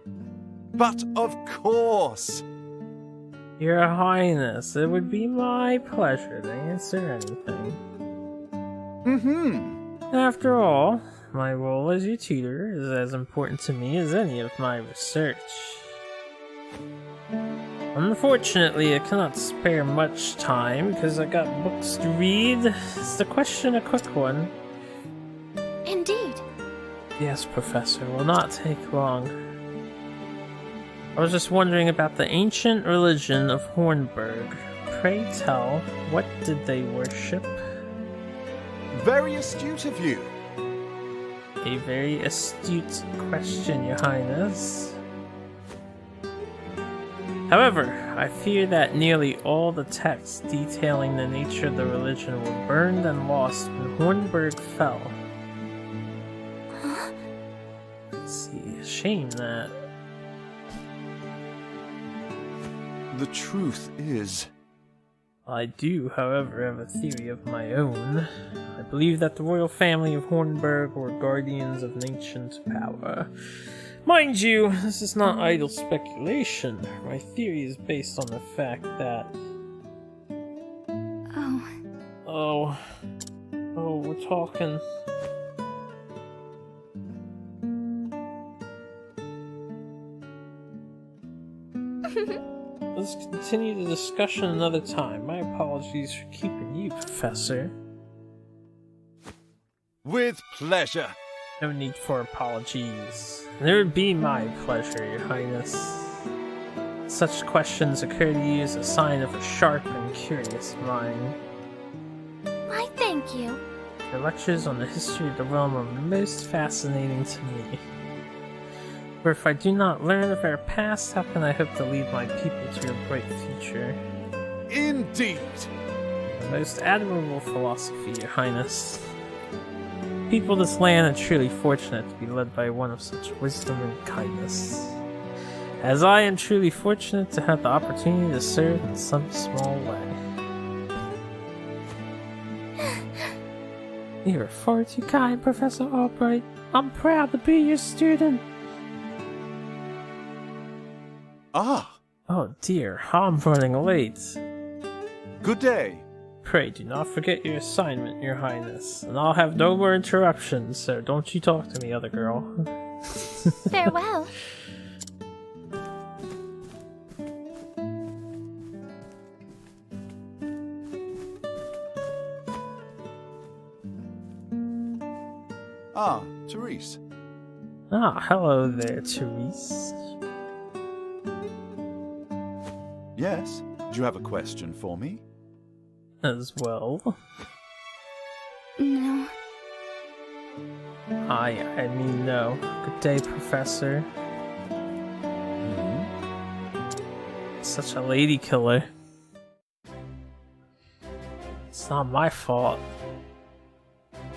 But of course! Your Highness, it would be my pleasure to answer anything. After all, my role as your tutor is as important to me as any of my research. Unfortunately, I cannot spare much time because I got books to read. Is the question a quick one? indeed, Yes, Professor, will not take long. I was just wondering about the ancient religion of Hornburg. Pray tell, what did they worship? Very astute of you. A very astute question, Your Highness. However, I fear that nearly all the texts detailing the nature of the religion were burned and lost when Hornburg fell. Let's see. shame that. The truth is, I do, however, have a theory of my own. I believe that the royal family of Hornburg were guardians of an ancient power. Mind you, this is not idle speculation. My theory is based on the fact that... Oh, we're talking. Let's continue the discussion another time. My apologies for keeping you, Professor. with pleasure. No need for apologies. It would be my pleasure, Your Highness. Such questions occur to you as a sign of a sharp and curious mind. Why, thank you. Your lectures on the history of the realm are most fascinating to me. For if I do not learn of our past, how can I hope to lead my people to a bright future? Indeed. A most admirable philosophy, Your Highness. People of this land are truly fortunate to be led by one of such wisdom and kindness. As I am truly fortunate to have the opportunity to serve in some small way. You are far too kind, Professor Albright. I'm proud to be your student. Ah, Oh dear, I'm running late. good day. Pray do not forget your assignment, Your Highness, and I'll have no more interruptions, so don't you talk to me, other girl. Farewell. Ah, Therese. Ah, hello there, Therese. Yes, do you have a question for me? As well. No. I mean no. Good day, Professor. Such a lady killer. It's not my fault.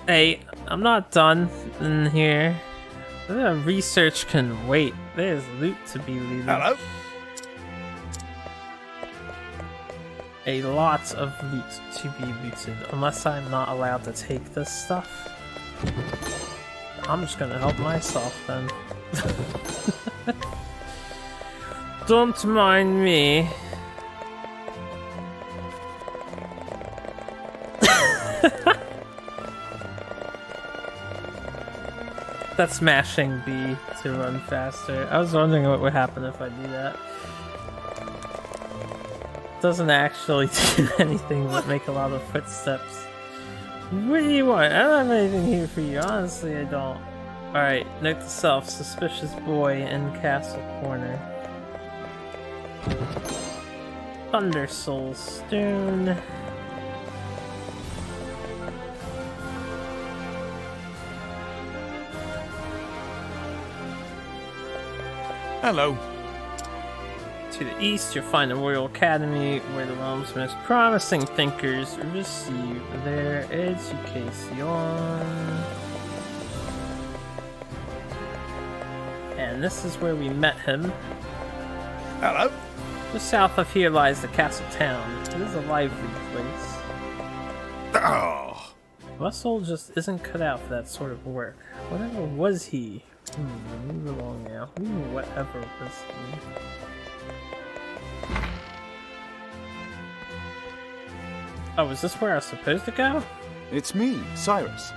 Hey, I'm not done in here. The research can wait. There's loot to be looted. Hello? A lot of loot to be looted, unless I'm not allowed to take this stuff. I'm just gonna help myself then. Don't mind me. That's smashing B to run faster. I was wondering what would happen if I do that. Doesn't actually do anything but make a lot of footsteps. What do you want? I don't have anything here for you. Honestly, I don't. Alright, note to self, suspicious boy in Castle Corner. Thunder Soul Stone. Hello. To the east, you'll find the Royal Academy, where the realm's most promising thinkers receive their education. And this is where we met him. Hello. Just south of here lies the castle town. It is a lively place. Oh. Russell just isn't cut out for that sort of work. Whatever was he? Move along now. Whatever was he? Oh, is this where I was supposed to go? It's me, Cyrus.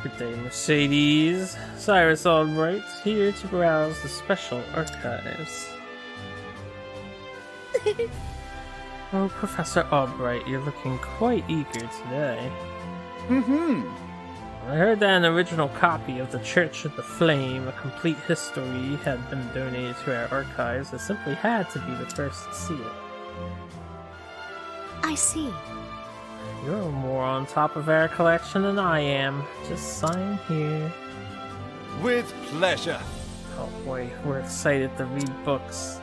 Good day, Mercedes. Cyrus Albright, here to browse the special archives. Oh, Professor Albright, you're looking quite eager today. I heard that an original copy of the Church of the Flame, a complete history, had been donated to our archives. I simply had to be the first to see it. I see. You're more on top of our collection than I am. Just sign here. With pleasure. Oh boy, we're excited to read books.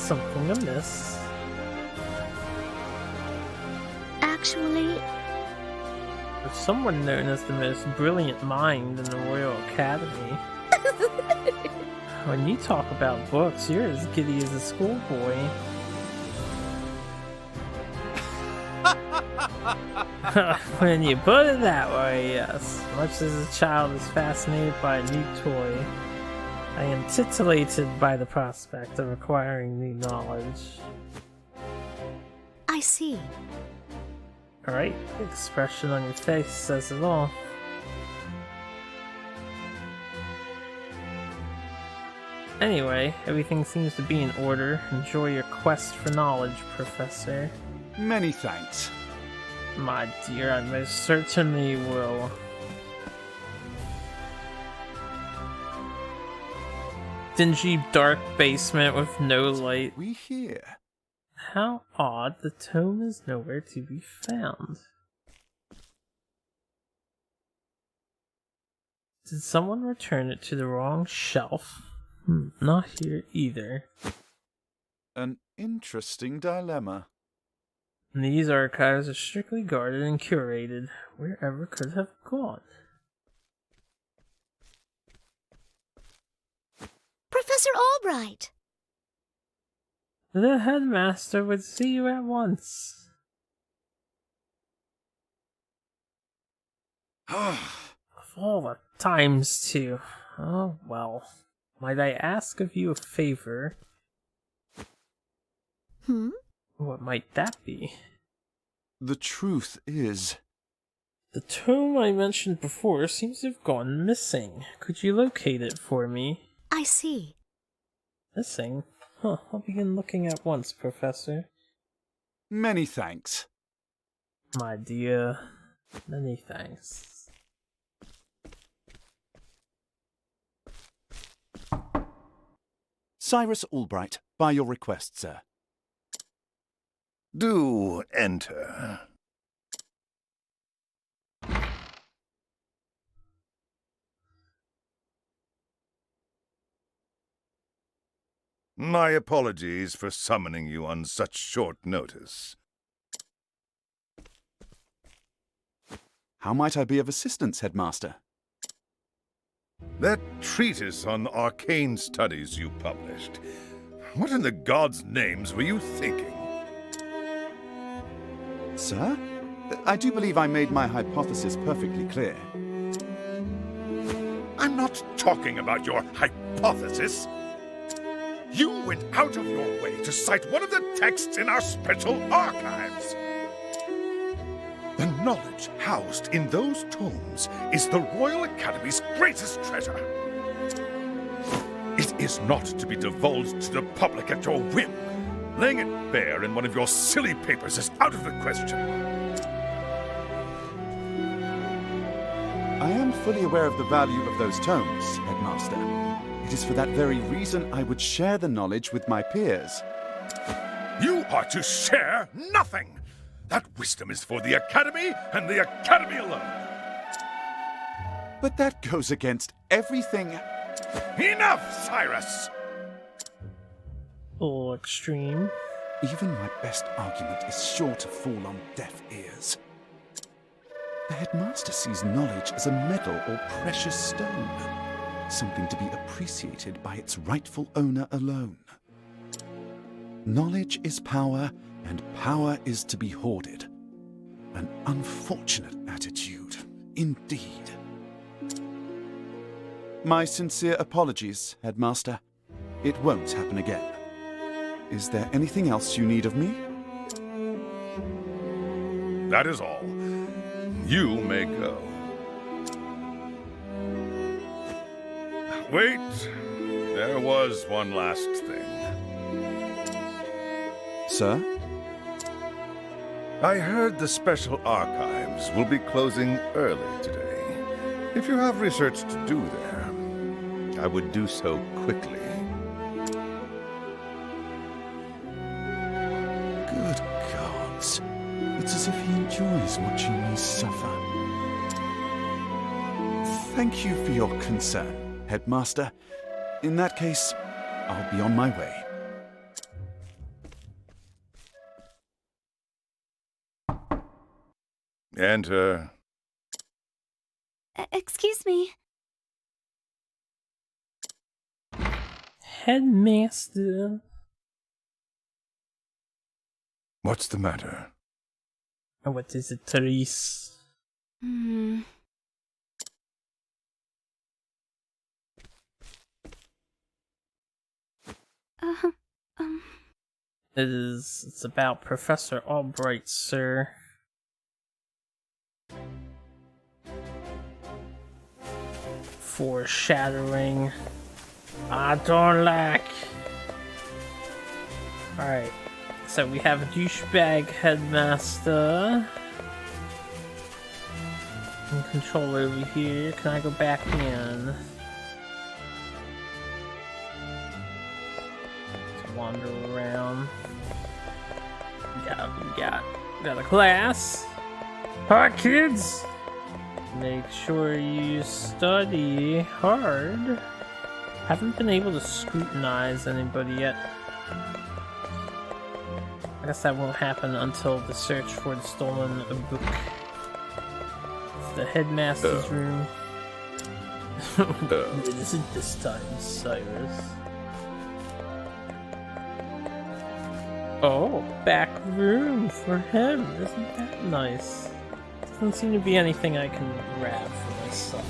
something amiss. Actually, There's someone known as the most brilliant mind in the Royal Academy. When you talk about books, you're as giddy as a schoolboy. When you put it that way, yes. Much as a child is fascinated by a new toy, I am titillated by the prospect of acquiring new knowledge. I see. Alright, the expression on your face says it all. Anyway, everything seems to be in order. Enjoy your quest for knowledge, Professor. Many thanks. My dear, I most certainly will. Dingy, dark basement with no light. We here. How odd, the tome is nowhere to be found. Did someone return it to the wrong shelf? Not here either. An interesting dilemma. These archives are strictly guarded and curated. Wherever could have gone? Professor Albright! The headmaster would see you at once. Of all the times, too. Oh, well. Might I ask of you a favor? What might that be? The truth is... The tome I mentioned before seems to have gone missing. Could you locate it for me? I see. Missing? Huh, I'll begin looking at once, Professor. Many thanks. My dear, many thanks. Cyrus Albright, by your request, sir. Do enter. My apologies for summoning you on such short notice. How might I be of assistance, Headmaster? That treatise on arcane studies you published. What in the gods' names were you thinking? Sir? I do believe I made my hypothesis perfectly clear. I'm not talking about your hypothesis. You went out of your way to cite one of the texts in our special archives. The knowledge housed in those tomes is the Royal Academy's greatest treasure. It is not to be divulged to the public at your whim. Laying it bare in one of your silly papers is out of the question. I am fully aware of the value of those tomes, Headmaster. It is for that very reason I would share the knowledge with my peers. You are to share nothing! That wisdom is for the Academy and the Academy alone! But that goes against everything... Enough, Cyrus! A little extreme. Even my best argument is sure to fall on deaf ears. The Headmaster sees knowledge as a medal or precious stone, something to be appreciated by its rightful owner alone. Knowledge is power, and power is to be hoarded. An unfortunate attitude, indeed. My sincere apologies, Headmaster. It won't happen again. Is there anything else you need of me? That is all. You may go. Wait, there was one last thing. Sir? I heard the Special Archives will be closing early today. If you have research to do there, I would do so quickly. Good gods. It's as if he enjoys watching me suffer. Thank you for your concern, Headmaster. In that case, I'll be on my way. Enter. Excuse me. Headmaster. What's the matter? Oh, what is it, Therese? Uh, It's about Professor Albright, sir. Foreshadowing. I don't like. Alright. So we have a douchebag headmaster. And control over here. Can I go back in? Let's wander around. We got a class. Alright, kids! Make sure you study hard. Haven't been able to scrutinize anybody yet. I guess that won't happen until the search for the stolen book. It's the headmaster's room. What is it this time, Cyrus? Oh, back room for him. Isn't that nice? Doesn't seem to be anything I can grab for myself.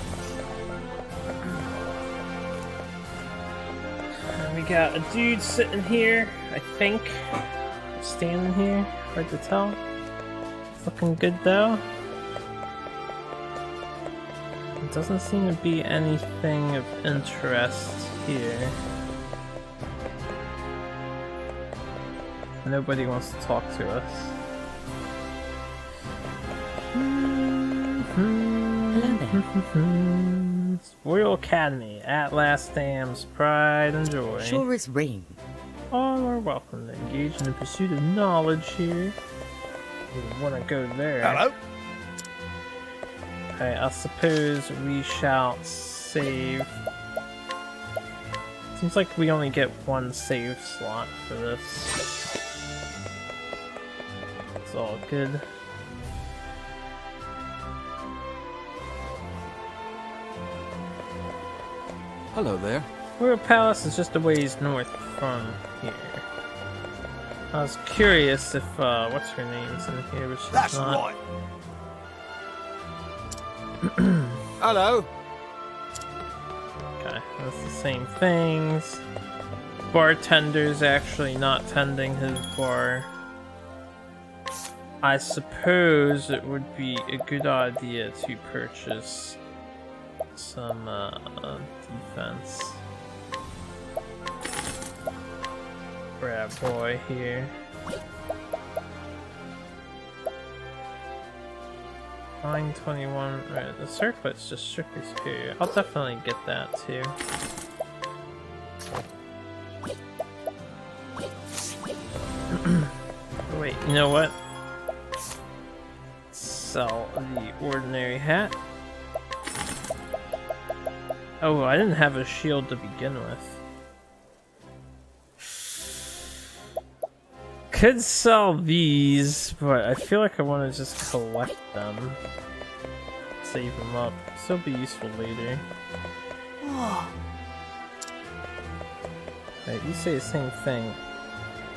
And we got a dude sitting here, I think. Standing here, hard to tell. Looking good though. It doesn't seem to be anything of interest here. Nobody wants to talk to us. Royal Academy, at last dams, pride and joy. Sure as rain. All are welcome to engage in the pursuit of knowledge here. We want to go there. Hello? Okay, I suppose we shall save. Seems like we only get one save slot for this. It's all good. Hello there. Royal Palace is just a ways north from here. I was curious if, what's her name's in here, but she's That's not. right. Hello. Okay, that's the same things. Bartender's actually not tending his bar. I suppose it would be a good idea to purchase some defense. Grab boy here. Line 21. Right, the circlet's just strictly superior. I'll definitely get that too. Wait, you know what? Sell the ordinary hat. Oh, I didn't have a shield to begin with. Could sell these, but I feel like I want to just collect them. Save them up. This will be useful later. Wait, you say the same thing.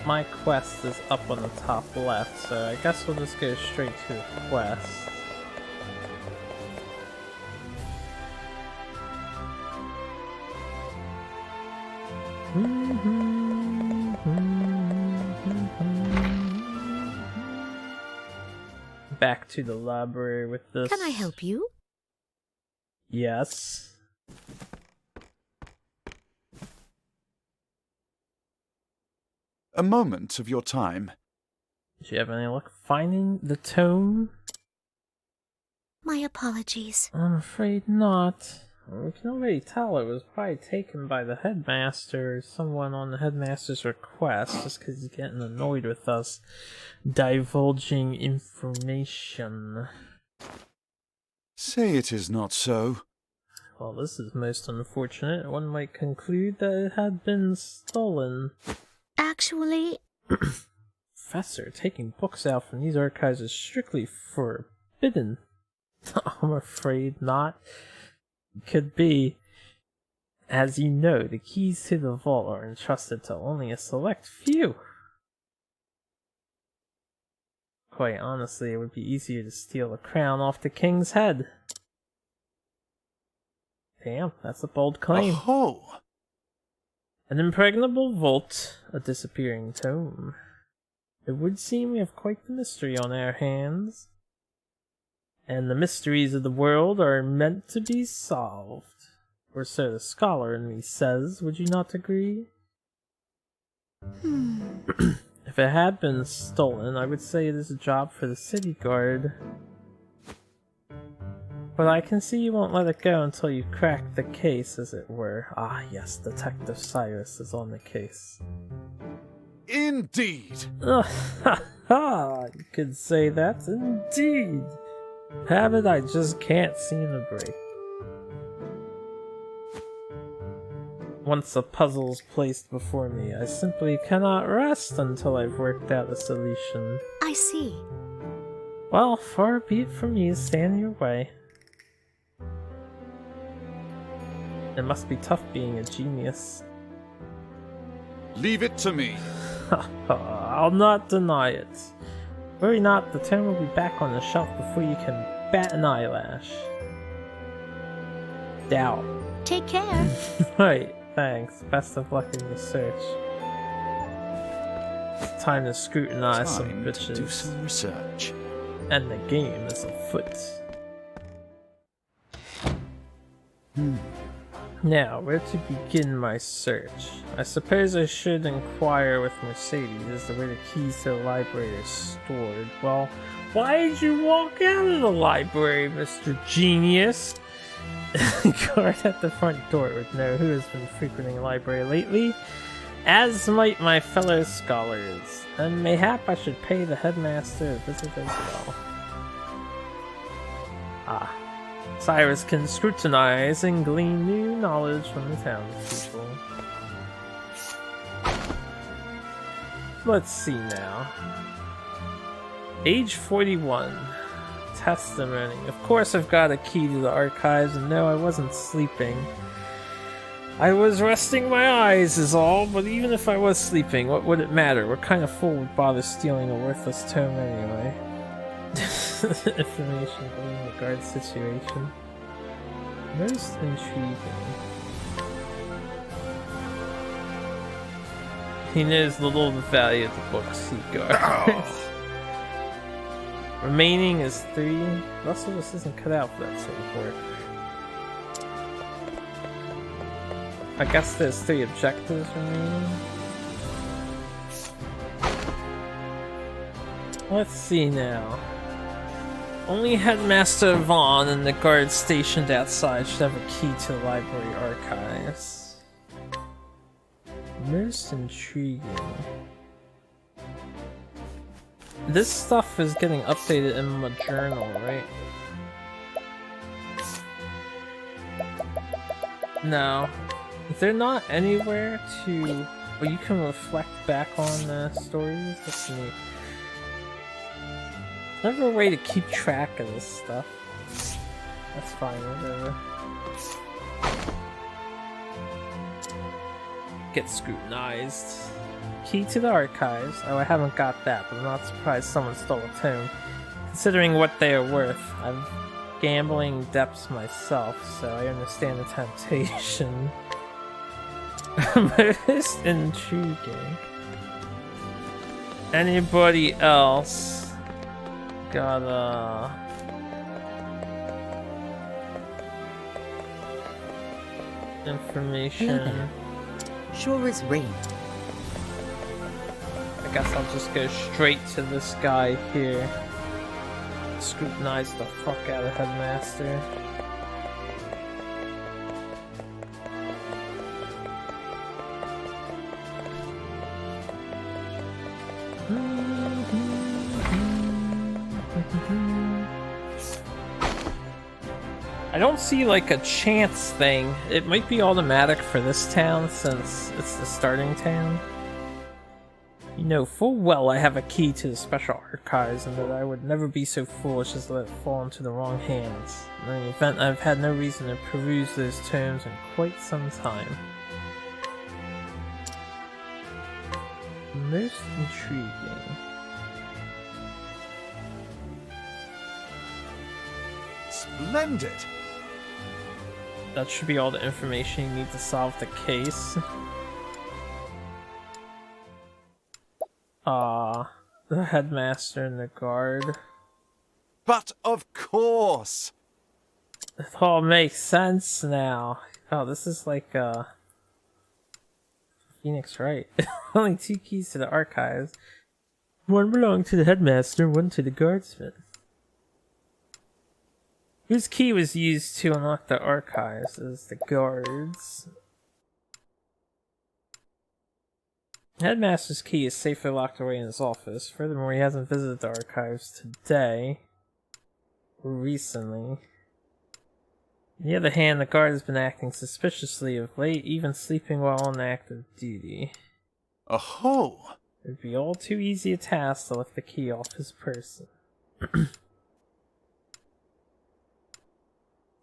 My quest is up on the top left, so I guess we'll just go straight to the quest. Back to the library with this. Can I help you? Yes. A moment of your time. Did you have any luck finding the tome? My apologies. I'm afraid not. We can already tell it was probably taken by the headmaster or someone on the headmaster's request, just because he's getting annoyed with us divulging information. Say it is not so. Well, this is most unfortunate. One might conclude that it had been stolen. Actually, Professor, taking books out from these archives is strictly forbidden? I'm afraid not. Could be. As you know, the keys to the vault are entrusted to only a select few. Quite honestly, it would be easier to steal the crown off the king's head. Damn, that's a bold claim. Oh! An impregnable vault, a disappearing tome. It would seem we have quite the mystery on our hands. And the mysteries of the world are meant to be solved. Or so the scholar in me says, would you not agree? If it had been stolen, I would say it is a job for the city guard. But I can see you won't let it go until you crack the case, as it were. Ah yes, Detective Cyrus is on the case. Indeed! Ha ha! You could say that, indeed! Habit I just can't seem to break. Once a puzzle's placed before me, I simply cannot rest until I've worked out a solution. I see. Well, far be it from me to stand in your way. It must be tough being a genius. Leave it to me. I'll not deny it. Worry not, the tome will be back on the shelf before you can bat an eyelash. Doubt. Take care. Right, thanks. Best of luck in your search. It's time to scrutinize some Time bitches. to do some research. And the game is afoot. Now, where to begin my search? I suppose I should inquire with Mercedes as to where the keys to the library are stored. Well, why did you walk out of the library, Mr. Genius? The guard at the front door would know who has been frequenting the library lately, as might my fellow scholars, and mayhap I should pay the headmaster a visit as well. Ah. Cyrus can scrutinize and glean new knowledge from the townspeople. Let's see now. Age 41. Testimony. Of course I've got a key to the archives, and no, I wasn't sleeping. I was resting my eyes is all, but even if I was sleeping, what would it matter? What kind of fool would bother stealing a worthless tome anyway? Information in the guard situation. Most intriguing. He knows little of the value of the books he guards. Remaining is 3. Russell just isn't cut out for that sort of work. I guess there's 3 objectives remaining. Let's see now. Only Headmaster Vaughn and the guards stationed outside should have a key to the library archives. Most intriguing. This stuff is getting updated in my journal, right? No. Is there not anywhere to where you can reflect back on the stories? That's neat. Never a way to keep track of this stuff. That's fine, whatever. Get scrutinized. Key to the archives. Oh, I haven't got that, but I'm not surprised someone stole a tome. Considering what they are worth, I've gambling depths myself, so I understand the temptation. Most intriguing. Anybody else? Got information. Sure as rain. I guess I'll just go straight to this guy here. Scrutinize the fuck out of Headmaster. I don't see like a chance thing. It might be automatic for this town since it's the starting town. You know full well I have a key to the special archives and that I would never be so foolish as to let it fall into the wrong hands. In any event, I've had no reason to peruse those tomes in quite some time. Most intriguing. Splendid! That should be all the information you need to solve the case. The headmaster and the guard. But of course! It all makes sense now. Oh, this is like, Phoenix Wright. Only 2 keys to the archives. One belonged to the headmaster, one to the guardsman. Whose key was used to unlock the archives? Is the guards. Headmaster's key is safely locked away in his office. Furthermore, he hasn't visited the archives today. Or recently. On the other hand, the guard has been acting suspiciously of late, even sleeping while on active duty. Oh! It would be all too easy a task to lift the key off his person.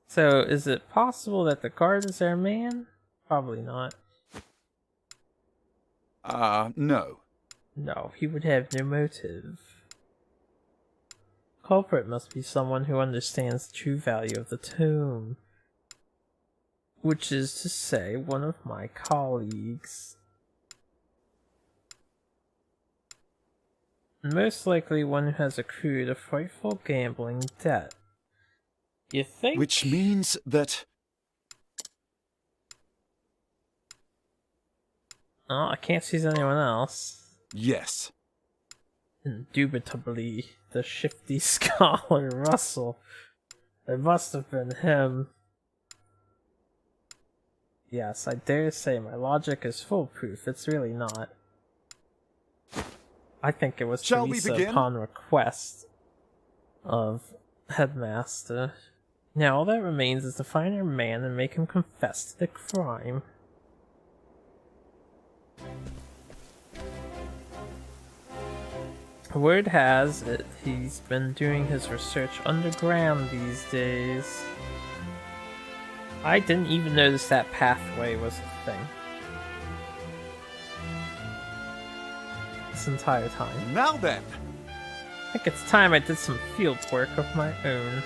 So, is it possible that the guard is their man? Probably not. No. No, he would have no motive. Culprit must be someone who understands the true value of the tome. Which is to say, one of my colleagues. Most likely one who has accrued a frightful gambling debt. You think? Which means that... Oh, I can't see anyone else. Yes. Indubitably, the shifty scholar Russell. It must have been him. Yes, I dare say my logic is foolproof. It's really not. I think it was Shall we Teresa begin? upon request of Headmaster. Now all that remains is to find our man and make him confess to the crime. Word has it he's been doing his research underground these days. I didn't even notice that pathway was a thing. This entire time. Now then! I think it's time I did some field work of my own.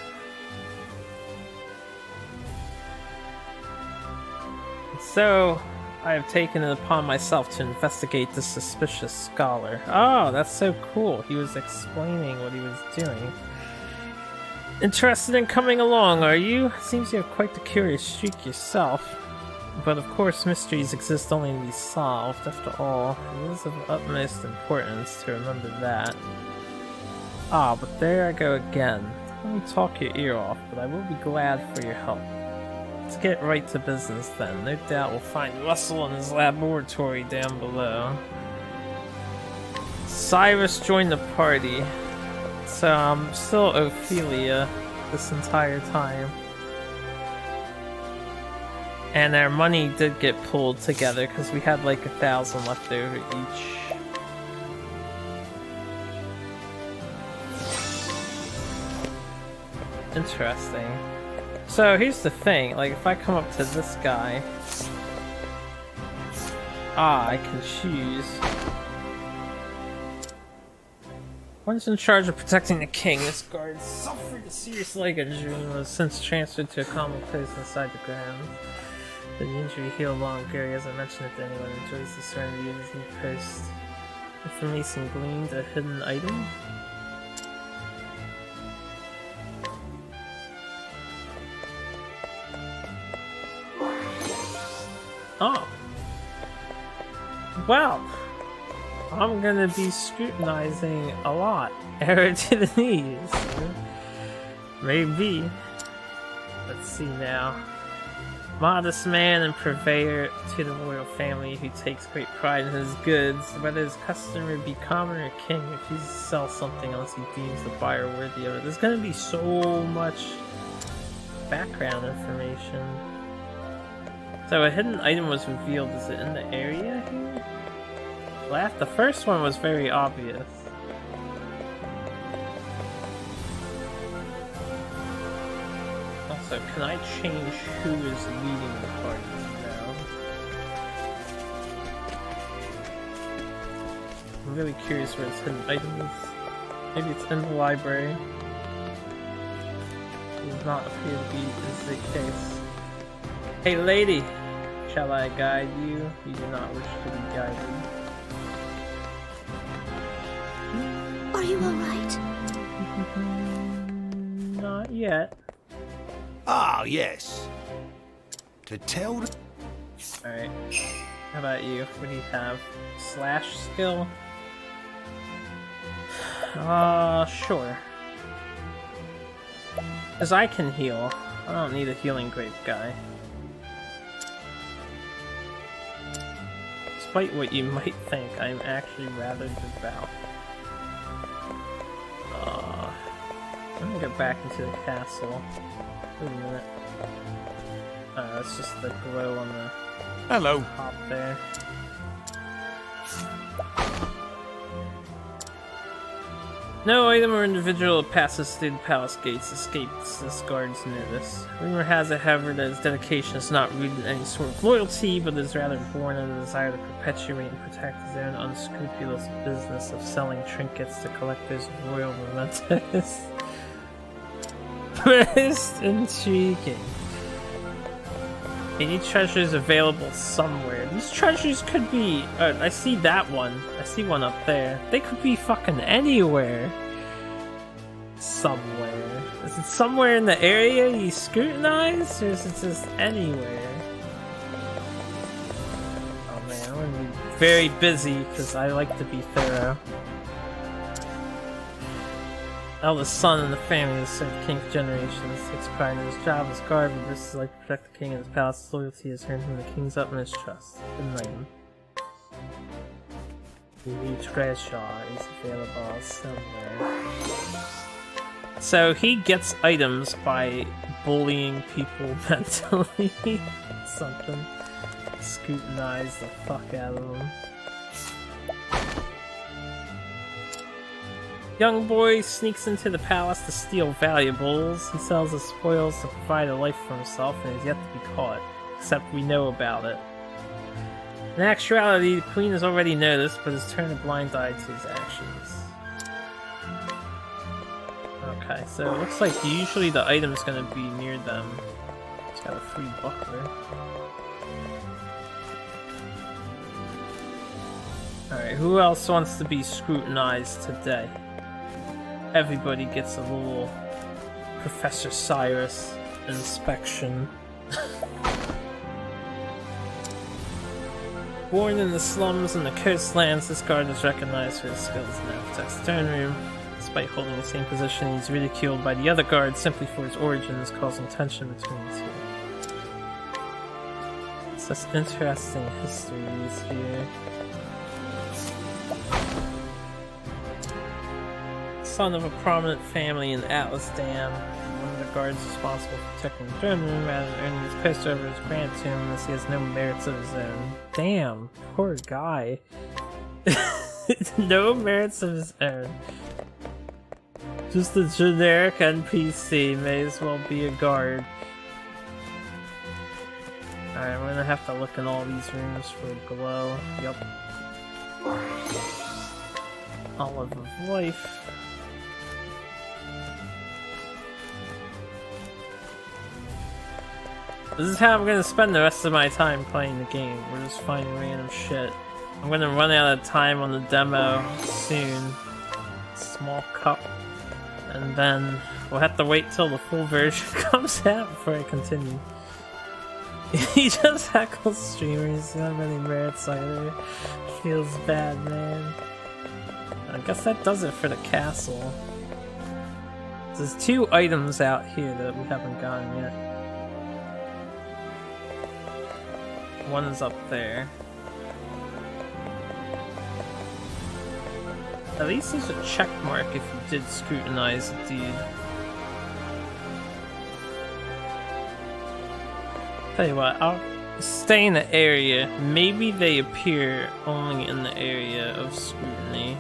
So, I have taken it upon myself to investigate this suspicious scholar. Oh, that's so cool. He was explaining what he was doing. Interested in coming along, are you? Seems you have quite the curious streak yourself. But of course, mysteries exist only to be solved. After all, it is of utmost importance to remember that. Ah, but there I go again. Let me talk your ear off, but I will be glad for your help. Let's get right to business then. No doubt we'll find Russell in his laboratory down below. Cyrus joined the party. So I'm still Ophelia this entire time. And our money did get pulled together because we had like 1,000 left over each. Interesting. So here's the thing, like if I come up to this guy, I can choose. One's in charge of protecting the king. This guard suffered a serious leg injury and was since transferred to a common place inside the ground. The injury healed long ago. He hasn't mentioned it to anyone. Enjoys the serenity of his new post. Information gleaned, a hidden item. Oh. Well, I'm gonna be scrutinizing a lot. Arrow to the knees. Maybe. Let's see now. Modest man and purveyor to the royal family who takes great pride in his goods. Whether his customer be common or king, refuses to sell something unless he deems the buyer worthy of it. There's gonna be so much background information. So a hidden item was revealed. Is it in the area here? The first one was very obvious. Also, can I change who is leading the parties now? I'm really curious where its hidden item is. Maybe it's in the library. It does not appear to be the case. Hey lady, shall I guide you? You do not wish to be guided. Are you alright? Not yet. Ah, yes. To tell the... Alright. How about you? What do you have? Slash skill? Sure. Because I can heal. I don't need a healing grape guy. Despite what you might think, I'm actually rather devout. I'm gonna get back into the castle. Wait a minute. That's just the glow on the top there. No item or individual passes through the palace gates escapes this guard's notice. Rumor has it, however, that his dedication is not rooted in any sort of loyalty, but is rather born of the desire to perpetuate and protect his own unscrupulous business of selling trinkets to collectors of royal mementos. Most intriguing. Any treasures available somewhere. These treasures could be... I see that one. I see one up there. They could be fucking anywhere. Somewhere. Is it somewhere in the area you scrutinize? Or is it just anywhere? Oh man, I'm gonna be very busy because I like to be thorough. Eldest son in the family has served the king for generations, takes pride in his job as guard, but this is like to protect the king and his palace's loyalty has earned him the king's utmost trust. Good night. New treasure is available somewhere. So he gets items by bullying people mentally. Something. Scrutinize the fuck out of them. Young boy sneaks into the palace to steal valuables. He sells the spoils to provide a life for himself and is yet to be caught. Except we know about it. In actuality, the queen has already noticed, but has turned a blind eye to his actions. Okay, so it looks like usually the item's gonna be near them. It's got a free buckler. Alright, who else wants to be scrutinized today? Everybody gets a little Professor Cyrus inspection. Born in the slums and the coastlands, this guard is recognized for his skills in the architect's throne room. Despite holding the same position, he's ridiculed by the other guards simply for his origins, causing tension between the two. It's just interesting histories here. Son of a prominent family in Atlas Dam, one of the guards responsible for protecting the throne room rather than earning his post over his grant to him unless he has no merits of his own. Damn, poor guy. No merits of his own. Just a generic NPC, may as well be a guard. Alright, I'm gonna have to look in all these rooms for a glow. Yup. Olive of Life. This is how I'm gonna spend the rest of my time playing the game. We're just finding random shit. I'm gonna run out of time on the demo soon. Small cup. And then we'll have to wait till the full version comes out before I continue. He just heckles streamers, not many merits either. Feels bad, man. I guess that does it for the castle. There's 2 items out here that we haven't gotten yet. One is up there. At least there's a check mark if you did scrutinize a dude. Tell you what, I'll Stay in the area. Maybe they appear only in the area of scrutiny.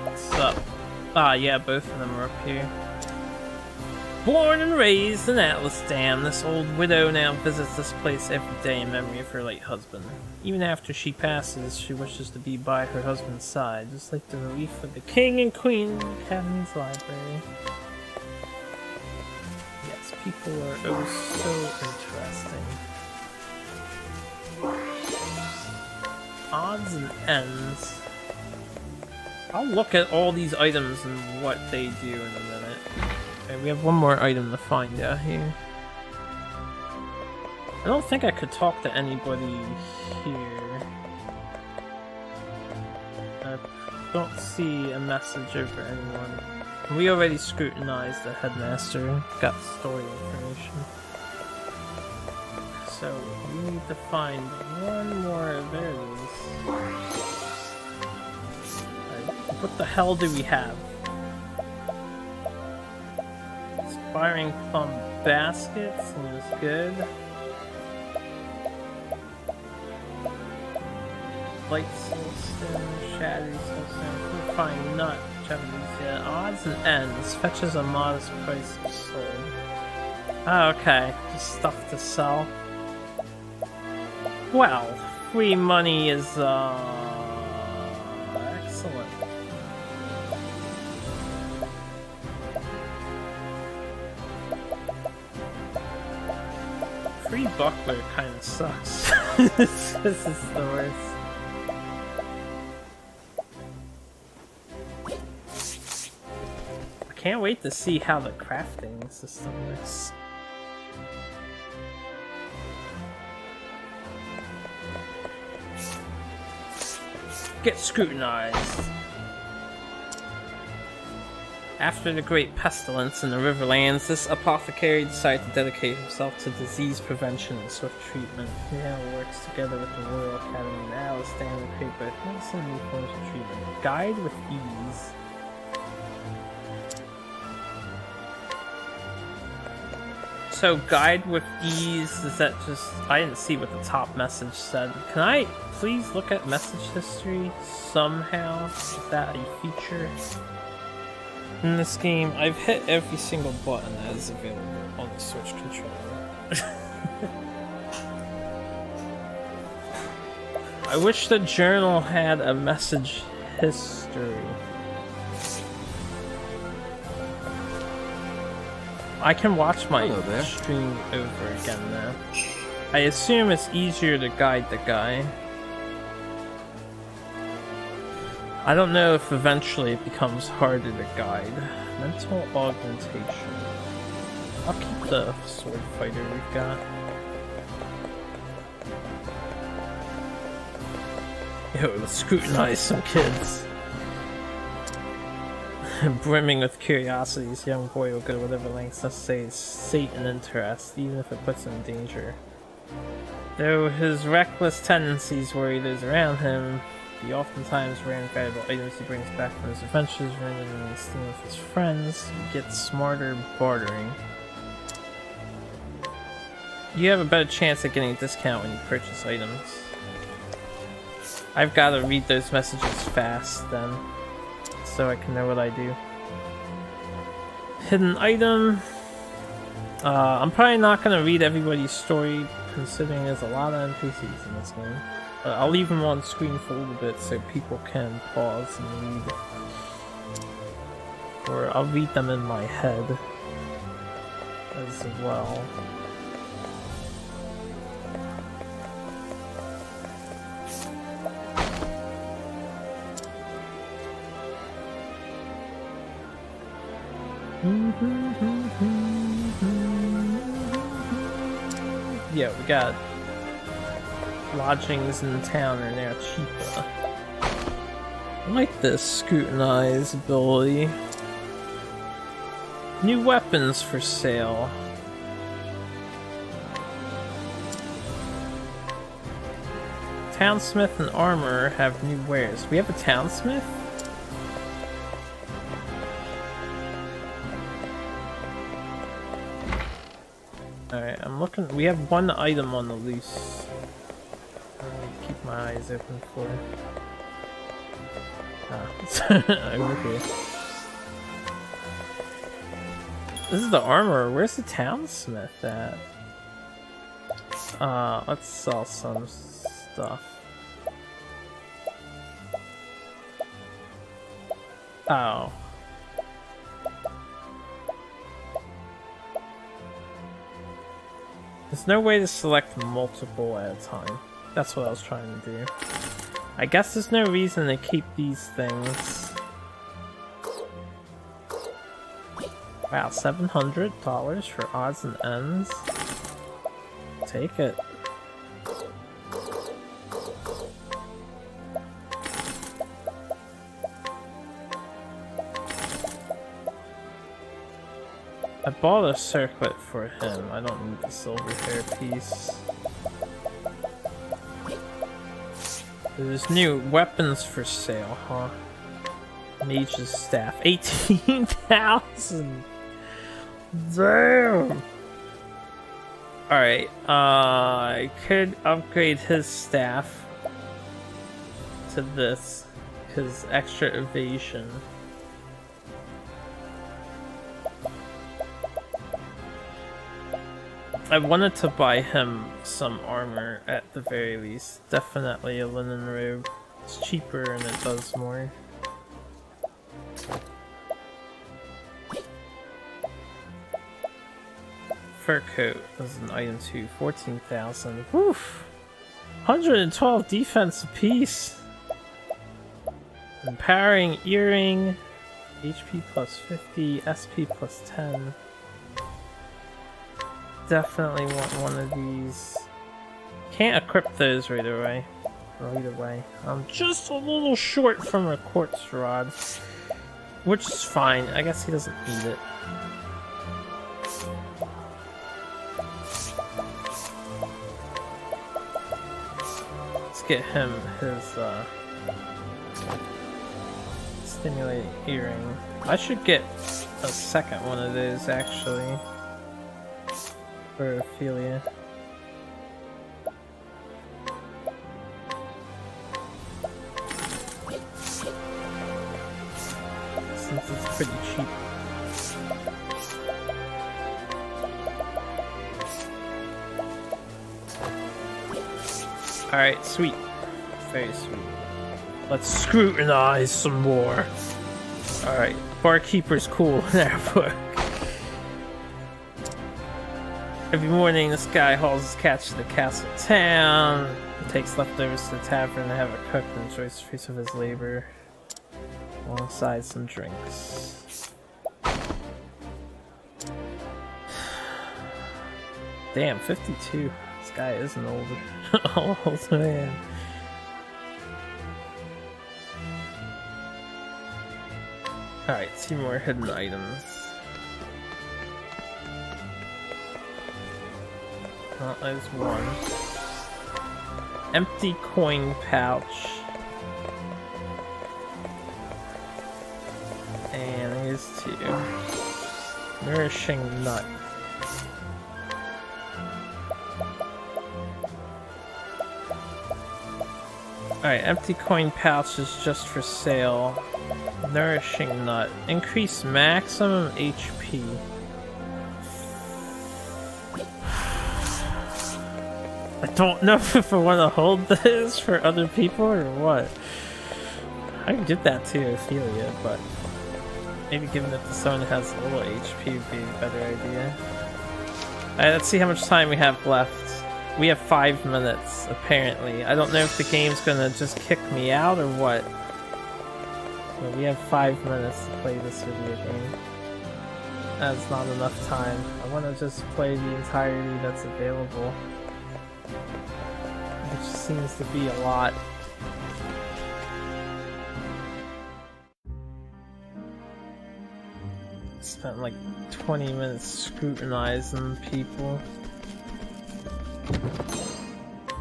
What's up? Ah, yeah, both of them are up here. Born and raised in Atlas Dam, this old widow now visits this place every day in memory of her late husband. Even after she passes, she wishes to be by her husband's side, just like the relief of the King and Queen of the Academy's library. Yes, people are oh so interesting. Odds and ends. I'll look at all these items and what they do in a minute. Okay, we have one more item to find out here. I don't think I could talk to anybody here. I don't see a message over anyone. We already scrutinized the headmaster, got story information. So we need to find one more. There it is. What the hell do we have? Firing plum baskets seems good. Light system, shadowy system, fine nut, whichever. Odds and ends fetches a modest price of sold. Oh, okay, just stuff to sell. Well, free money is excellent. Free buckler kind of sucks. This is the worst. I can't wait to see how the crafting system works. Get scrutinized. After the great pestilence in the Riverlands, this apothecary decided to dedicate himself to disease prevention and swift treatment. He now works together with the Royal Academy and Alice Dam to create both medicine and new forms of treatment. Guide with ease. So, guide with ease, is that just... I didn't see what the top message said. Can I please look at message history somehow? Is that a feature? In this game, I've hit every single button that is available on the Switch controller. I wish the journal had a message history. I can watch my stream over again now. I assume it's easier to guide the guy. I don't know if eventually it becomes harder to guide. Mental augmentation. I'll keep the sword fighter we've got. Yo, let's scrutinize some kids. Brimming with curiosity, this young boy will go to whatever lengths necessary to sate an interest, even if it puts him in danger. Though his reckless tendencies worry those around him, the oftentimes rare and valuable items he brings back from his adventures render him in the esteem of his friends. He gets smarter bartering. You have a better chance at getting a discount when you purchase items. I've got to read those messages fast then, so I can know what I do. Hidden item. I'm probably not going to read everybody's story, considering there's a lot of NPCs in this game. I'll leave them on screen for a little bit so people can pause and read. Or I'll read them in my head as well. Yeah, we got lodgings in town are now cheaper. I like this scrutinize ability. New weapons for sale. Townsmith and armor have new wares. We have a townsmith? Alright, I'm looking. We have one item on the loose. I need to keep my eyes open for. It's over here. This is the armor. Where's the townsmith at? Let's sell some stuff. Oh. There's no way to select multiple at a time. That's what I was trying to do. I guess there's no reason to keep these things. Wow, $700 for odds and ends. Take it. I bought a circlet for him. I don't need the silver hair piece. There's new weapons for sale, huh? Mage's staff. 18,000! Damn! Alright, I could upgrade his staff to this, because extra evasion. I wanted to buy him some armor at the very least. Definitely a linen robe. It's cheaper and it does more. Fur coat is an item too. 14,000. Woof! 112 defense apiece. Empowering earring. HP plus 50. SP plus 10. Definitely want one of these. Can't equip those right away. I'm just a little short from a quartz rod, which is fine. I guess he doesn't need it. Let's get him his stimulating earring. I should get a second one of those actually. For Ophelia. Since it's pretty cheap. Alright, sweet. Very sweet. Let's scrutinize some more. Alright, barkeeper's cool in our book. Every morning, this guy hauls his catch to the castle town, takes leftovers to the tavern to have it cooked, and enjoys the fruits of his labor, alongside some drinks. Damn, 52. This guy is an old man. Alright, 2 more hidden items. There's one. Empty coin pouch. And here's 2. Nourishing nut. Alright, empty coin pouch is just for sale. Nourishing nut. Increase maximum HP. I don't know if I want to hold this for other people or what. I can give that to Ophelia, but maybe giving it to someone who has a little HP would be a better idea. Alright, let's see how much time we have left. We have 5 minutes, apparently. I don't know if the game's gonna just kick me out or what. But we have 5 minutes to play this video game. That's not enough time. I want to just play the entirety that's available. Which seems to be a lot. Spent like 20 minutes scrutinizing people.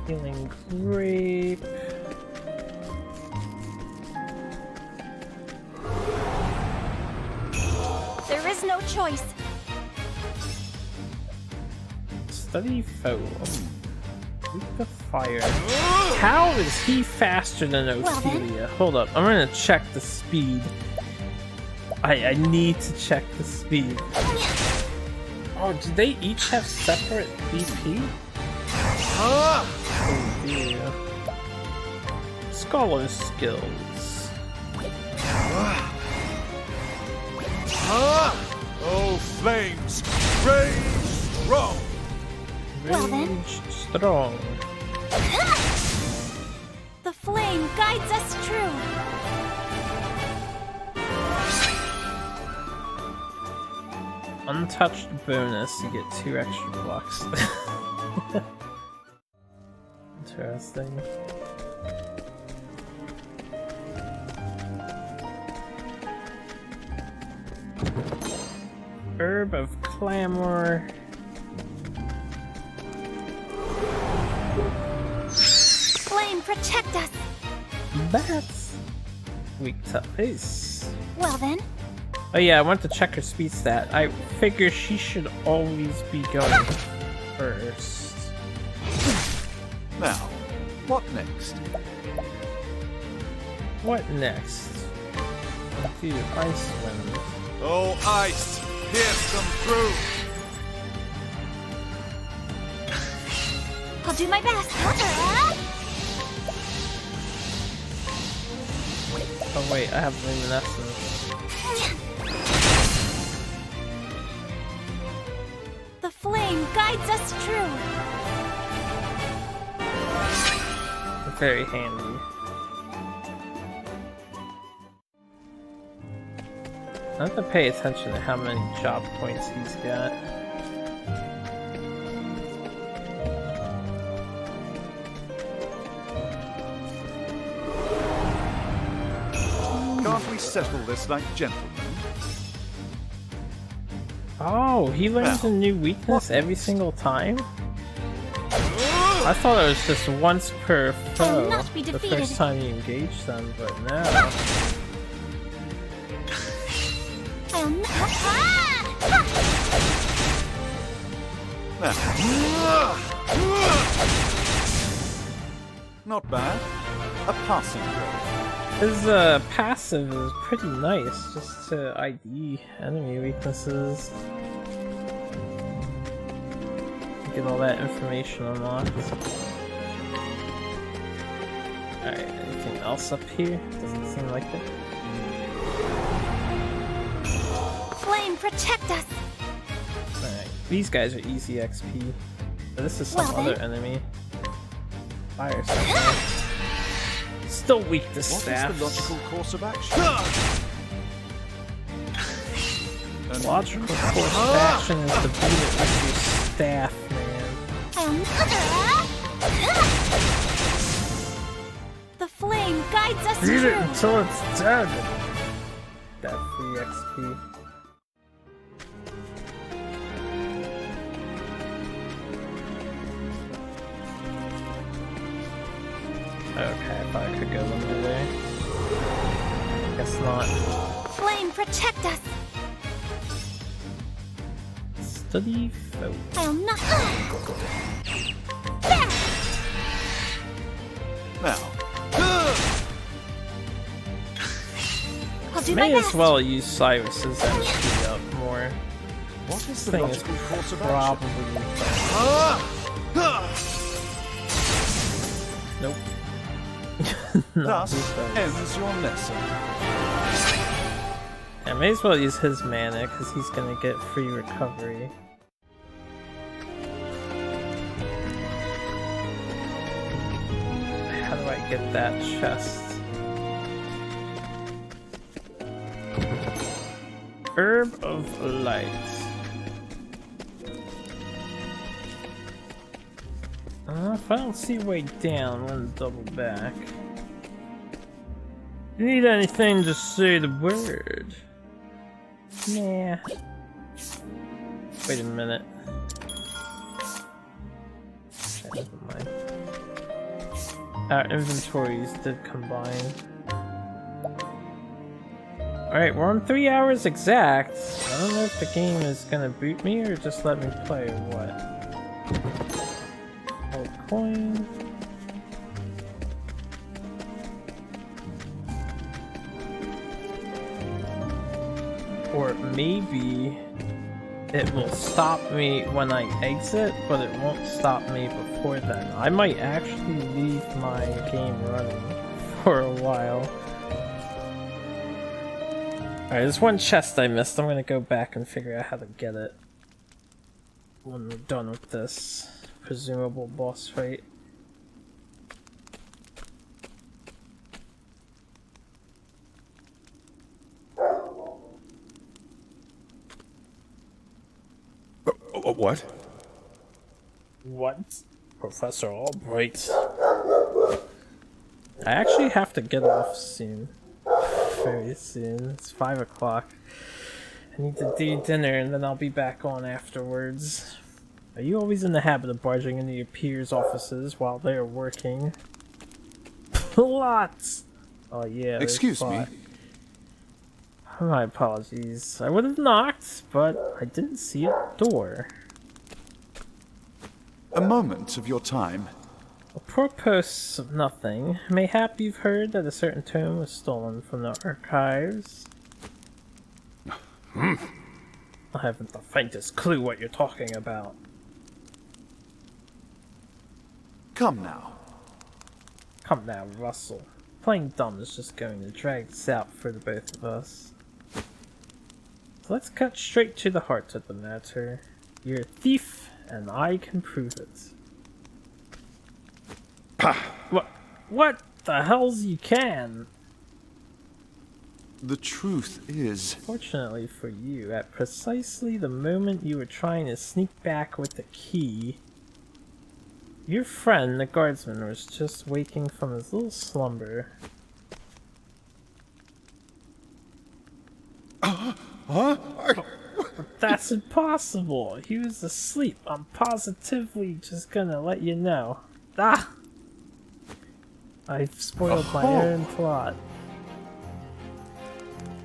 Healing grape. There is no choice. Study foe. Weak to fire. How is he faster than Ophelia? Hold up, I'm gonna check the speed. I need to check the speed. Oh, do they each have separate BP? Oh dear. Scholar skills. Oh, flames! Rage strong! Rage strong. The flame guides us true. Untouched bonus, you get 2 extra blocks. Interesting. Herb of Clamor. Flame, protect us. Bats. Weak to ice. Well then, Oh yeah, I want to check her speed stat. I figure she should always be going first. Now, what next? What next? Do ice wind. Oh, ice! Pierce them through! I'll do my best. Oh wait, I have luminescence. The flame guides us true. Very handy. I have to pay attention to how many job points he's got. Can't we settle this like gentlemen? Oh, he learns a new weakness every single time? I thought it was just once per foe not be the defeated. first time you engage them, but no. I'll not. Not bad. A passing grade. His passive is pretty nice, just to ID enemy weaknesses. Get all that information unlocked. Alright, anything else up here? Doesn't seem like it. Flame, protect us. Alright, these guys are easy XP. But this is some Well other then. enemy. Fire something. Still weak to What staff. is the logical course of action? Logical course of action is to beat it with your staff, man. The flame guides us Beat it true. until it's dead! That free XP. Okay, I thought I could go under there. Guess not. Flame, protect us. Study foe. I'll not. Now, I'll do my May as best. well use Cyrus's MP up more. what is This the thing is logical course of action? probably... Nope. Not Thus these guys. ends your lesson. I may as well use his mana, because he's gonna get free recovery. How do I get that chest? Herb of Light. If I don't see a way down, I'm gonna double back. You need anything, just say the word. Nah. Wait a minute. Okay, never mind. Our inventories did combine. Alright, we're on 3 hours exact. I don't know if the game is gonna boot me or just let me play or what. coin. Or maybe it will stop me when I exit, but it won't stop me before then. I might actually leave my game running for a while. Alright, there's one chest I missed. I'm gonna go back and figure out how to get it when we're done with this presumable boss fight. What? What? Professor Albright. I actually have to get off soon. Very soon. It's 5 o'clock. I need to do dinner and then I'll be back on afterwards. Are you always in the habit of barging into your peers' offices while they're working? Lots! Oh yeah. Excuse me. My apologies. I would have knocked, but I didn't see a door. A moment of your time. Apropos of nothing, mayhap you've heard that a certain tome was stolen from the archives? I haven't the faintest clue what you're talking about. Come now. Come now, Russell. Playing dumb is just going to drag this out for the both of us. So let's cut straight to the heart of the matter. You're a thief, and I can prove it. What the hell's you can? The truth is... Fortunately for you, at precisely the moment you were trying to sneak back with the key, your friend, the guardsman, was just waking from his little slumber. Huh? But that's impossible. He was asleep. I'm positively just gonna let you know. Ah! I've spoiled my own plot.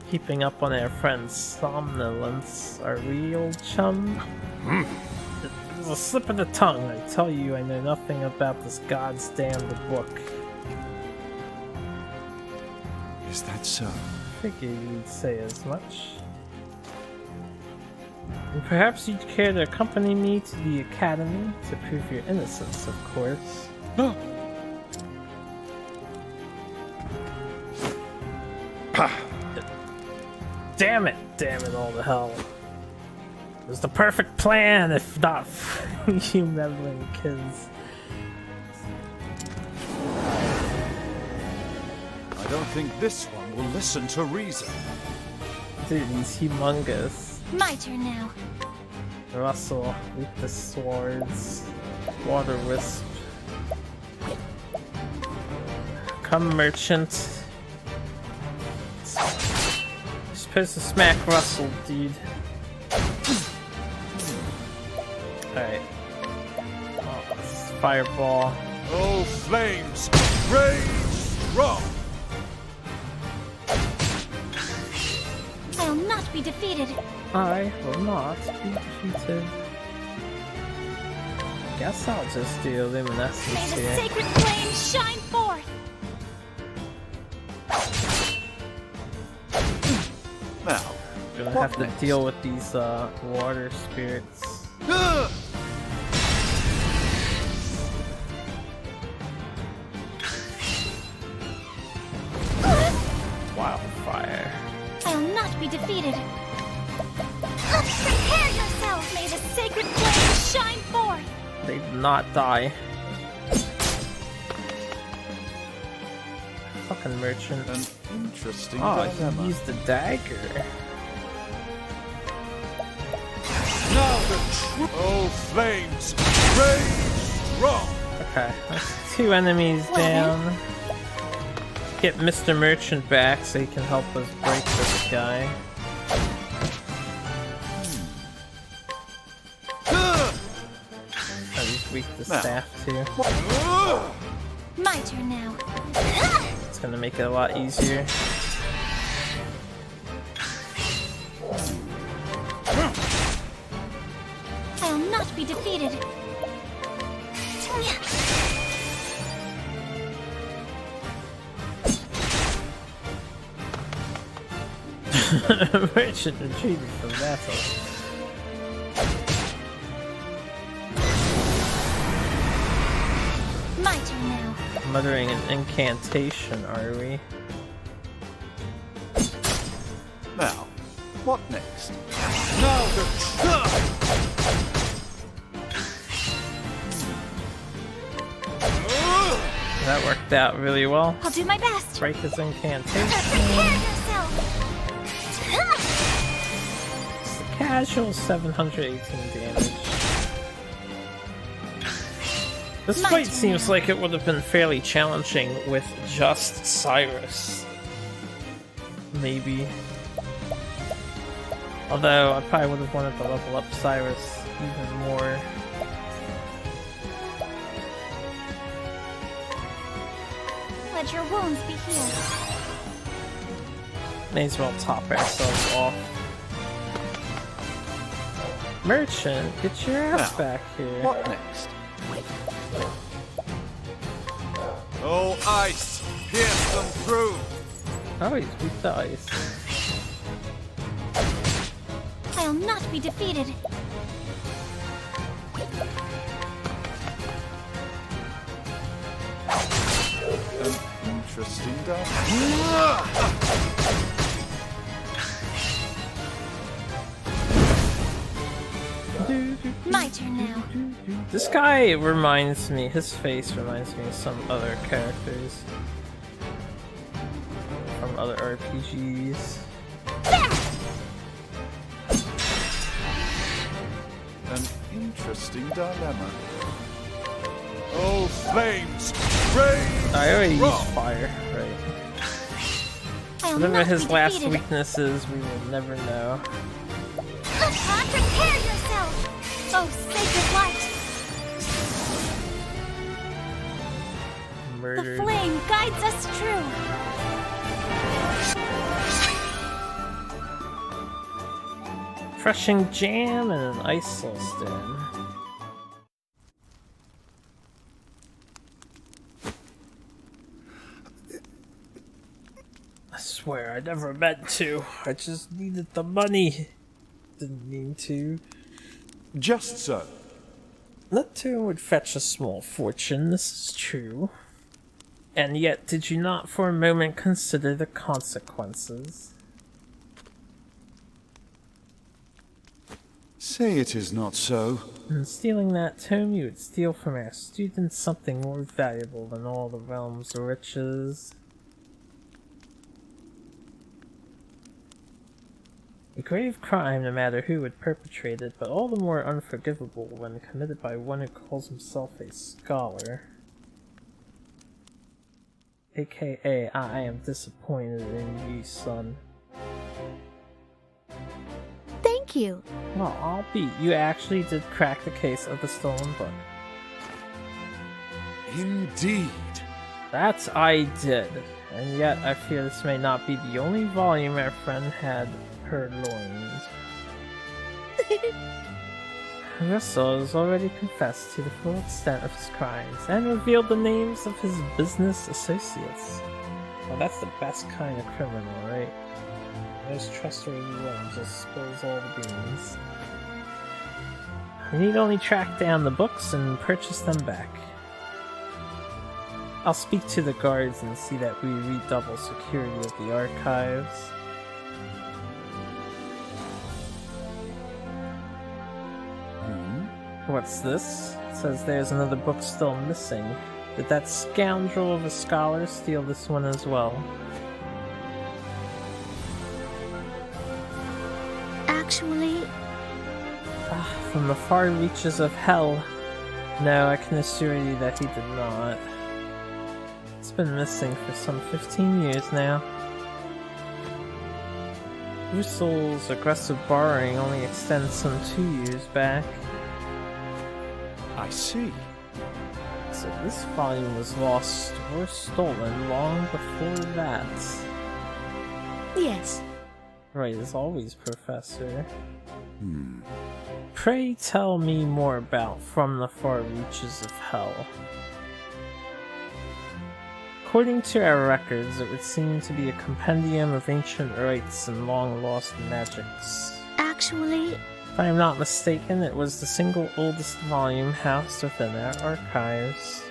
Keeping up on our friend's somnolence. Are we, old chum? It was a slip of the tongue. I tell you, I know nothing about this God's damned book. Is that so? Figured you'd say as much. And perhaps you'd care to accompany me to the academy to prove your innocence, of course. No. Damn it all to hell. It was the perfect plan, if not for you meddling kids. I don't think this one will listen to reason. Dude, he's humongous. My turn now. Russell, with the swords. Water wisp. Come, merchant. You're supposed to smack Russell, dude. Alright. Oh, this is fireball. Oh, flames! Rage strong! I'll not be defeated. I will not be defeated. Guess I'll just do May luminescence the here. sacred flame shine forth. Now, Gonna have to deal with these water spirits. Wildfire. I'll not be defeated. Prepare yourself. May the sacred flame shine forth. They did not die. Fucking merchant. an interesting Oh, dilemma. he used the dagger. Now the oh, flames! Rage strong! Okay, that's 2 enemies down. Get Mr. Merchant back so he can help us break this guy. Oh, he's weak to staff too. My turn now. It's gonna make it a lot easier. I'll not be defeated. Merchant retreated from battle. My turn now. Muttering an incantation, are we? Now, what next? That worked out really well. I'll do my best. Break his incantation. Prepare yourself. It's a casual 718 damage. This My fight turn seems now. like it would have been fairly challenging with just Cyrus. Maybe. Although I probably would have wanted to level up Cyrus even more. Let your wounds be healed. May as well top ourselves off. Merchant, get your ass Now, back here. What next? Oh, ice! Pierce them through! Oh, he's weak to ice. I'll not be defeated. An interesting dark. My turn now. This guy reminds me, his face reminds me of some other characters from other RPGs. An interesting dilemma. Oh, flames! Rain! I already strong. used fire, right. I'll Whatever not his be last defeated. weakness is, we will never know. Prepare yourself. Oh, sacred light. The Murdered. flame guides us true. Crushing jam and an ice soulstone. I swear I never meant to. I just needed the money. Didn't mean to. Just so. That too would fetch a small fortune, this is true. And yet, did you not for a moment consider the consequences? Say it is not so. In stealing that tome, you would steal from our students something more valuable than all the realm's riches. A grave crime, no matter who would perpetrate it, but all the more unforgivable when committed by one who calls himself a scholar. AKA, I am disappointed in you, son. Thank you. Well, I'll be. You actually did crack the case of the stolen book. Indeed. That I did. And yet, I fear this may not be the only volume our friend had purloined. Russell has already confessed to the full extent of his crimes and revealed the names of his business associates. Well, that's the best kind of criminal, right? Those trustworthy ones just spills all the beans. We need only track down the books and purchase them back. I'll speak to the guards and see that we redouble security of the archives. What's this? It says there's another book still missing. Did that scoundrel of a scholar steal this one as well? Actually, From the far reaches of hell. No, I can assure you that he did not. It's been missing for some 15 years now. Russel's aggressive borrowing only extends some 2 years back. I see. So this volume was lost or stolen long before that. yes. Right, as always, Professor. Pray tell me more about From the Far Reaches of Hell. According to our records, it would seem to be a compendium of ancient rites and long-lost magics. Actually, If I am not mistaken, it was the single oldest volume housed within our archives.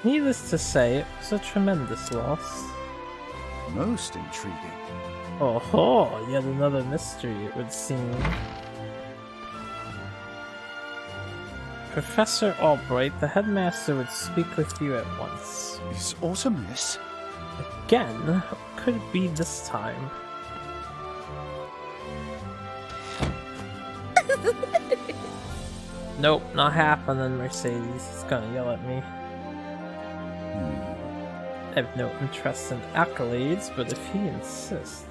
Needless to say, it was a tremendous loss. Most intriguing. Oh, yet another mystery, it would seem. Professor Albright, the headmaster, would speak with you at once. Is Awesomeness? Again? What could it be this time? Nope, not happening, Mercedes. He's gonna yell at me. I have no interest in accolades, but if he insists...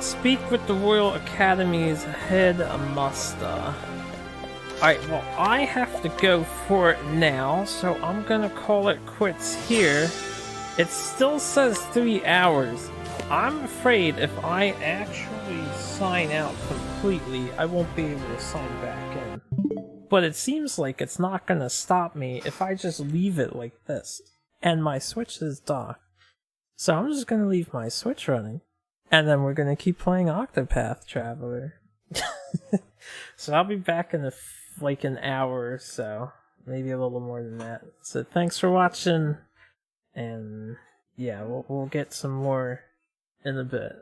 Speak with the Royal Academy's head master. Alright, well, I have to go for it now, so I'm gonna call it quits here. It still says 3 hours. I'm afraid if I actually sign out completely, I won't be able to sign back in. But it seems like it's not gonna stop me if I just leave it like this. And my Switch is docked. So I'm just gonna leave my Switch running. And then we're gonna keep playing Octopath Traveler. So I'll be back in like an hour or so. Maybe a little more than that. So thanks for watching. And yeah, we'll get some more in a bit.